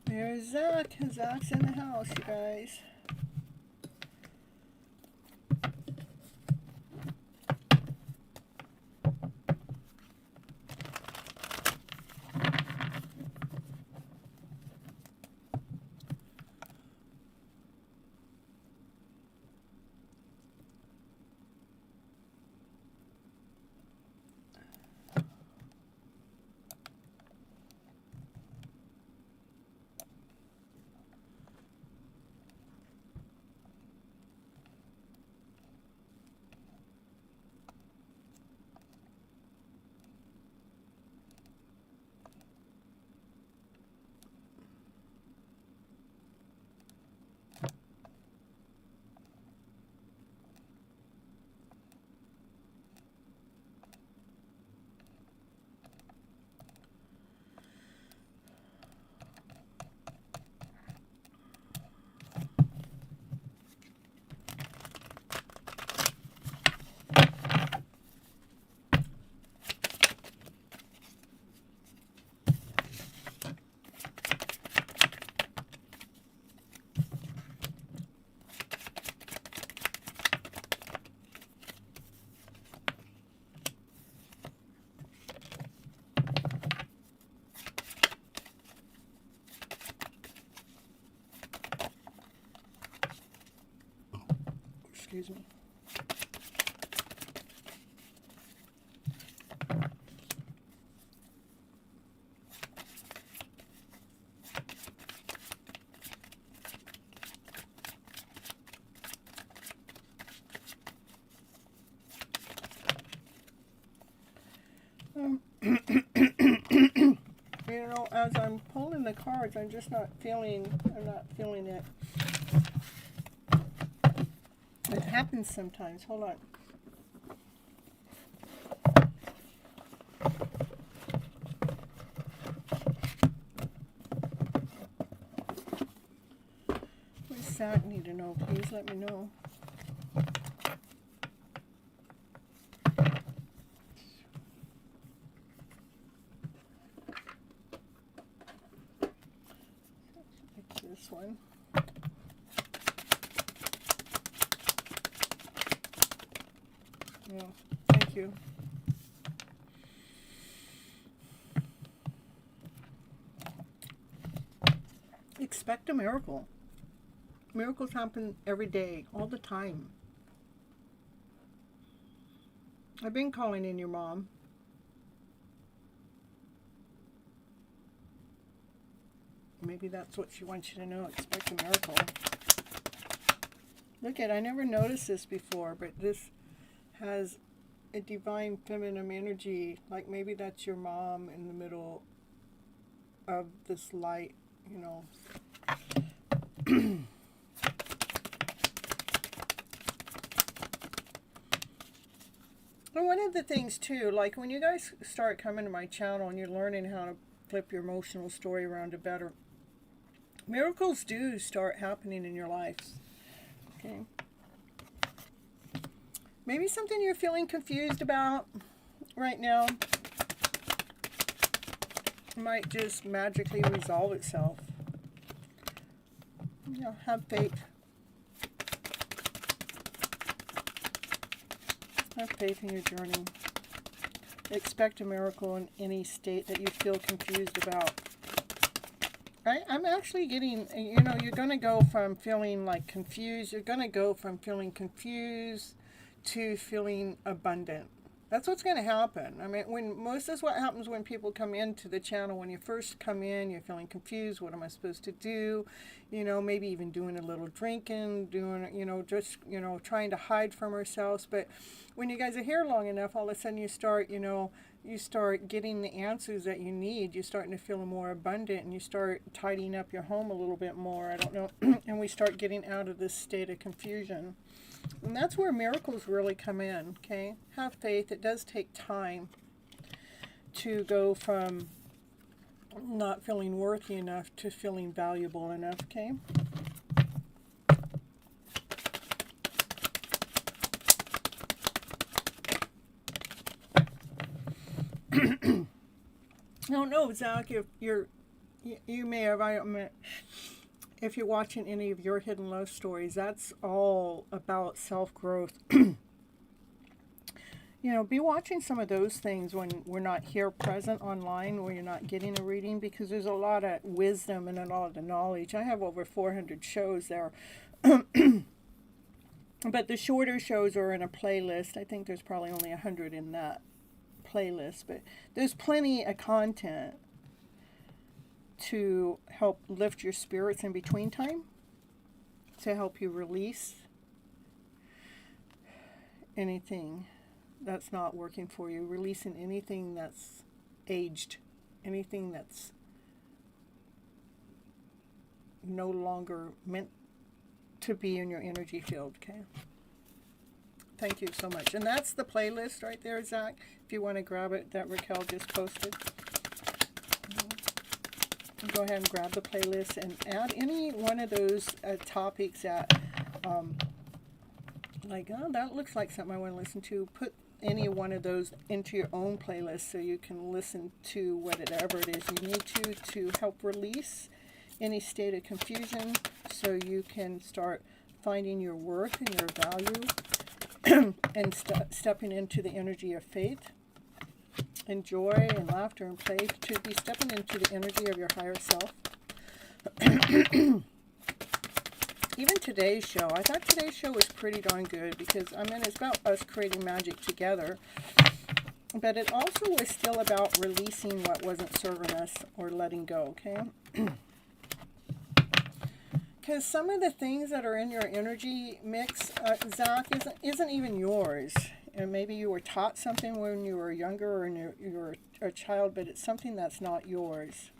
There's Zach. Zach's in the house, you guys. Excuse me. You know, as I'm pulling the cards, I'm not feeling it. It happens sometimes. Hold on. What does Zach need to know? Please let me know. This one. Yeah, thank you. Expect a miracle. Miracles happen every day, all the time. I've been calling in your mom. Maybe that's what she wants you to know. Expect a miracle. Look at, I never noticed this before, but this has a divine feminine energy. Like maybe that's your mom in the middle of this light, you know. And one of the things too, like when you guys start coming to my channel and you're learning how to flip your emotional story around to better, miracles do start happening in your lives. Okay. Maybe something you're feeling confused about right now might just magically resolve itself. You know, have faith. Have faith in your journey. Expect a miracle in any state that you feel confused about. I'm actually getting, you know, you're going to go from feeling like confused, you're going to go from feeling confused to feeling abundant. That's what's going to happen. I mean, most is what happens when people come into the channel. When you first come in, you're feeling confused. What am I supposed to do? You know, maybe even doing a little drinking, doing, you know, just, you know, trying to hide from ourselves. But when you guys are here long enough, all of a sudden you start, you know, you start getting the answers that you need. You're starting to feel more abundant, and you start tidying up your home a little bit more. I don't know. And we start getting out of this state of confusion. And that's where miracles really come in, okay? Have faith. It does take time to go from not feeling worthy enough to feeling valuable enough, okay? I don't know, Zach, if you may have, if you're watching any of your hidden love stories, that's all about self-growth. You know, be watching some of those things when we're not here present online, where you're not getting a reading, because there's a lot of wisdom and a lot of the knowledge. I have over 400 shows there. But the shorter shows are in a playlist. I think there's probably only 100 in that playlist, but there's plenty of content to help lift your spirits in between time, to help you release anything that's not working for you, releasing anything that's aged, anything that's no longer meant to be in your energy field, okay? Thank you so much. And that's the playlist right there, Zach, if you want to grab it, that Raquel just posted. Go ahead and grab the playlist and add any one of those topics that, like, oh, that looks like something I want to listen to. Put any one of those into your own playlist so you can listen to whatever it is you need to help release any state of confusion, so you can start finding your worth and your value and stepping into the energy of faith and joy and laughter and play, to be stepping into the energy of your higher self. even today's show, I thought today's show was pretty darn good because, I mean, it's about us creating magic together. But it also was still about releasing what wasn't serving us or letting go, okay? Because some of the things that are in your energy mix, Zach, isn't even yours. And maybe you were taught something when you were younger or you were a child, but it's something that's not yours.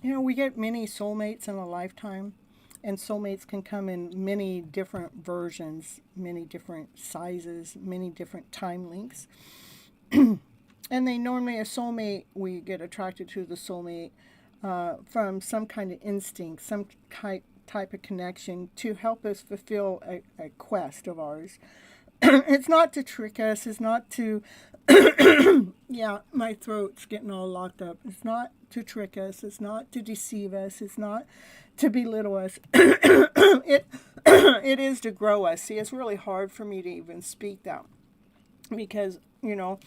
You know, we get many soulmates in a lifetime, and soulmates can come in many different versions, many different sizes, many different time links. And they normally, a soulmate, we get attracted to the soulmate from some kind of instinct, some type of connection to help us fulfill a quest of ours. It's not to trick us, it's not to, yeah, my throat's getting all locked up. It's not to trick us, it's not to deceive us, it's not to belittle us. It is to grow us. See, it's really hard for me to even speak that because, you know,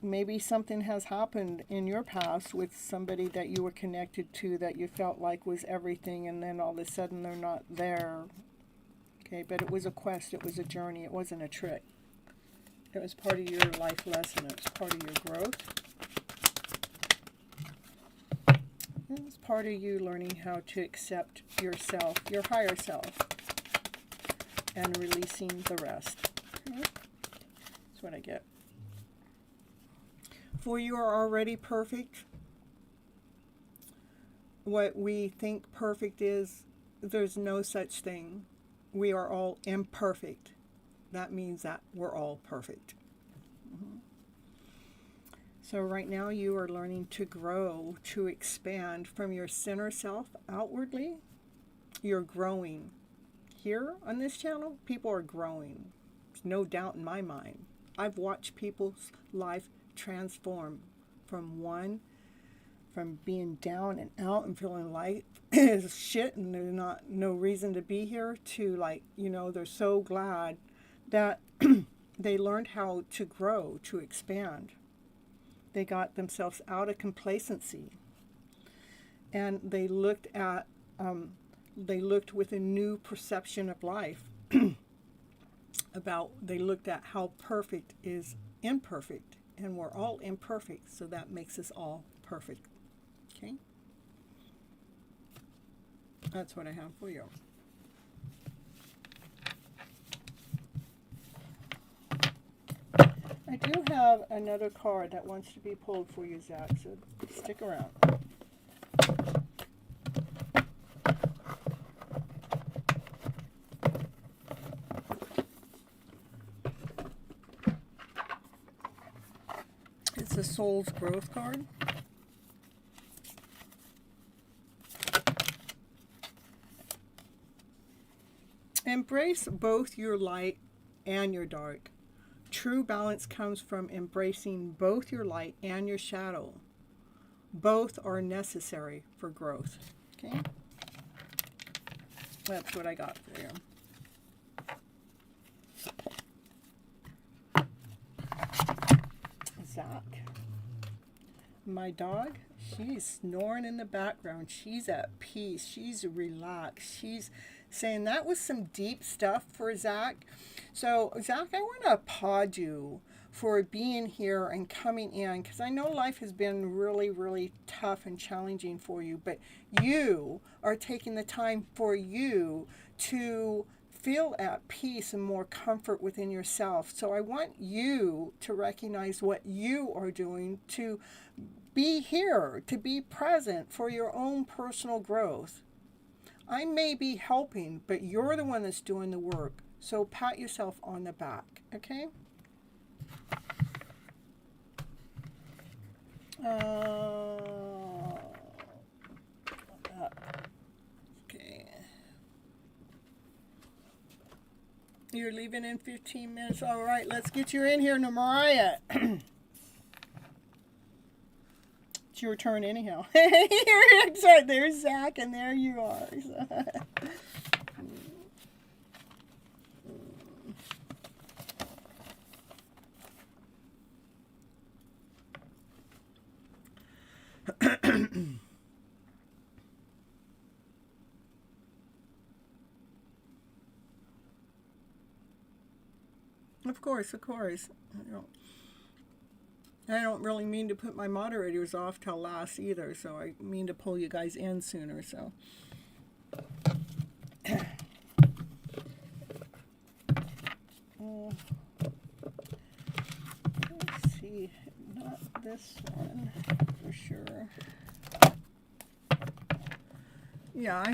maybe something has happened in your past with somebody that you were connected to that you felt like was everything, and then all of a sudden they're not there. Okay, but it was a quest, it was a journey, it wasn't a trick. It was part of your life lesson, it was part of your growth. It was part of you learning how to accept yourself, your higher self, and releasing the rest. Okay? That's what I get. For you are already perfect. What we think perfect is, there's no such thing. We are all imperfect. That means that we're all perfect. So right now you are learning to grow, to expand from your center self outwardly. You're growing. Here on this channel, people are growing. There's no doubt in my mind. I've watched people's life transform from being down and out and feeling like is shit and there's no reason to be here, to, like, you know, they're so glad that they learned how to grow, to expand. They got themselves out of complacency, and they looked with a new perception of life. They looked at how perfect is imperfect, and we're all imperfect, so that makes us all perfect. Okay? That's what I have for you. I do have another card that wants to be pulled for you, Zach, so stick around. It's a Soul's Growth card. Embrace both your light and your dark. True balance comes from embracing both your light and your shadow. Both are necessary for growth. Okay? That's what I got for you. Zach. My dog, she's snoring in the background. She's at peace. She's relaxed. She's saying that was some deep stuff for Zach. So, Zach, I want to applaud you for being here and coming in, because I know life has been really, really tough and challenging for you, but you are taking the time for you to feel at peace and more comfort within yourself. So I want you to recognize what you are doing to be here, to be present for your own personal growth. I may be helping, but you're the one that's doing the work. So pat yourself on the back, okay? Okay. You're leaving in 15 minutes. All right, let's get you in here, Mariah. It's your turn anyhow. You're excited. There's Zach, and there you are. Of course, of course. I don't really mean to put my moderators off till last either, so I mean to pull you guys in sooner, so. Let's see, not this one for sure. Yeah, I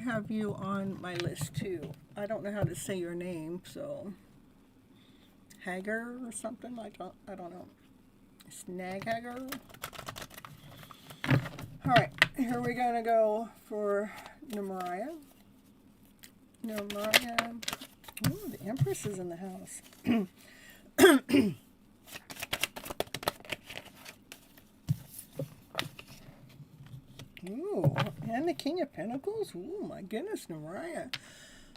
have you on my list too. I don't know how to say your name, so Hager or something. I don't know. Snaghager. All right, here we're gonna go for Mariah. Mariah. Ooh, the Empress is in the house. Ooh, and the King of Pentacles. Ooh, my goodness, Mariah.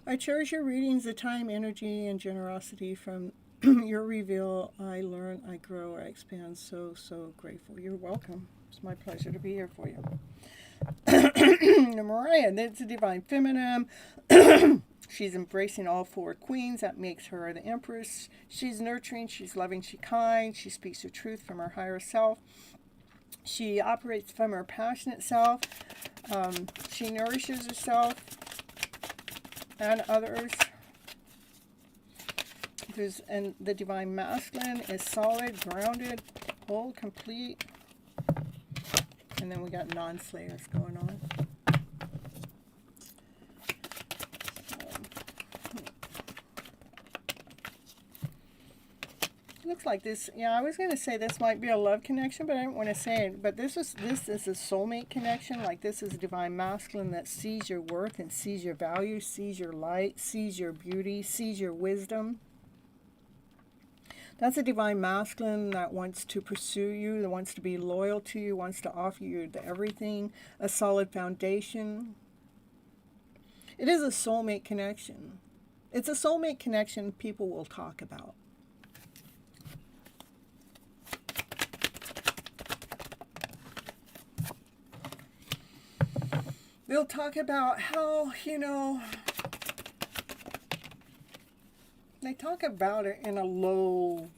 I cherish your readings, the time, energy, and generosity from your reveal. I learn, I grow, I expand. So, so grateful. You're welcome. It's my pleasure to be here for you. Mariah, that's the Divine Feminine. She's embracing all four queens. That makes her the Empress. She's nurturing, she's loving, she's kind. She speaks the truth from her higher self. She operates from her passionate self. She nourishes herself and others. And the Divine Masculine is solid, grounded, whole, complete. And then we got non-slayers going on. Looks like this. Yeah, I was going to say this might be a love connection, but I didn't want to say it. But this is a soulmate connection. Like, this is a Divine Masculine that sees your worth and sees your value, sees your light, sees your beauty, sees your wisdom. That's a Divine Masculine that wants to pursue you, that wants to be loyal to you, wants to offer you the everything, a solid foundation. It is a soulmate connection. It's a soulmate connection people will talk about. They'll talk about how, they talk about it in a low,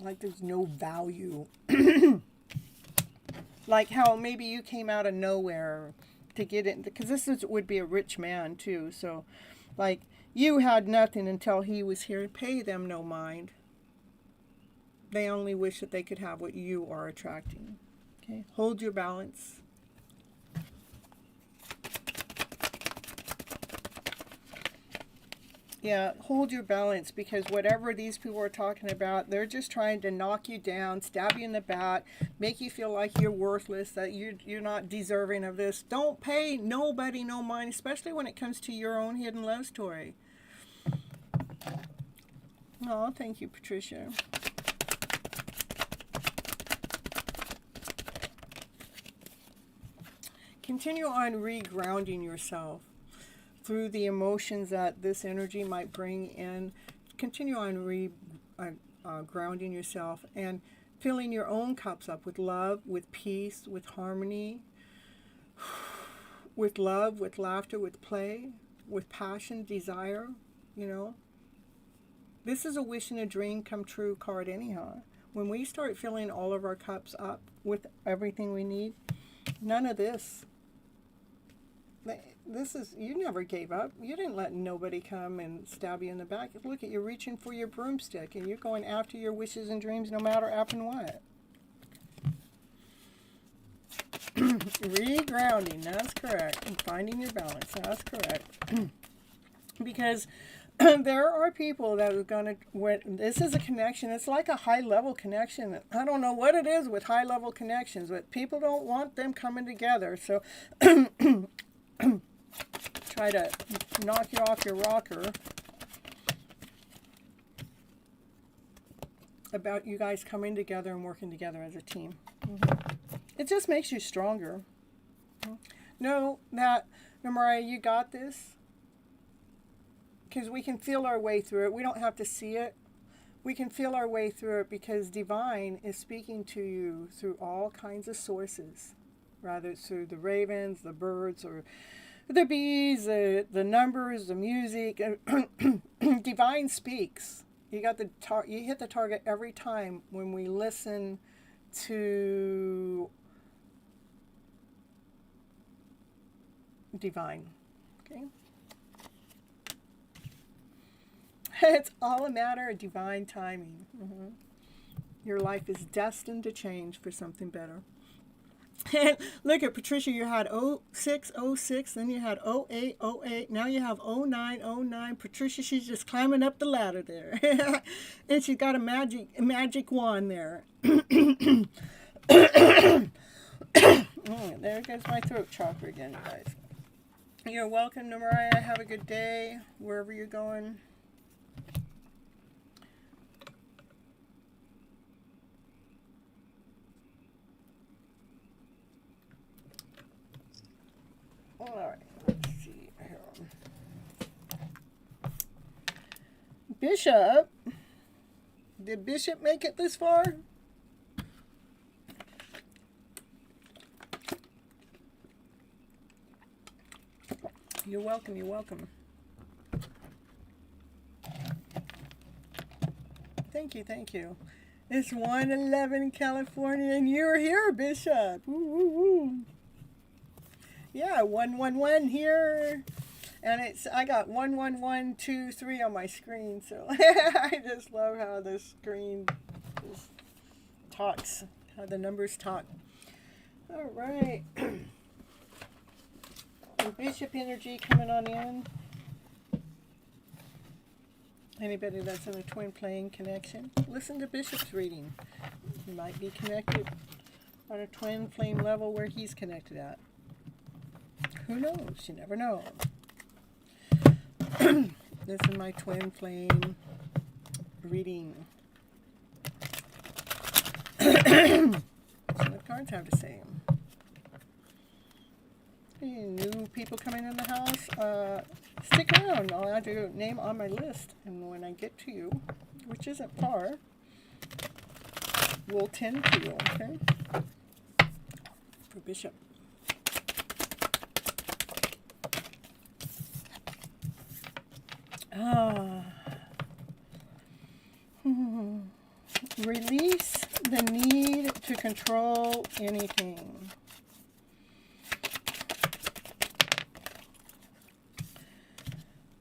like there's no value. Like how maybe you came out of nowhere to get in, because would be a rich man too. So like you had nothing until he was here. Pay them no mind. They only wish that they could have what you are attracting. Okay, hold your balance. Yeah, hold your balance, because whatever these people are talking about, they're just trying to knock you down, stab you in the back, make you feel like you're worthless, that you're not deserving of this. Don't pay nobody no mind, especially when it comes to your own hidden love story. Oh, thank you, Patricia. Continue on regrounding yourself through the emotions that this energy might bring in. Continue on grounding yourself and filling your own cups up with love, with peace, with harmony, with love, with laughter, with play, with passion, desire, This is a wish and a dream come true card anyhow. When we start filling all of our cups up with everything we need, none of this. You never gave up. You didn't let nobody come and stab you in the back. Look at you reaching for your broomstick and you're going after your wishes and dreams no matter what. Regrounding, that's correct. And finding your balance, that's correct. Because there are people that are going to, this is a connection, it's like a high-level connection. I don't know what it is with high-level connections, but people don't want them coming together. So try try to knock you off your rocker about you guys coming together and working together as a team. It just makes you stronger. Know that, Mariah, you got this. Because we can feel our way through it. We don't have to see it. We can feel our way through it because Divine is speaking to you through all kinds of sources. Rather through the ravens, the birds, or the bees, the numbers, the music. Divine speaks. You got you hit the target every time when we listen to Divine. Okay? It's all a matter of divine timing. Your life is destined to change for something better. Look at Patricia, you had 0606, then you had 0808, now you have 0909. Patricia, she's just climbing up the ladder there. And she's got a magic wand there. There goes my throat chakra again, you guys. You're welcome, Mariah. Have a good day, wherever you're going. All right, let's see here. Bishop. Did Bishop make it this far? You're welcome, you're welcome. Thank you, thank you. It's 1:11 California, and you're here, Bishop. Woo, woo, woo. Yeah, 111 here, and I got 11123 on my screen. So I just love how the screen just talks, how the numbers talk. All right, Bishop energy coming on in. Anybody that's in a twin flame connection, listen to Bishop's reading. You might be connected on a twin flame level where he's connected at. Who knows? You never know. This is my twin flame reading. See what cards have to say. Any new people coming in the house? Stick around. I'll add your name on my list. And when I get to you, which isn't far, we'll tend to you, okay? For Bishop. Release the need to control anything.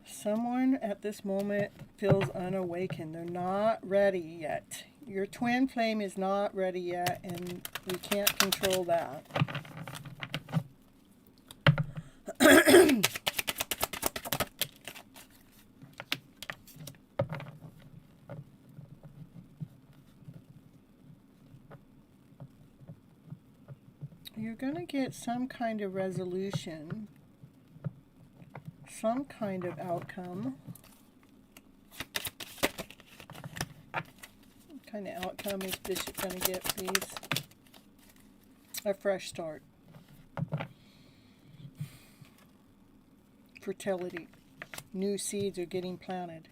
Someone at this moment feels unawakened. They're not ready yet. Your twin flame is not ready yet, and you can't control that. You're going to get some kind of resolution, some kind of outcome. What kind of outcome is Bishop going to get, please? A fresh start. Fertility. New seeds are getting planted.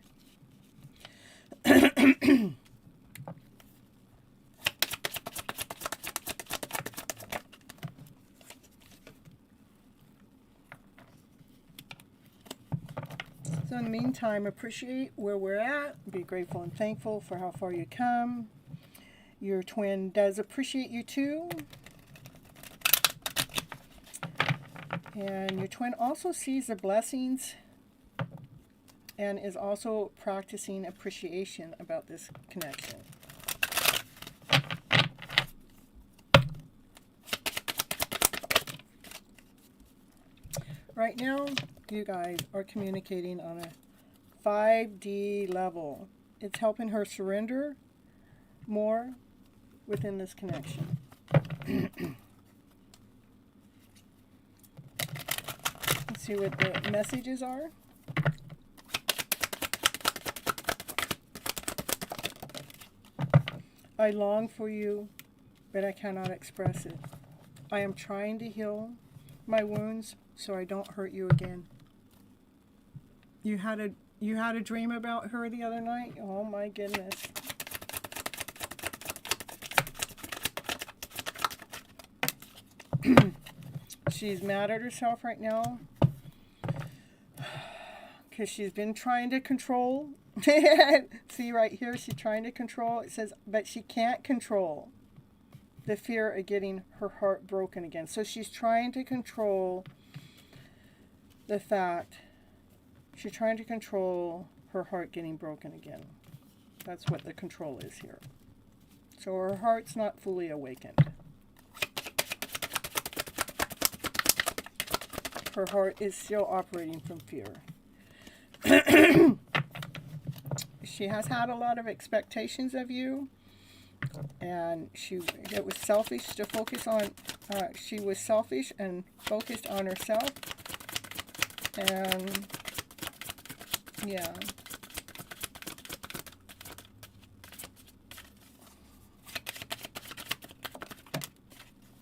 So in the meantime, appreciate where we're at. Be grateful and thankful for how far you come. Your twin does appreciate you too. And your twin also sees the blessings and is also practicing appreciation about this connection. Right now, you guys are communicating on a 5D level. It's helping her surrender more within this connection. Let's See what the messages are? I long for you, but I cannot express it. I am trying to heal my wounds so I don't hurt you again. You had a dream about her the other night? Oh my goodness. She's mad at herself right now because she's been trying to control. See right here, she's trying to control. It says, but she can't control the fear of getting her heart broken again. So she's trying to control the fact, she's trying to control her heart getting broken again. That's what the control is here. So her heart's not fully awakened. Her heart is still operating from fear. She has had a lot of expectations of you, and it was selfish to focus on. She was selfish and focused on herself, and yeah.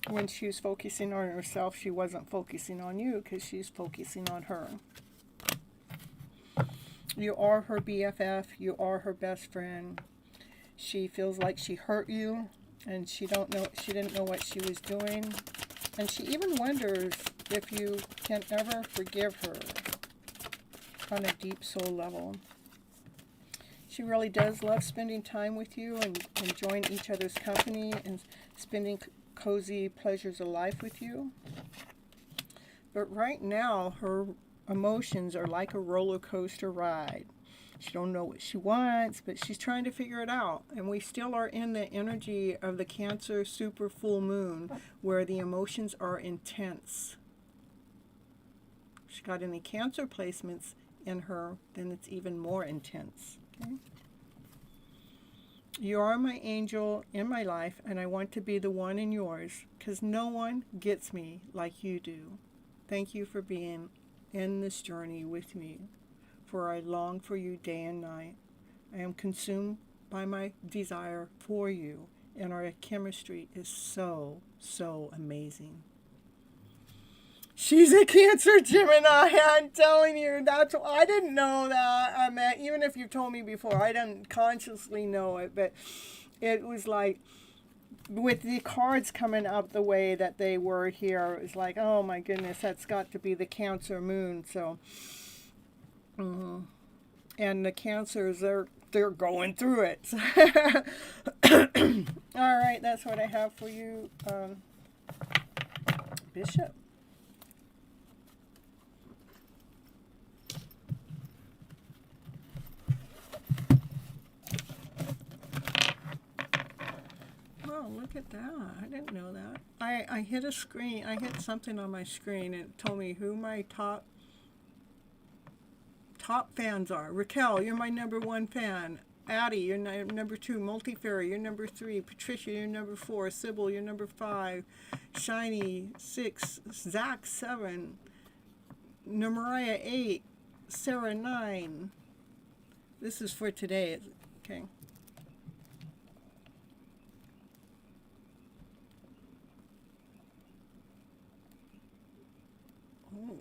When she was focusing on herself, she wasn't focusing on you because she's focusing on her. You are her BFF. You are her best friend. She feels like she hurt you, and she didn't know what she was doing, and she even wonders if you can ever forgive her on a deep soul level. She really does love spending time with you and enjoying each other's company and spending cozy pleasures of life with you. But right now, her emotions are like a roller coaster ride. She don't know what she wants, but she's trying to figure it out. And we still are in the energy of the Cancer super full moon, where the emotions are intense. If she got any Cancer placements in her, then it's even more intense. Okay? You are my angel in my life, and I want to be the one in yours, because no one gets me like you do. Thank you for being in this journey with me, for I long for you day and night. I am consumed by my desire for you, and our chemistry is so, so amazing. She's a Cancer Gemini, I'm telling you. I didn't know that. I mean, even if you told me before, I didn't consciously know it, but it was like, with the cards coming up the way that they were here, it was like, oh my goodness, that's got to be the Cancer moon. So, and the Cancers, they're going through it. All right, that's what I have for you, Bishop. Oh, look at that. I didn't know that. I hit a screen. I hit something on my screen, and it told me who my top fans are. Raquel, you're my #1 fan. Addie, you're #2. Multifairy, you're #3. Patricia, you're #4. Sybil, you're #5. Shiny, 6. Zach, 7. Namariah, 8. Sarah, 9. This is for today. Okay. Oh,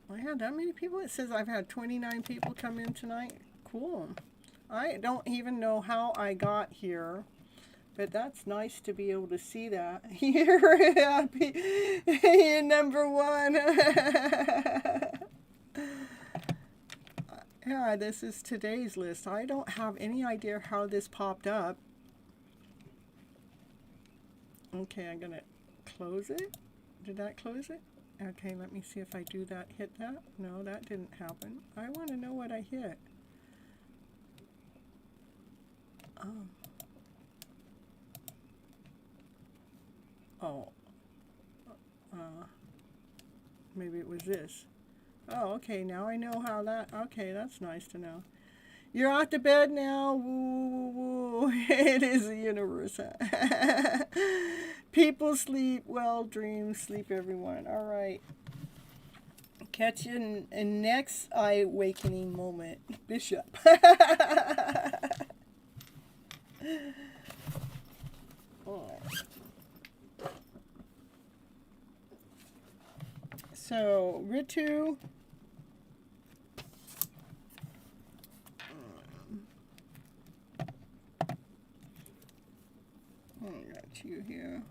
I had that many people? It says I've had 29 people come in tonight. Cool. I don't even know how I got here, but that's nice to be able to see that. You're happy. You're #1. Yeah, this is today's list. I don't have any idea how this popped up. Okay, I'm going to close it. Did that close it? Okay, let me see if I do that. Hit that? No, that didn't happen. I want to know what I hit. Maybe it was this. Oh, okay, now I know how that, okay, that's nice to know. You're out to bed now. Woo, woo, woo. It is the universe. People sleep well, dreams sleep everyone. All right. Catch you in next eye awakening moment, Bishop. So, Ritu. I got you here.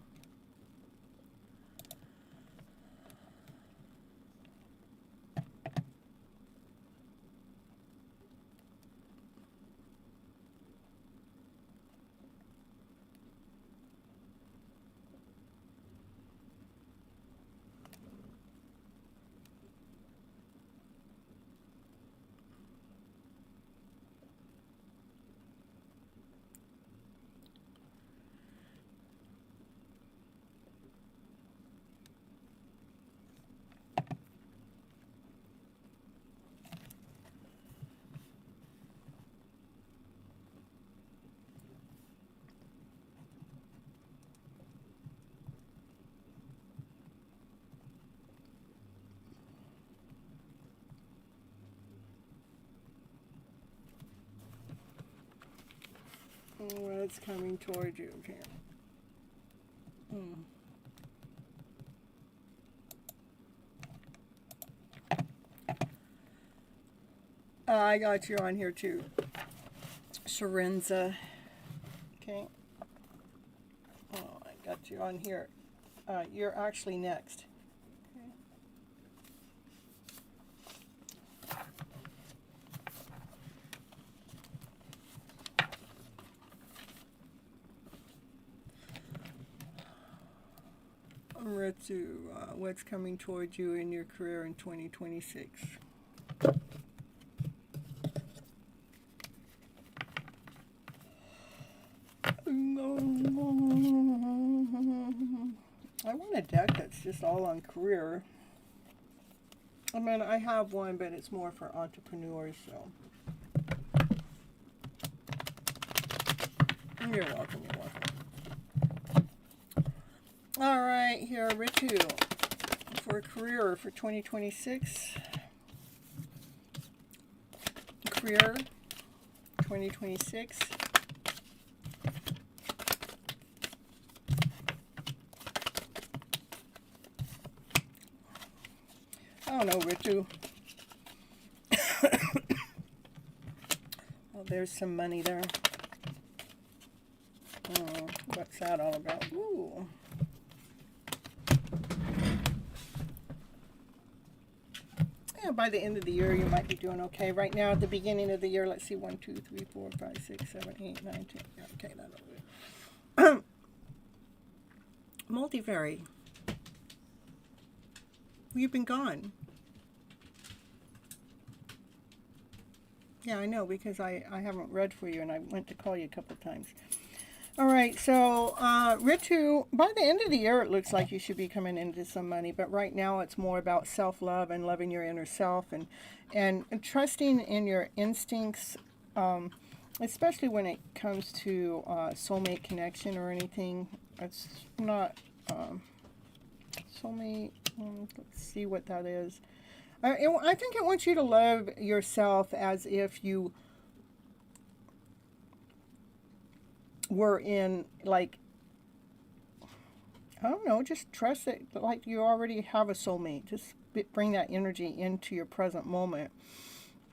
Well, it's coming toward you. Okay. I got you on here too. Sharenza. Okay. Oh, I got you on here. You're actually next. Ritu, what's coming towards you in your career in 2026? I want a deck that's just all on career. I mean, I have one, but it's more for entrepreneurs, so. You're welcome, you're welcome. All right, here, Ritu, for a career for 2026. Career 2026. I don't know, Ritu. Oh, there's some money there. Oh, what's that all about? Ooh. Yeah, by the end of the year, you might be doing okay. Right now, at the beginning of the year, let's see, 1, 2, 3, 4, 5, 6, 7, 8, 9, 10. Yeah, okay, that'll do. Multivary. You've been gone. Yeah, I know, because I haven't read for you, and I went to call you a couple of times. All right, so Ritu, by the end of the year, it looks like you should be coming into some money, but right now it's more about self-love and loving your inner self and trusting in your instincts, especially when it comes to soulmate connection or anything. It's not soulmate. Let's see what that is. I think it wants you to love yourself as if you were in, like, I don't know, just trust it like you already have a soulmate. Just bring that energy into your present moment.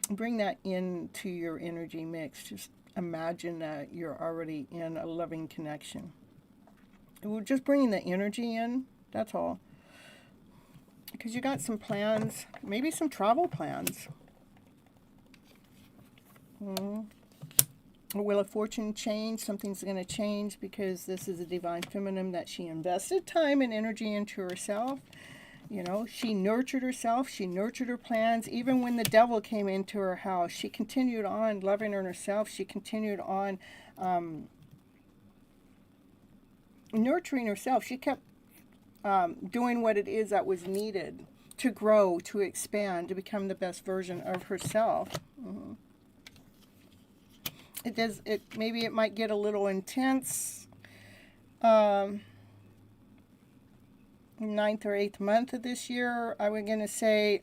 Bring that into your energy mix. Just imagine that you're already in a loving connection. We're just bringing the energy in, that's all. Because you got some plans, maybe some travel plans. Will a fortune change? Something's going to change because this is a divine feminine that she invested time and energy into herself. You know, she nurtured herself. She nurtured her plans. Even when the devil came into her house, she continued on loving herself. She continued on nurturing herself. She kept doing what it is that was needed to grow, to expand, to become the best version of herself. Maybe it might get a little intense. ninth or 8th month of this year, I was going to say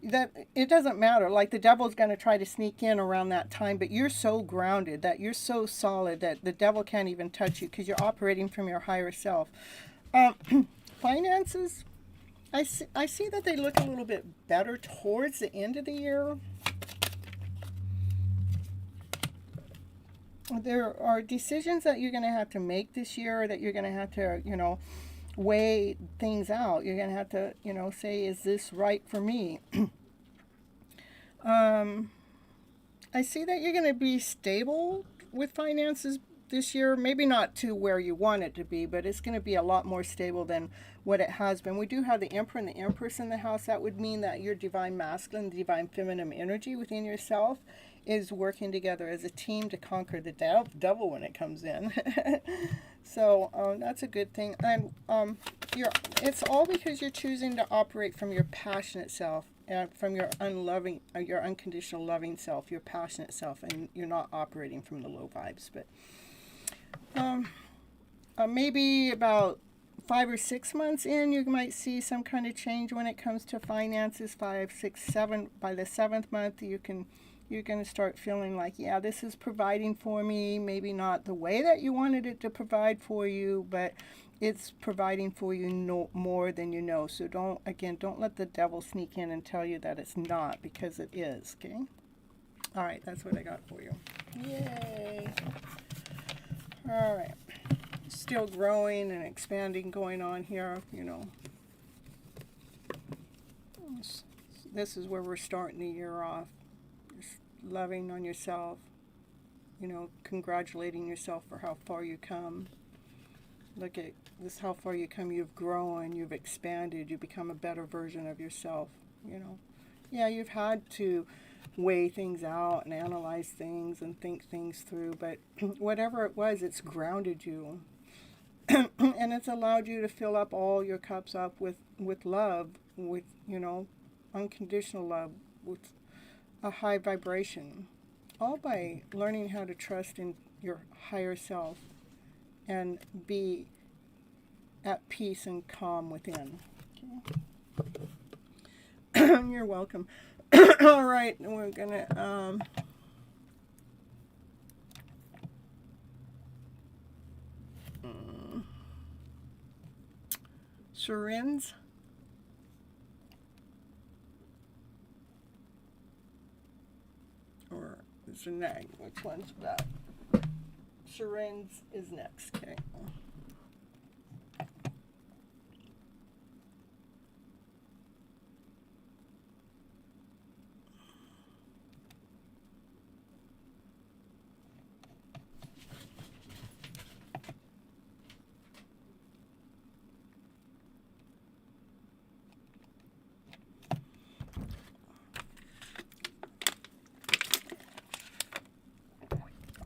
that it doesn't matter. Like the devil's going to try to sneak in around that time, but you're so grounded, that you're so solid that the devil can't even touch you because you're operating from your higher self. Finances, I see that they look a little bit better towards the end of the year. There are decisions that you're going to have to make this year, that you're going to have to, weigh things out. You're going to have to, say, is this right for me? I see that you're going to be stable with finances this year. Maybe not to where you want it to be, but it's going to be a lot more stable than what it has been. We do have the Emperor and the Empress in the house. That would mean that your divine masculine, divine feminine energy within yourself is working together as a team to conquer the devil when it comes in. So that's a good thing. And it's all because you're choosing to operate from your passionate self and from your your unconditional loving self, your passionate self, and you're not operating from the low vibes. But maybe about 5 or 6 months in, you might see some kind of change when it comes to finances. 5, 6, 7. By the 7th month, you're going to start feeling like, yeah, this is providing for me. Maybe not the way that you wanted it to provide for you, but it's providing for you no more than you know. So don't let the devil sneak in and tell you that it's not, because it is. Okay. All right, that's what I got for you. Yay. All right. Still growing and expanding going on here, This is where we're starting the year off. Just loving on yourself, congratulating yourself for how far you come. Look at this, how far you come. You've grown, you've expanded, you've become a better version of yourself, Yeah, you've had to weigh things out and analyze things and think things through, but whatever it was, it's grounded you. And it's allowed you to fill up all your cups up with love, with, unconditional love, with a high vibration, all by learning how to trust in your higher self and be at peace and calm within. Okay. You're welcome. All right, we're gonna Syringe. Or is it nag? Which one's that? Syringe is next. Okay.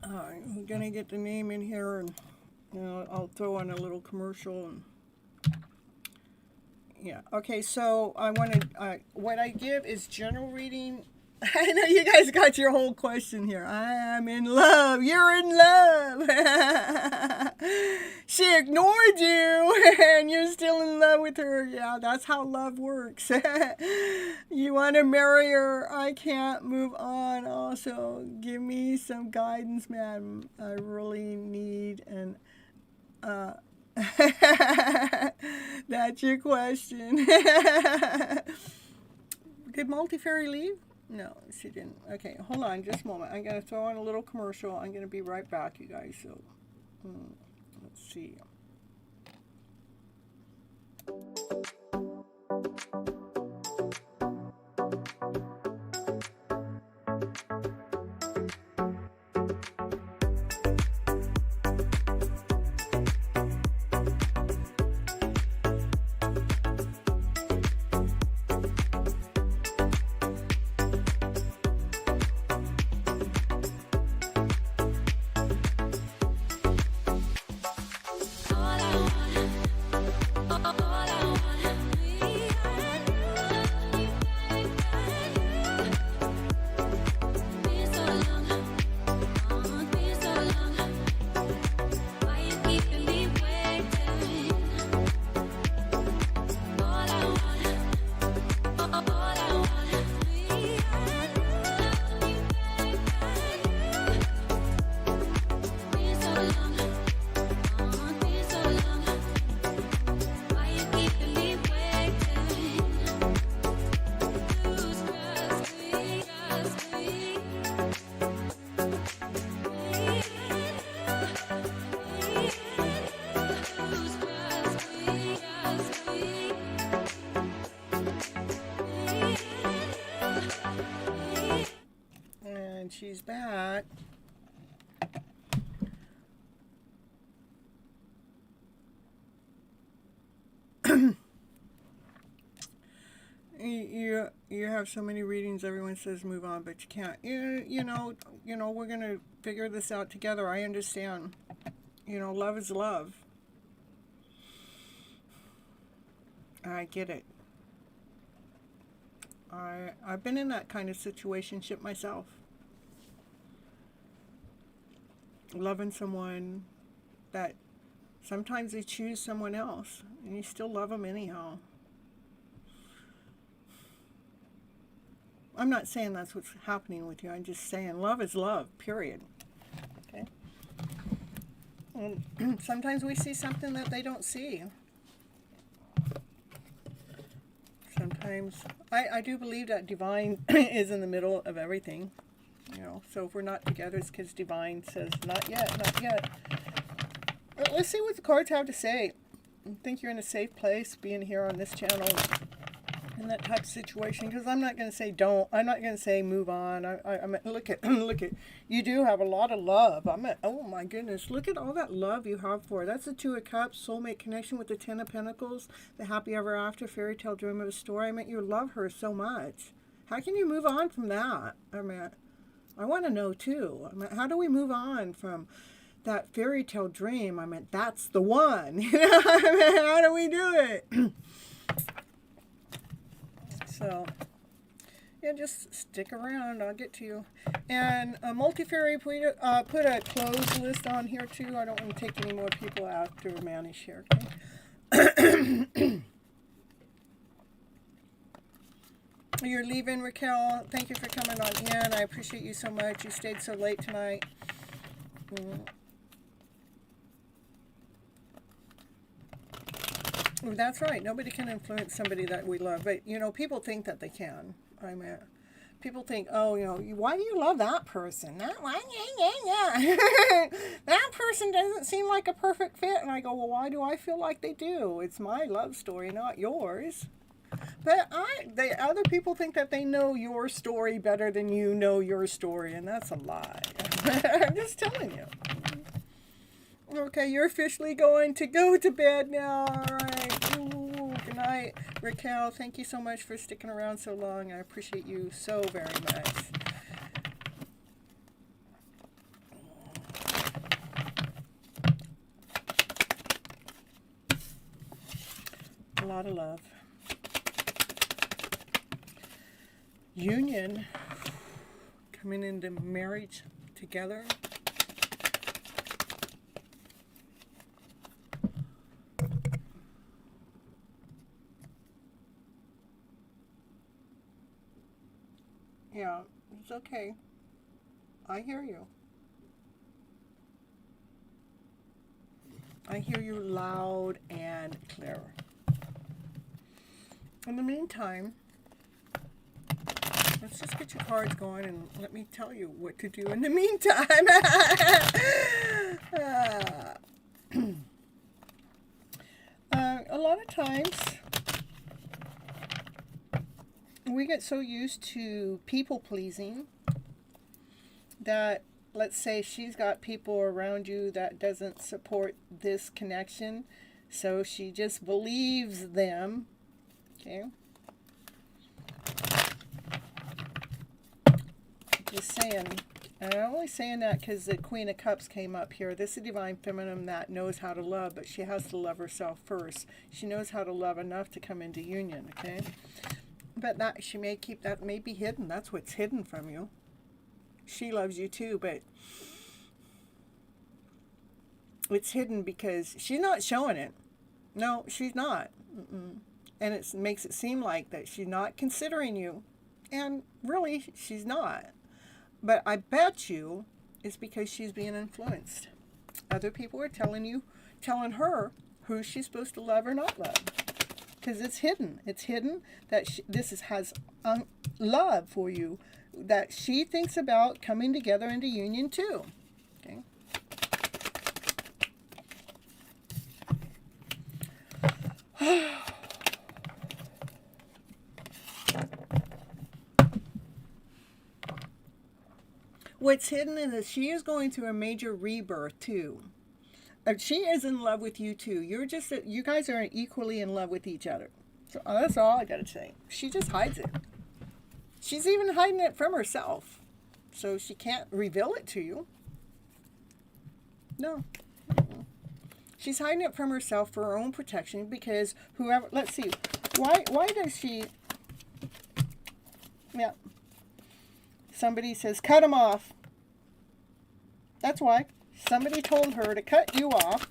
Alright, we're gonna get the name in here, and I'll throw in a little commercial. And yeah, okay. So I wanted what I give is general reading. I know you guys got your whole question here. I am in love. You're in love. She ignored you, and you're still in love with her. Yeah, that's how love works. You want to marry her. I can't move on. Also, give me some guidance, man. I really need an... That's your question. Did Multifairy leave? No, she didn't. Okay, hold on just a moment. I'm going to throw in a little commercial. I'm going to be right back, you guys. So, let's see. back. You have so many readings. Everyone says move on, but you can't. You know. We're gonna figure this out together. I understand. Love is love. I get it. I've been in that kind of situationship myself. Loving someone that sometimes they choose someone else, and you still love them anyhow. I'm not saying that's what's happening with you. I'm just saying love is love, period. Okay? And sometimes we see something that they don't see. Sometimes I do believe that divine is in the middle of everything. So if we're not together, it's because divine says, not yet, not yet. But let's see what the cards have to say. I think you're in a safe place being here on this channel in that type of situation, because I'm not going to say don't. I'm not going to say move on. I mean, look at you do have a lot of love. Oh my goodness, look at all that love you have for her. That's the Two of Cups, soulmate connection with the Ten of Pentacles, the happy ever after, fairy tale dream of a story. I mean, you love her so much. How can you move on from that? I mean, I want to know too. I mean, how do we move on from that fairy tale dream? I mean, that's the one. I mean, how do we do it? So, yeah, just stick around. I'll get to you. And Multifairy put a closed list on here too. I don't want to take any more people after Manish here. Okay? You're leaving, Raquel. Thank you for coming on in. I appreciate you so much. You stayed so late tonight. That's right. Nobody can influence somebody that we love. But, people think that they can. I mean, people think, oh, why do you love that person? That person doesn't seem like a perfect fit. And I go, well, why do I feel like they do? It's my love story, not yours. But other people think that they know your story better than you know your story. And that's a lie. I'm just telling you. Okay, you're officially going to go to bed now. All right. Ooh, good night, Raquel. Thank you so much for sticking around so long. I appreciate you so very much. A lot of love. Union. Coming into marriage together. Yeah, it's okay. I hear you. I hear you loud and clear. In the meantime, let's just get your cards going and let me tell you what to do in the meantime. A lot of times, we get so used to people pleasing that, let's say she's got people around you that doesn't support this connection, so she just believes them. Okay. Just saying. And I'm only saying that because the Queen of Cups came up here. This is a divine feminine that knows how to love, but she has to love herself first. She knows how to love enough to come into union, okay? But that she may keep that may be hidden. That's what's hidden from you. She loves you too, but it's hidden because she's not showing it. No, she's not. And it makes it seem like that she's not considering you. And really, she's not. But I bet you it's because she's being influenced. Other people are telling her who she's supposed to love or not love. Because it's hidden. It's hidden that has love for you that she thinks about coming together into union too. Okay. what's hidden is she is going through a major rebirth too. She is in love with you too. You guys are equally in love with each other. So that's all I gotta say. She just hides it. She's even hiding it from herself. So she can't reveal it to you. No. She's hiding it from herself for her own protection because whoever, let's see, why does she, yeah. Somebody says, cut him off. That's why. Somebody told her to cut you off.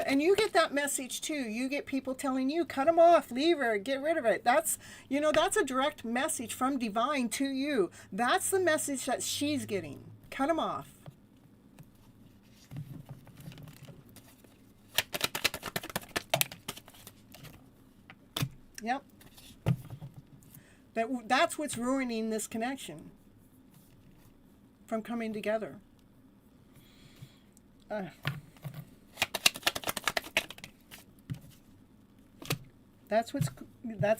And you get that message too. You get people telling you, cut him off, leave her, get rid of it. That's a direct message from Divine to you. That's the message that she's getting. Cut him off. Yep. That's what's ruining this connection from coming together. That's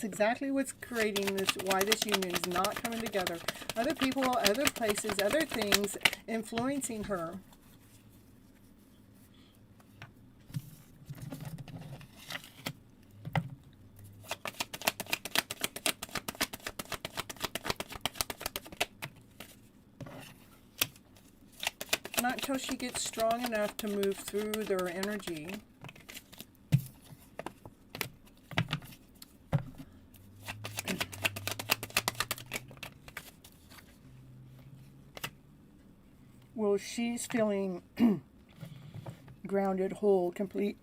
exactly what's creating this, why this union is not coming together. Other people, other places, other things influencing her. Not until she gets strong enough to move through their energy. Well, she's feeling grounded, whole, complete,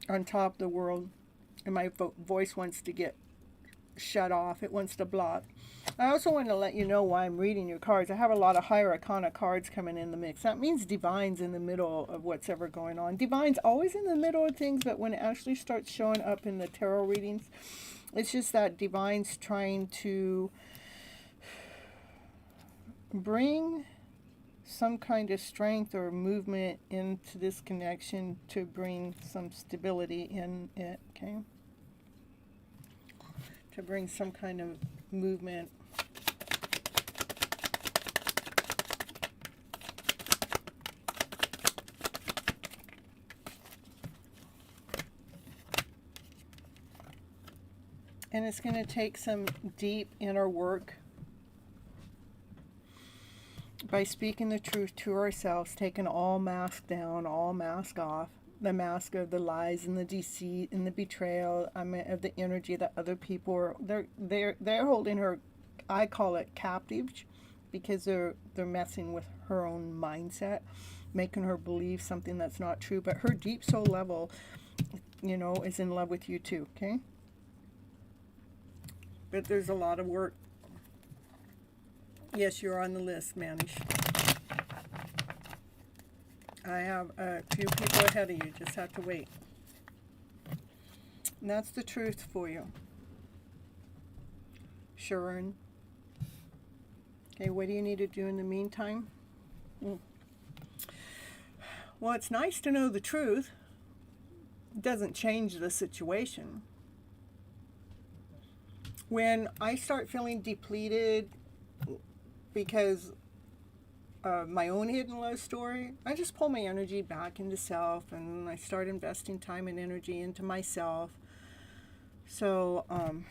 on top of the world. And my voice wants to get shut off. It wants to block. I also want to let you know why I'm reading your cards. I have a lot of higher arcana cards coming in the mix. That means Divine's in the middle of what's ever going on. Divine's always in the middle of things, but when it actually starts showing up in the tarot readings, it's just that Divine's trying to bring some kind of strength or movement into this connection to bring some stability in it, okay? To bring some kind of movement. And it's going to take some deep inner work by speaking the truth to ourselves, taking all mask down, all mask off, the mask of the lies and the deceit and the betrayal, of the energy that other people are, they're holding her, I call it captive, because they're messing with her own mindset, making her believe something that's not true. But her deep soul level, is in love with you too, okay? But there's a lot of work. Yes, you're on the list, Manish. I have a few people ahead of you. Just have to wait. And that's the truth for you. Sharon. Okay, what do you need to do in the meantime? Well, it's nice to know the truth. It doesn't change the situation. When I start feeling depleted because of my own hidden love story, I just pull my energy back into self, and I start investing time and energy into myself. So I'm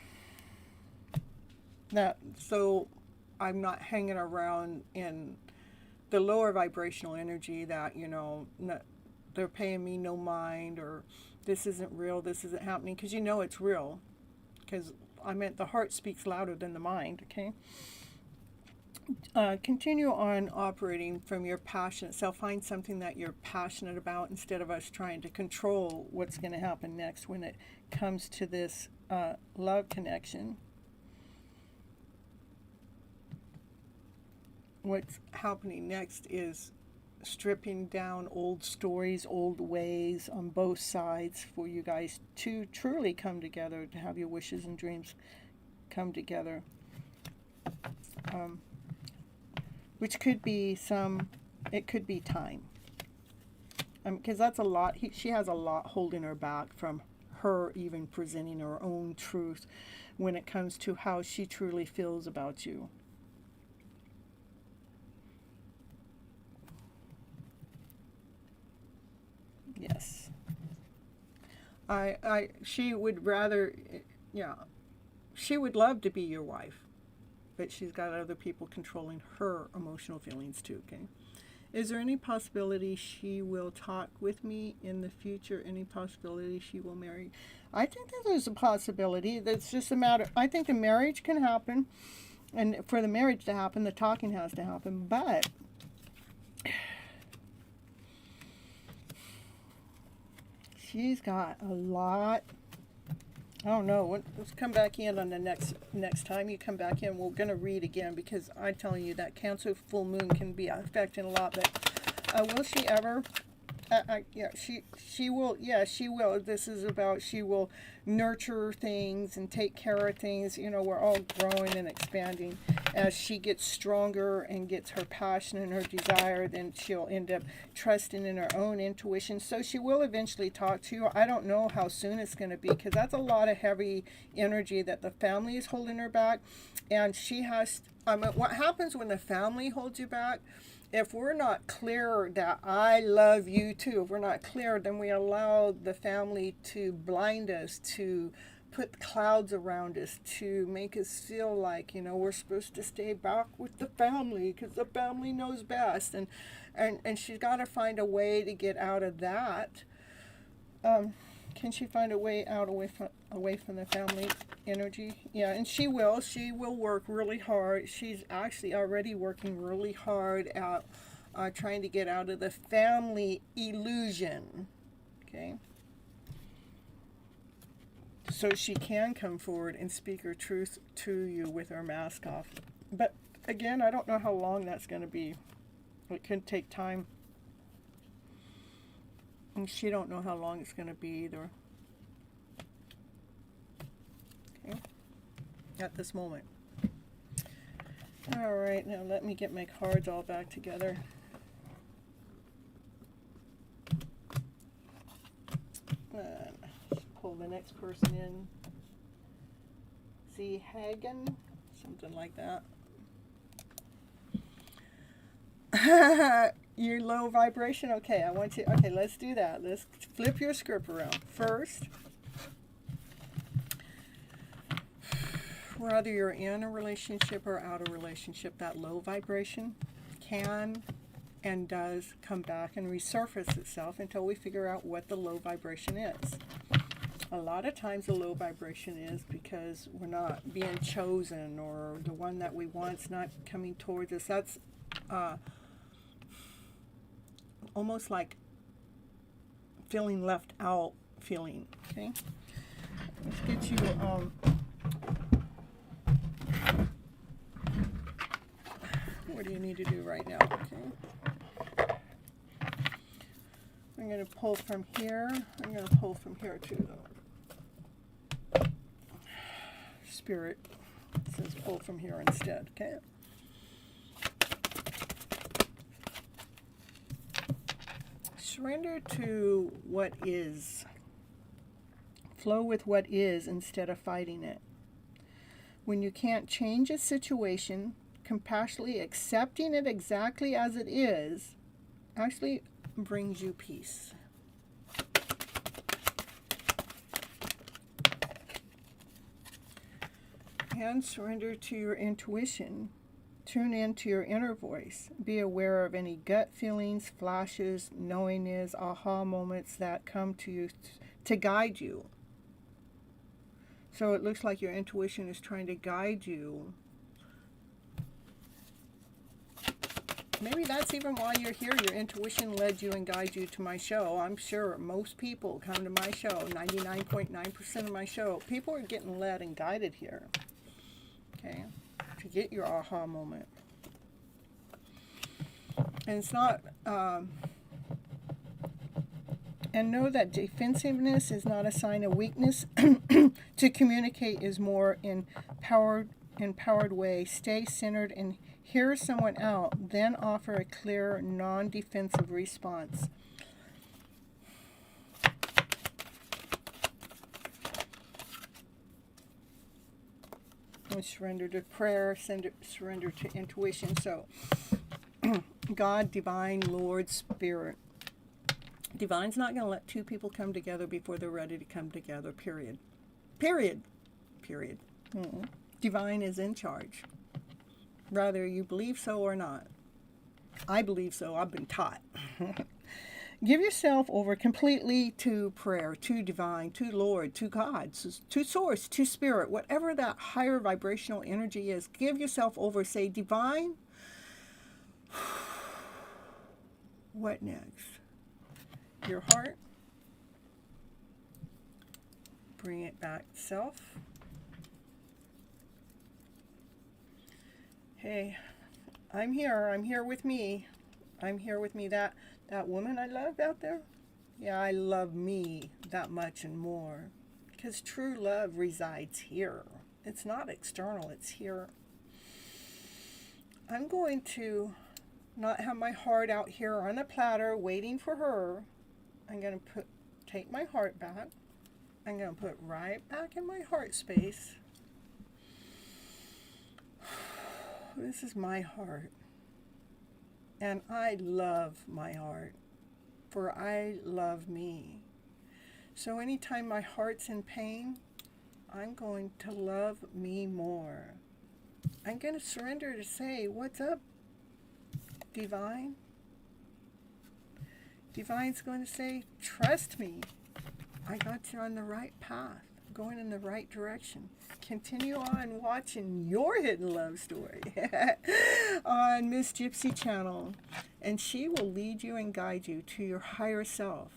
not hanging around in the lower vibrational energy that, they're paying me no mind, or this isn't real, this isn't happening, because it's real. Because the heart speaks louder than the mind, okay? Continue on operating from your passionate self. Find something that you're passionate about instead of us trying to control what's going to happen next when it comes to this love connection. What's happening next is stripping down old stories, old ways on both sides for you guys to truly come together, to have your wishes and dreams come together. Which could be it could be time. Because that's a lot. She has a lot holding her back from her even presenting her own truth when it comes to how she truly feels about you. She would rather, yeah, she would love to be your wife, but she's got other people controlling her emotional feelings too, okay? Is there any possibility she will talk with me in the future? Any possibility she will marry? I think that there's a possibility. That's just a matter. I think a marriage can happen, and for the marriage to happen, the talking has to happen. But she's got a lot. I don't know. Let's come back in on the next time you come back in. We're going to read again, because I'm telling you that Cancer full moon can be affecting a lot. But will she ever? Yeah, she will. Yeah, she will. This is about, she will nurture things and take care of things. You know, we're all growing and expanding. As she gets stronger and gets her passion and her desire, then she'll end up trusting in her own intuition. So she will eventually talk to you. I don't know how soon it's going to be, because that's a lot of heavy energy that the family is holding her back. And she has, what happens when the family holds you back? If we're not clear that I love you too, if we're not clear, then we allow the family to blind us, to put clouds around us, to make us feel like, you know, we're supposed to stay back with the family because the family knows best. And she's got to find a way to get out of that. Can she find a way out away from the family energy? Yeah, and she will. She will work really hard. She's actually already working really hard at trying to get out of the family illusion. Okay? So she can come forward and speak her truth to you with her mask off. But again, I don't know how long that's going to be. It could take time. And she don't know how long it's going to be either. Okay. At this moment. All right, now let me get my cards all back together. Pull the next person in. Z Hagen, something like that. You're low vibration? Okay, okay, let's do that. Let's flip your script around. First, whether you're in a relationship or out of a relationship, that low vibration can and does come back and resurface itself until we figure out what the low vibration is. A lot of times the low vibration is because we're not being chosen, or the one that we want's not coming towards us. That's almost like feeling left out feeling. Okay, let's get you what do you need to do right now? Okay, I'm going to pull from here. I'm going to pull from here too, though. Spirit says pull from here instead. Okay. Surrender to what is. Flow with what is instead of fighting it. When you can't change a situation, compassionately accepting it exactly as it is actually brings you peace. And surrender to your intuition. Tune into your inner voice. Be aware of any gut feelings, flashes, knowingness, aha moments that come to you to guide you. So it looks like your intuition is trying to guide you. Maybe that's even why you're here. Your intuition led you and guided you to my show. I'm sure most people come to my show, 99.9% of my show. People are getting led and guided here. Okay, to get your aha moment. And it's not, and know that defensiveness is not a sign of weakness. To communicate is more empowered way. Stay centered and hear someone out, then offer a clear, non-defensive response. Surrender to prayer, surrender to intuition. So, God, Divine, Lord, Spirit, Divine's not going to let two people come together before they're ready to come together, period. Period. Period. Divine is in charge, whether you believe so or not. I believe so. I've been taught. Give yourself over completely to prayer, to divine, to Lord, to God, to source, to spirit, whatever that higher vibrational energy is. Give yourself over. Say, divine, what next? Your heart. Bring it back to self. Hey, I'm here. I'm here with me. I'm here with me. That woman I love out there, yeah, I love me that much and more. Because true love resides here. It's not external, it's here. I'm going to not have my heart out here on a platter waiting for her. I'm going to take my heart back. I'm going to put right back in my heart space. This is my heart. And I love my heart, for I love me. So anytime my heart's in pain, I'm going to love me more. I'm going to surrender to say, what's up, Divine? Divine's going to say, trust me. I got you on the right path, going in the right direction. Continue on watching your hidden love story on Miss Gypsy channel, and she will lead you and guide you to your higher self.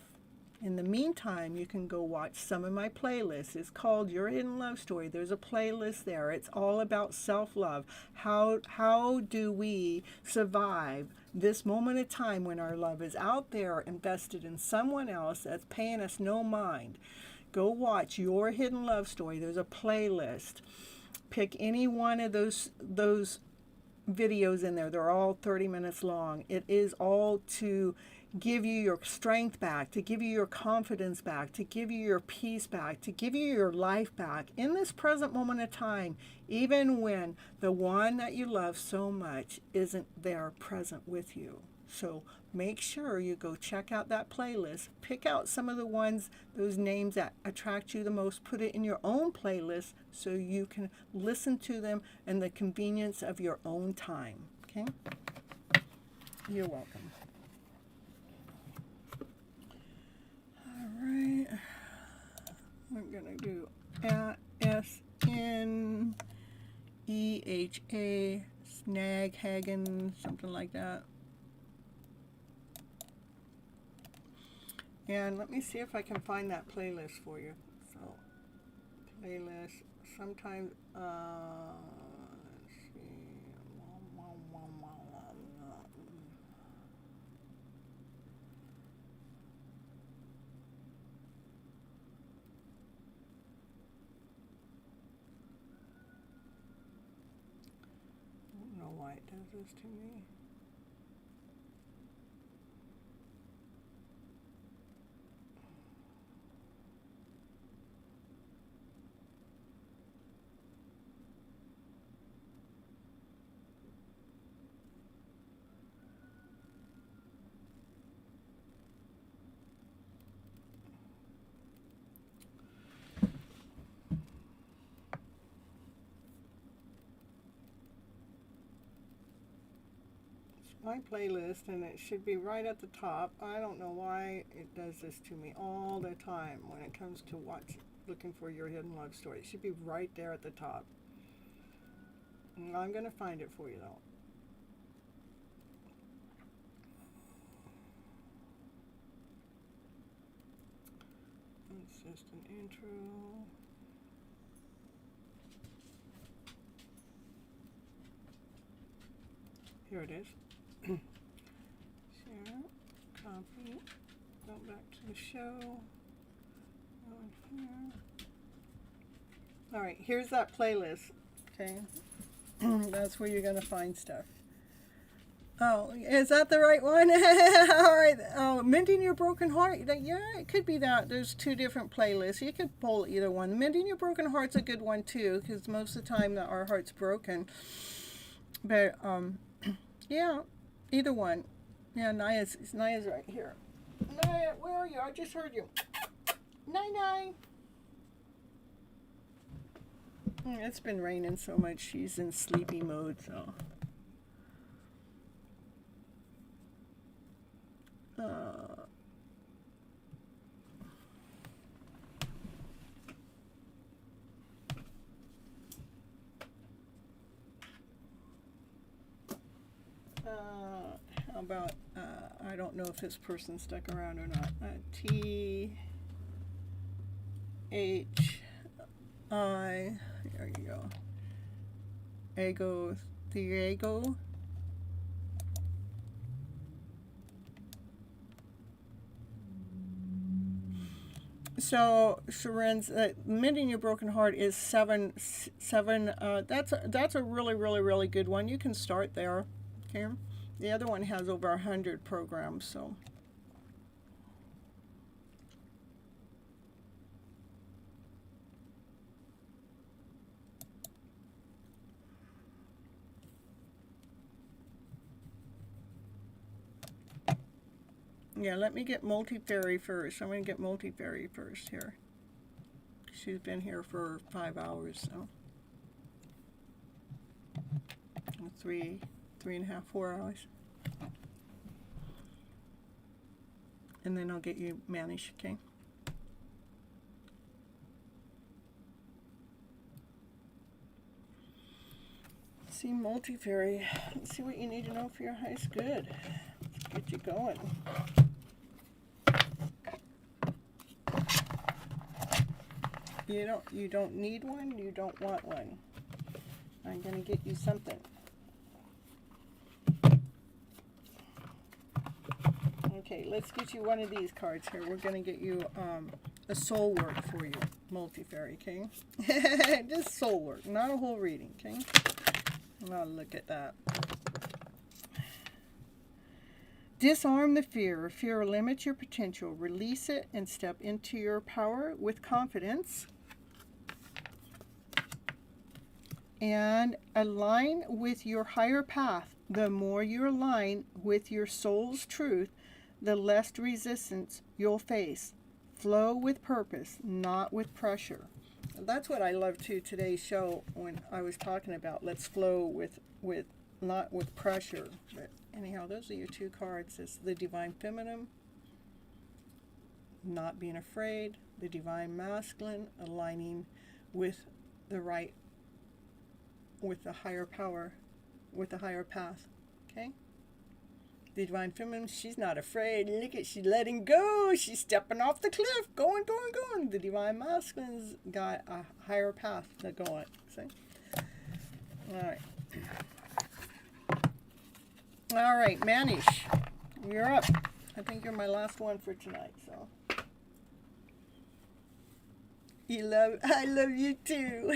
In the meantime, you can go watch some of my playlists. It's called Your Hidden Love Story. There's a playlist there. It's all about self-love. How do we survive this moment of time when our love is out there invested in someone else that's paying us no mind? Go watch Your Hidden Love Story. There's a playlist. Pick any one of those videos in there. They're all 30 minutes long. It is all to give you your strength back, to give you your confidence back, to give you your peace back, to give you your life back in this present moment of time, even when the one that you love so much isn't there present with you. So make sure you go check out that playlist. Pick out some of the ones, those names that attract you the most. Put it in your own playlist so you can listen to them in the convenience of your own time. Okay? You're welcome. All right. I'm going to do SNEHA, Snaghagen, something like that. And let me see if I can find that playlist for you. So, playlist, sometimes, let's see. I don't know why it does this to me. My playlist, and it should be right at the top. I don't know why it does this to me all the time when it comes to looking for Your Hidden Love Story. It should be right there at the top. And I'm going to find it for you though. It's just an intro. Here it is. Share, copy, go back to the show, go in here. Alright, here's that playlist, okay? That's where you're going to find stuff. Oh, is that the right one? Alright, oh, Mending Your Broken Heart, yeah, it could be that. There's two different playlists. You could pull either one. Mending Your Broken Heart's a good one too, because most of the time that our heart's broken. But, yeah, either one. Yeah, Naya's right here. Naya, where are you? I just heard you. Nine. It's been raining so much. She's in sleepy mode, so. How about, I don't know if this person stuck around or not. T-H-I, there you go. Ego, Diego. So, Sharen's, mending your broken heart is 7. That's a really good one. You can start there, Karen. The other one has over 100 programs, so. Yeah, let me get Multifairy first. I'm going to get Multifairy first here. She's been here for 5 hours, so. 3.5, 4 hours. And then I'll get you Manish, okay? See, Multifairy. Let's see what you need to know for your highest good. Let's get you going. You don't need one, you don't want one. I'm gonna get you something. Okay, let's get you one of these cards here. We're gonna get you a soul work for you, Multifairy, okay? Just soul work, not a whole reading, okay? Now look at that. Disarm the fear. Fear limits your potential. Release it and step into your power with confidence. And align with your higher path. The more you align with your soul's truth, the less resistance you'll face. Flow with purpose, not with pressure. And that's what I love too today's show when I was talking about let's flow with not with pressure. But anyhow, those are your 2 cards. It's the Divine Feminine, not being afraid, the Divine Masculine, aligning with the right, with the higher power, with the higher path, okay? The Divine Feminine, she's not afraid. Look at, she's letting go. She's stepping off the cliff, going. The Divine Masculine's got a higher path to go on, see? All right, Manish, you're up. I think you're my last one for tonight, so. I love you too.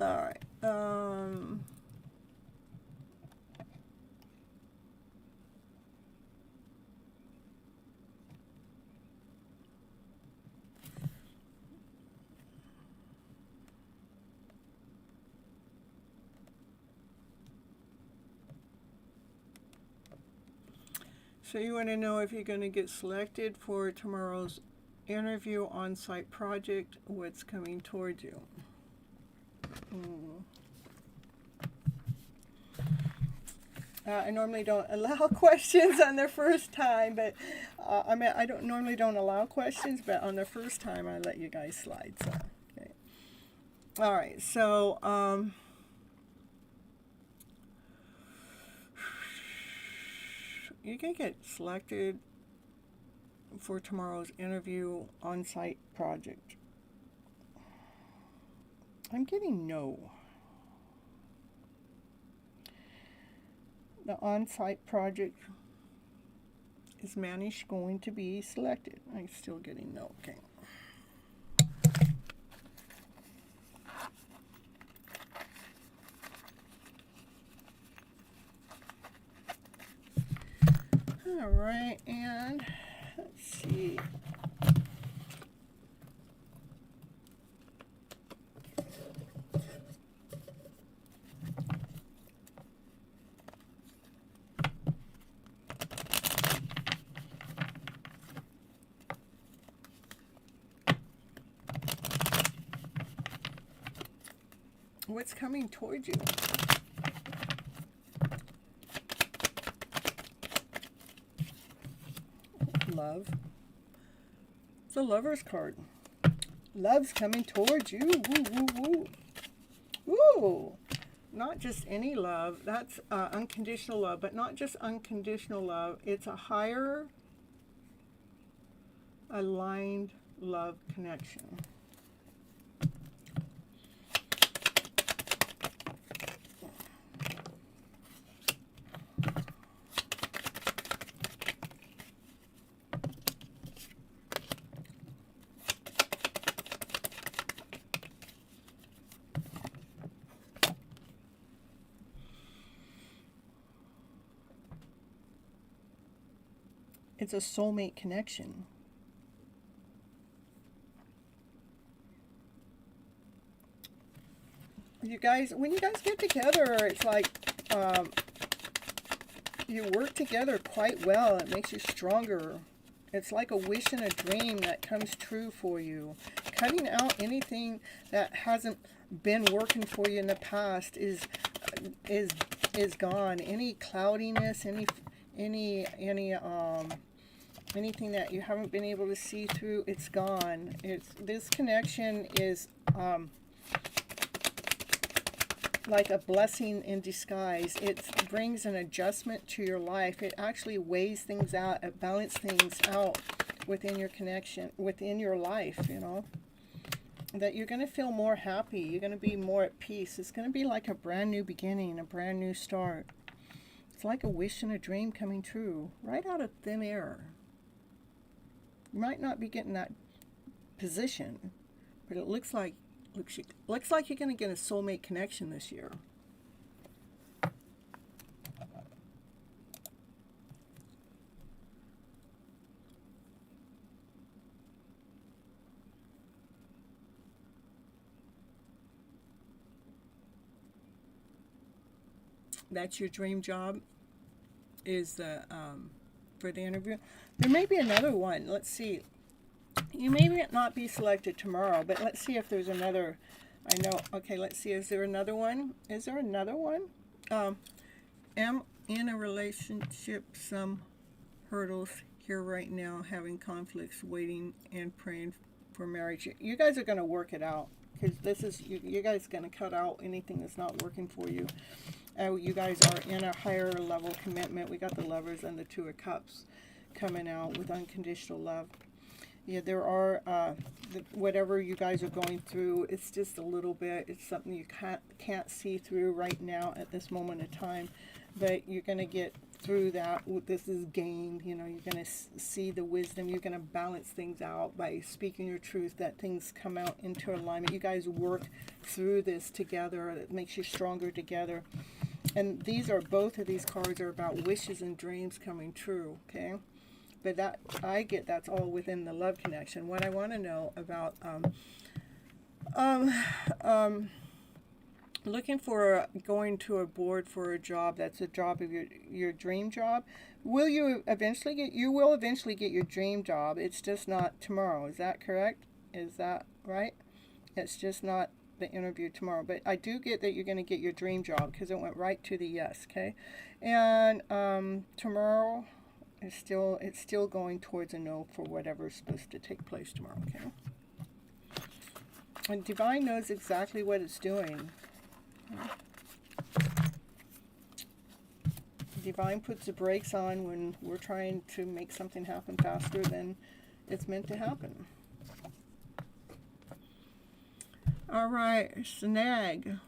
All right. So you want to know if you're going to get selected for tomorrow's interview on-site project, what's coming towards you. I normally don't allow questions on the first time, but I don't allow questions, but on the first time I let you guys slide. So, okay. All right. So, you can get selected for tomorrow's interview on-site project. I'm getting no. The on-site project, is Manish going to be selected? I'm still getting no. Okay. All right, and let's see. What's coming towards you? Love. It's a Lover's card. Love's coming towards you. Woo, woo, woo. Woo! Not just any love. That's unconditional love, but not just unconditional love. It's a higher aligned love connection. It's a soulmate connection. You guys, when you guys get together, it's like you work together quite well. It makes you stronger. It's like a wish and a dream that comes true for you. Cutting out anything that hasn't been working for you in the past is gone. Any cloudiness, anything that you haven't been able to see through, it's gone. This connection is like a blessing in disguise. It brings an adjustment to your life. It actually weighs things out. It balances things out within your connection, within your life, you know. That you're going to feel more happy. You're going to be more at peace. It's going to be like a brand new beginning, a brand new start. It's like a wish and a dream coming true, right out of thin air. You might not be getting that position, but it looks like you're going to get a soulmate connection this year. That's your dream job, is the for the interview. There may be another one. Let's see. You may not be selected tomorrow, but let's see if there's another. I know. Okay, let's see. Is there another one? Is there another one? Am in a relationship, some hurdles here right now, having conflicts, waiting and praying for marriage. You guys are going to work it out, because this is you guys are going to cut out anything that's not working for you. You guys are in a higher level commitment. We got the Lovers and the Two of Cups coming out with unconditional love. Yeah, there are, whatever you guys are going through, it's just a little bit, it's something you can't see through right now at this moment in time, but you're going to get through that. This is gained, you know, you're going to see the wisdom, you're going to balance things out by speaking your truth, that things come out into alignment. You guys work through this together. It makes you stronger together. And both of these cards are about wishes and dreams coming true, okay? But that's all within the love connection. What I want to know about looking for going to a board for a job that's a job of your dream job. You will eventually get your dream job. It's just not tomorrow. Is that correct? Is that right? It's just not the interview tomorrow, but I do get that you're going to get your dream job, because it went right to the yes. Okay, and tomorrow it's still going towards a no for whatever's supposed to take place tomorrow. Okay, and Divine knows exactly what it's doing. Divine puts the brakes on when we're trying to make something happen faster than it's meant to happen. All right, snag.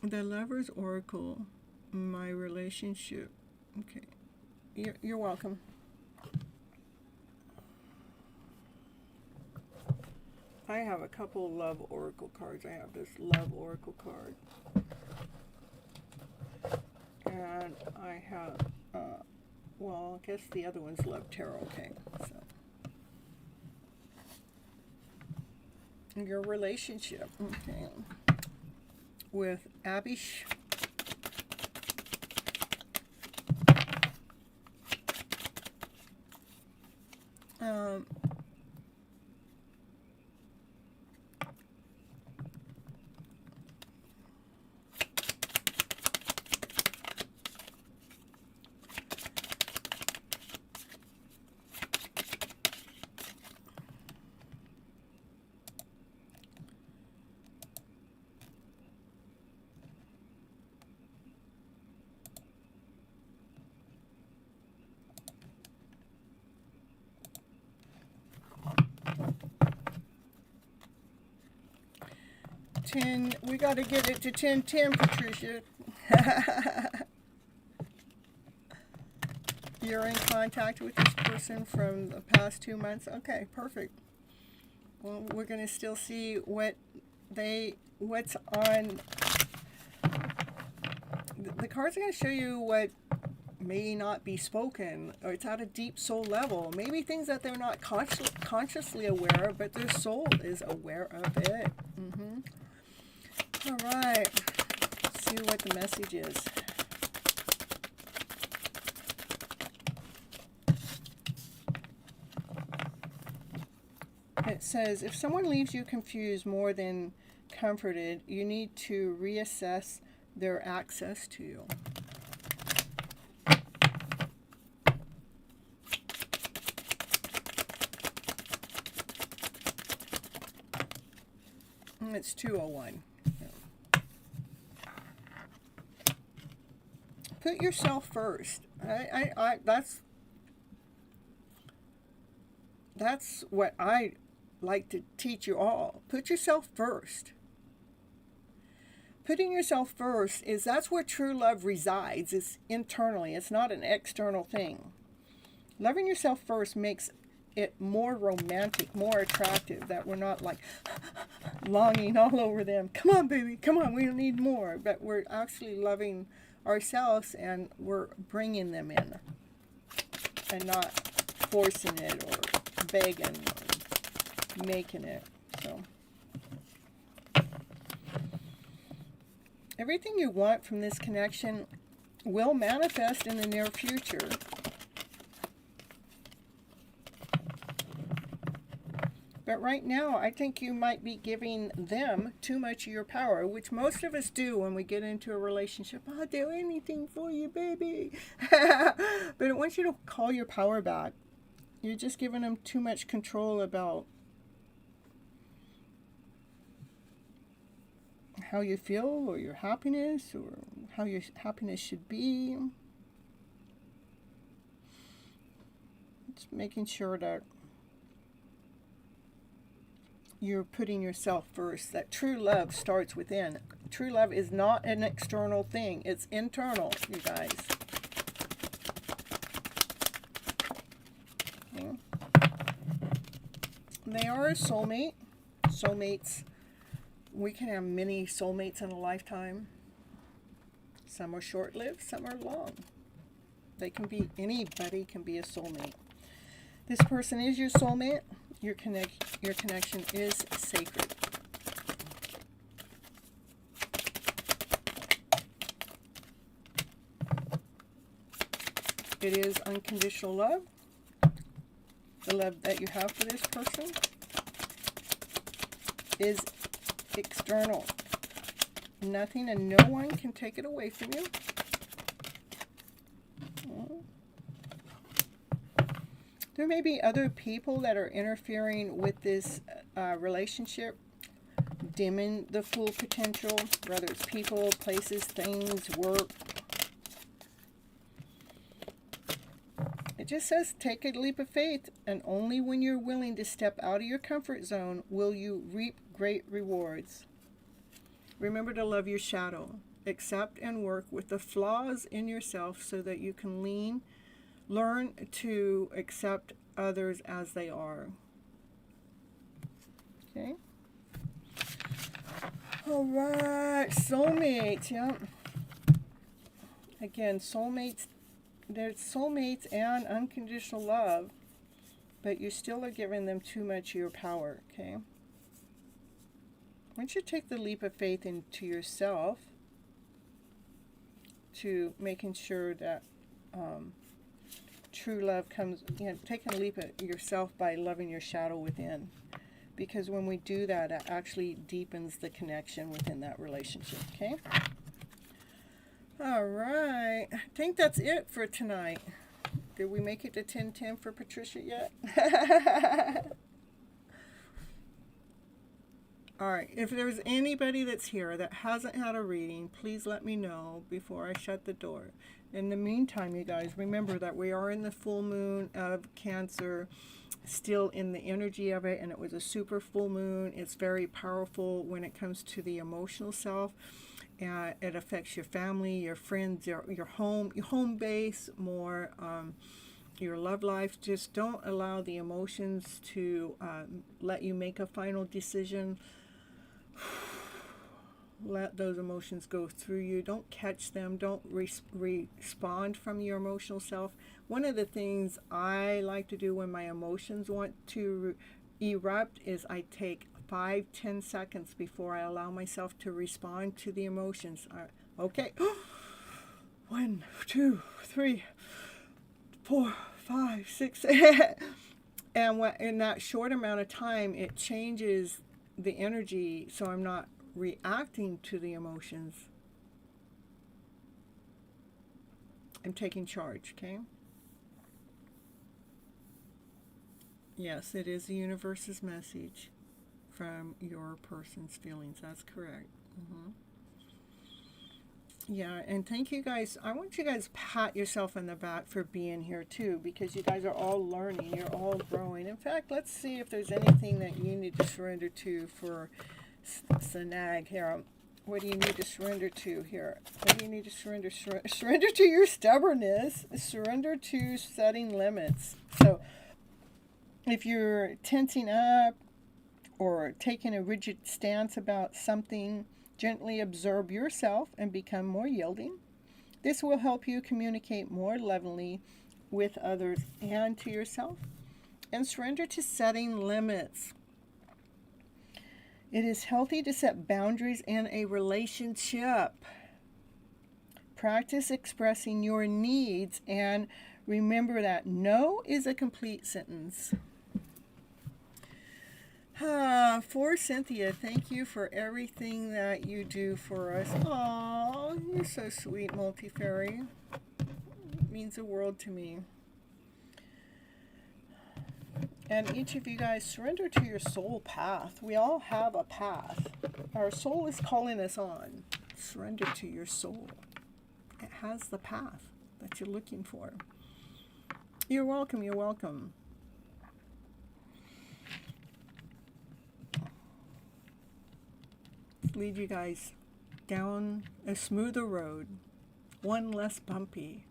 The Lover's Oracle, my relationship. Okay, you're welcome. I have a couple love oracle cards. I have this love oracle card, and I have well, I guess the other one's Love Tarot. Okay, so your relationship, okay, with Abish. 10, we got to get it to 10-10, Patricia. You're in contact with this person from the past 2 months. Okay, perfect. Well, we're going to still see what's on. The cards are going to show you what may not be spoken, or it's at a deep soul level. Maybe things that they're not consciously aware of, but their soul is aware of it. All right. Let's see what the message is. It says, if someone leaves you confused more than comforted, you need to reassess their access to you. It's 201. Put yourself first. That's what I like to teach you all. Put yourself first. Putting yourself first that's where true love resides. It's internally. It's not an external thing. Loving yourself first makes it more romantic, more attractive, that we're not like longing all over them. Come on, baby, come on, we don't need more. But we're actually loving ourselves, and we're bringing them in and not forcing it or begging or making it. So everything you want from this connection will manifest in the near future. But right now, I think you might be giving them too much of your power, which most of us do when we get into a relationship. I'll do anything for you, baby. But I want you to call your power back. You're just giving them too much control about how you feel, or your happiness, or how your happiness should be. Just making sure that you're putting yourself first. That true love starts within. True love is not an external thing. It's internal, you guys. Okay. They are a soulmate. Soulmates. We can have many soulmates in a lifetime. Some are short-lived, some are long. They can be, anybody can be a soulmate. This person is your soulmate. Your connection is sacred. It is unconditional love. The love that you have for this person is external. Nothing and no one can take it away from you. There may be other people that are interfering with this relationship, dimming the full potential, whether it's people, places, things, work. It just says take a leap of faith, and only when you're willing to step out of your comfort zone will you reap great rewards. Remember to love your shadow. Accept and work with the flaws in yourself so that you can learn to accept others as they are. Okay. All right, soulmates. Yeah. Again, soulmates. There's soulmates and unconditional love, but you still are giving them too much of your power. Okay. Once you take the leap of faith into yourself, to making sure that true love comes, taking a leap at yourself by loving your shadow within. Because when we do that, it actually deepens the connection within that relationship, okay? All right. I think that's it for tonight. Did we make it to 10-10 for Patricia yet? All right. If there's anybody that's here that hasn't had a reading, please let me know before I shut the door. In the meantime, you guys, remember that we are in the full moon of Cancer, still in the energy of it, and it was a super full moon. It's very powerful when it comes to the emotional self. It affects your family, your friends, your home base more, your love life. Just don't allow the emotions to let you make a final decision. Let those emotions go through you. Don't catch them. Don't respond from your emotional self. One of the things I like to do when my emotions want to erupt is I take 5-10 seconds before I allow myself to respond to the emotions. Okay. 1, 2, 3, 4, 5, 6. And in that short amount of time, it changes the energy, so I'm not reacting to the emotions. I'm taking charge, okay? Yes, it is the universe's message from your person's feelings. That's correct. Yeah, and thank you guys. I want you guys to pat yourself on the back for being here too, because you guys are all learning. You're all growing. In fact, let's see if there's anything that you need to surrender to for Snag here. What do you need to surrender to here? What do you need to surrender? Surrender to your stubbornness. Surrender to setting limits. So if you're tensing up or taking a rigid stance about something, gently observe yourself and become more yielding. This will help you communicate more levelly with others and to yourself. And surrender to setting limits. It is healthy to set boundaries in a relationship. Practice expressing your needs and remember that no is a complete sentence. For Cynthia, thank you for everything that you do for us. Aw, you're so sweet, Multifairy. It means the world to me. And each of you guys, surrender to your soul path. We all have a path. Our soul is calling us on. Surrender to your soul. It has the path that you're looking for. You're welcome. You're welcome. Lead you guys down a smoother road. One less bumpy.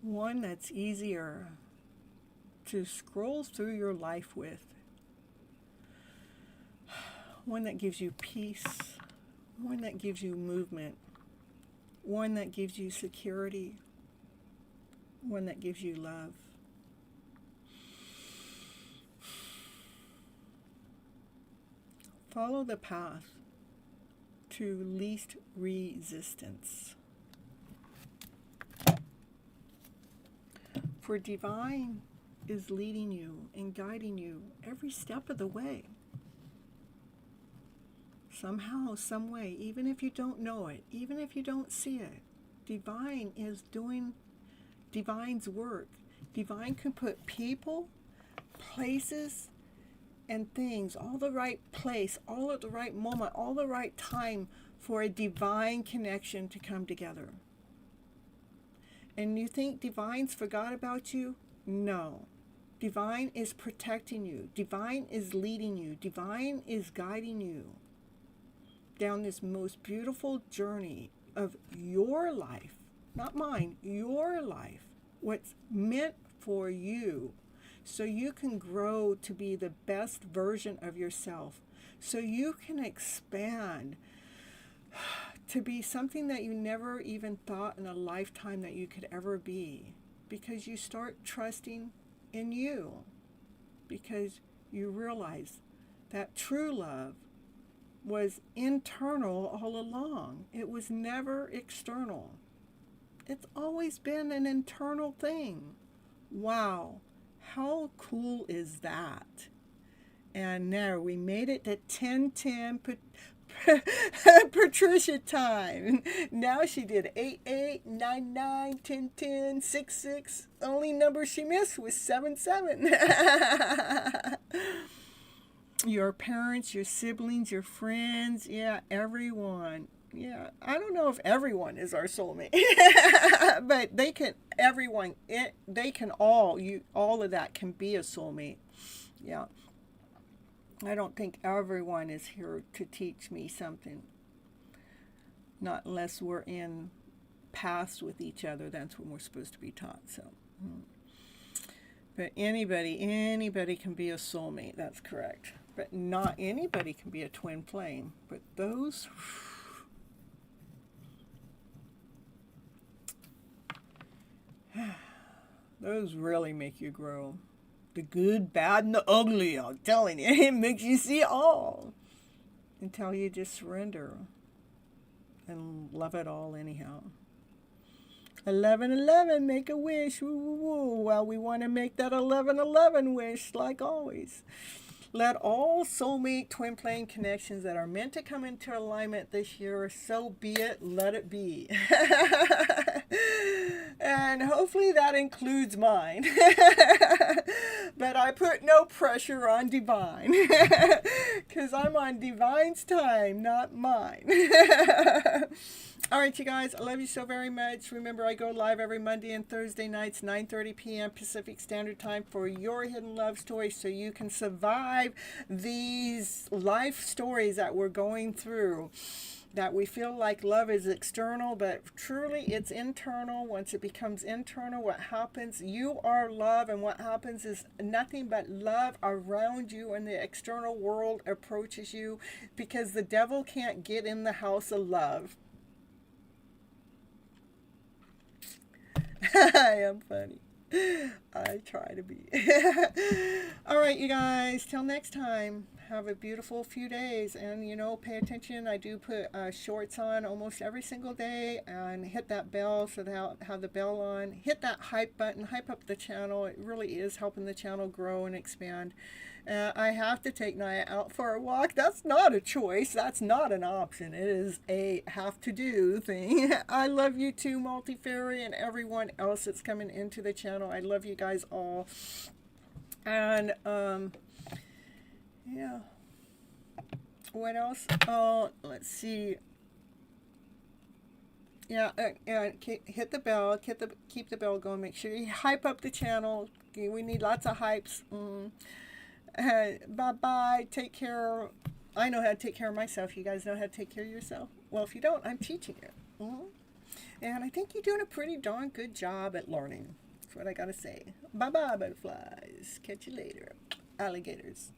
One that's easier to scroll through your life with. One that gives you peace. One that gives you movement. One that gives you security. One that gives you love. Follow the path to least resistance. For divine is leading you and guiding you every step of the way. Somehow, some way, even if you don't know it, even if you don't see it, divine is doing divine's work. Divine can put people, places, and things, all the right place, all at the right moment, all the right time for a divine connection to come together. And you think divine's forgot about you? No. Divine is protecting you. Divine is leading you. Divine is guiding you down this most beautiful journey of your life, not mine, your life, what's meant for you, so you can grow to be the best version of yourself, so you can expand to be something that you never even thought in a lifetime that you could ever be, because you start trusting in you, because you realize that true love was internal all along. It was never external. It's always been an internal thing. Wow, how cool is that? And now we made it to 10:10 Patricia time. Now she did 8:8, 9:9, 10:10, 6:6. Only number she missed was 7:7. Your parents, your siblings, your friends, yeah, everyone. Yeah, I don't know if everyone is our soulmate, but they can. Everyone, they can all. All of that can be a soulmate. Yeah, I don't think everyone is here to teach me something. Not unless we're in past with each other. That's when we're supposed to be taught. So, but anybody can be a soulmate. That's correct. But not anybody can be a twin flame. But those really make you grow. The good, bad, and the ugly. I'm telling you, it makes you see all until you just surrender and love it all anyhow. 1111, make a wish. Woo, woo, woo. Well, we want to make that 1111 wish like always. Let all soulmate twin flame connections that are meant to come into alignment this year, so be it, let it be. And hopefully that includes mine. But I put no pressure on Divine. Because I'm on Divine's time, not mine. All right, you guys, I love you so very much. Remember, I go live every Monday and Thursday nights, 9:30 p.m. Pacific Standard Time for your hidden love story so you can survive these life stories that we're going through. That we feel like love is external, but truly it's internal. Once it becomes internal, what happens, you are love, and what happens is nothing but love around you, and the external world approaches you because the devil can't get in the house of love. I am funny. I try to be. All right, you guys. Till next time. Have a beautiful few days. And, pay attention. I do put shorts on almost every single day. And hit that bell so that have the bell on. Hit that hype button. Hype up the channel. It really is helping the channel grow and expand. I have to take Naya out for a walk. That's not a choice. That's not an option. It is a have-to-do thing. I love you too, Multifairy, and everyone else that's coming into the channel. I love you guys all. And, yeah. What else? Oh, let's see. Yeah, hit the bell. Keep the bell going. Make sure you hype up the channel. We need lots of hypes. Bye-bye. Take care. I know how to take care of myself. You guys know how to take care of yourself? Well, if you don't, I'm teaching you. And I think you're doing a pretty darn good job at learning. That's what I got to say. Bye-bye, butterflies. Catch you later. Alligators.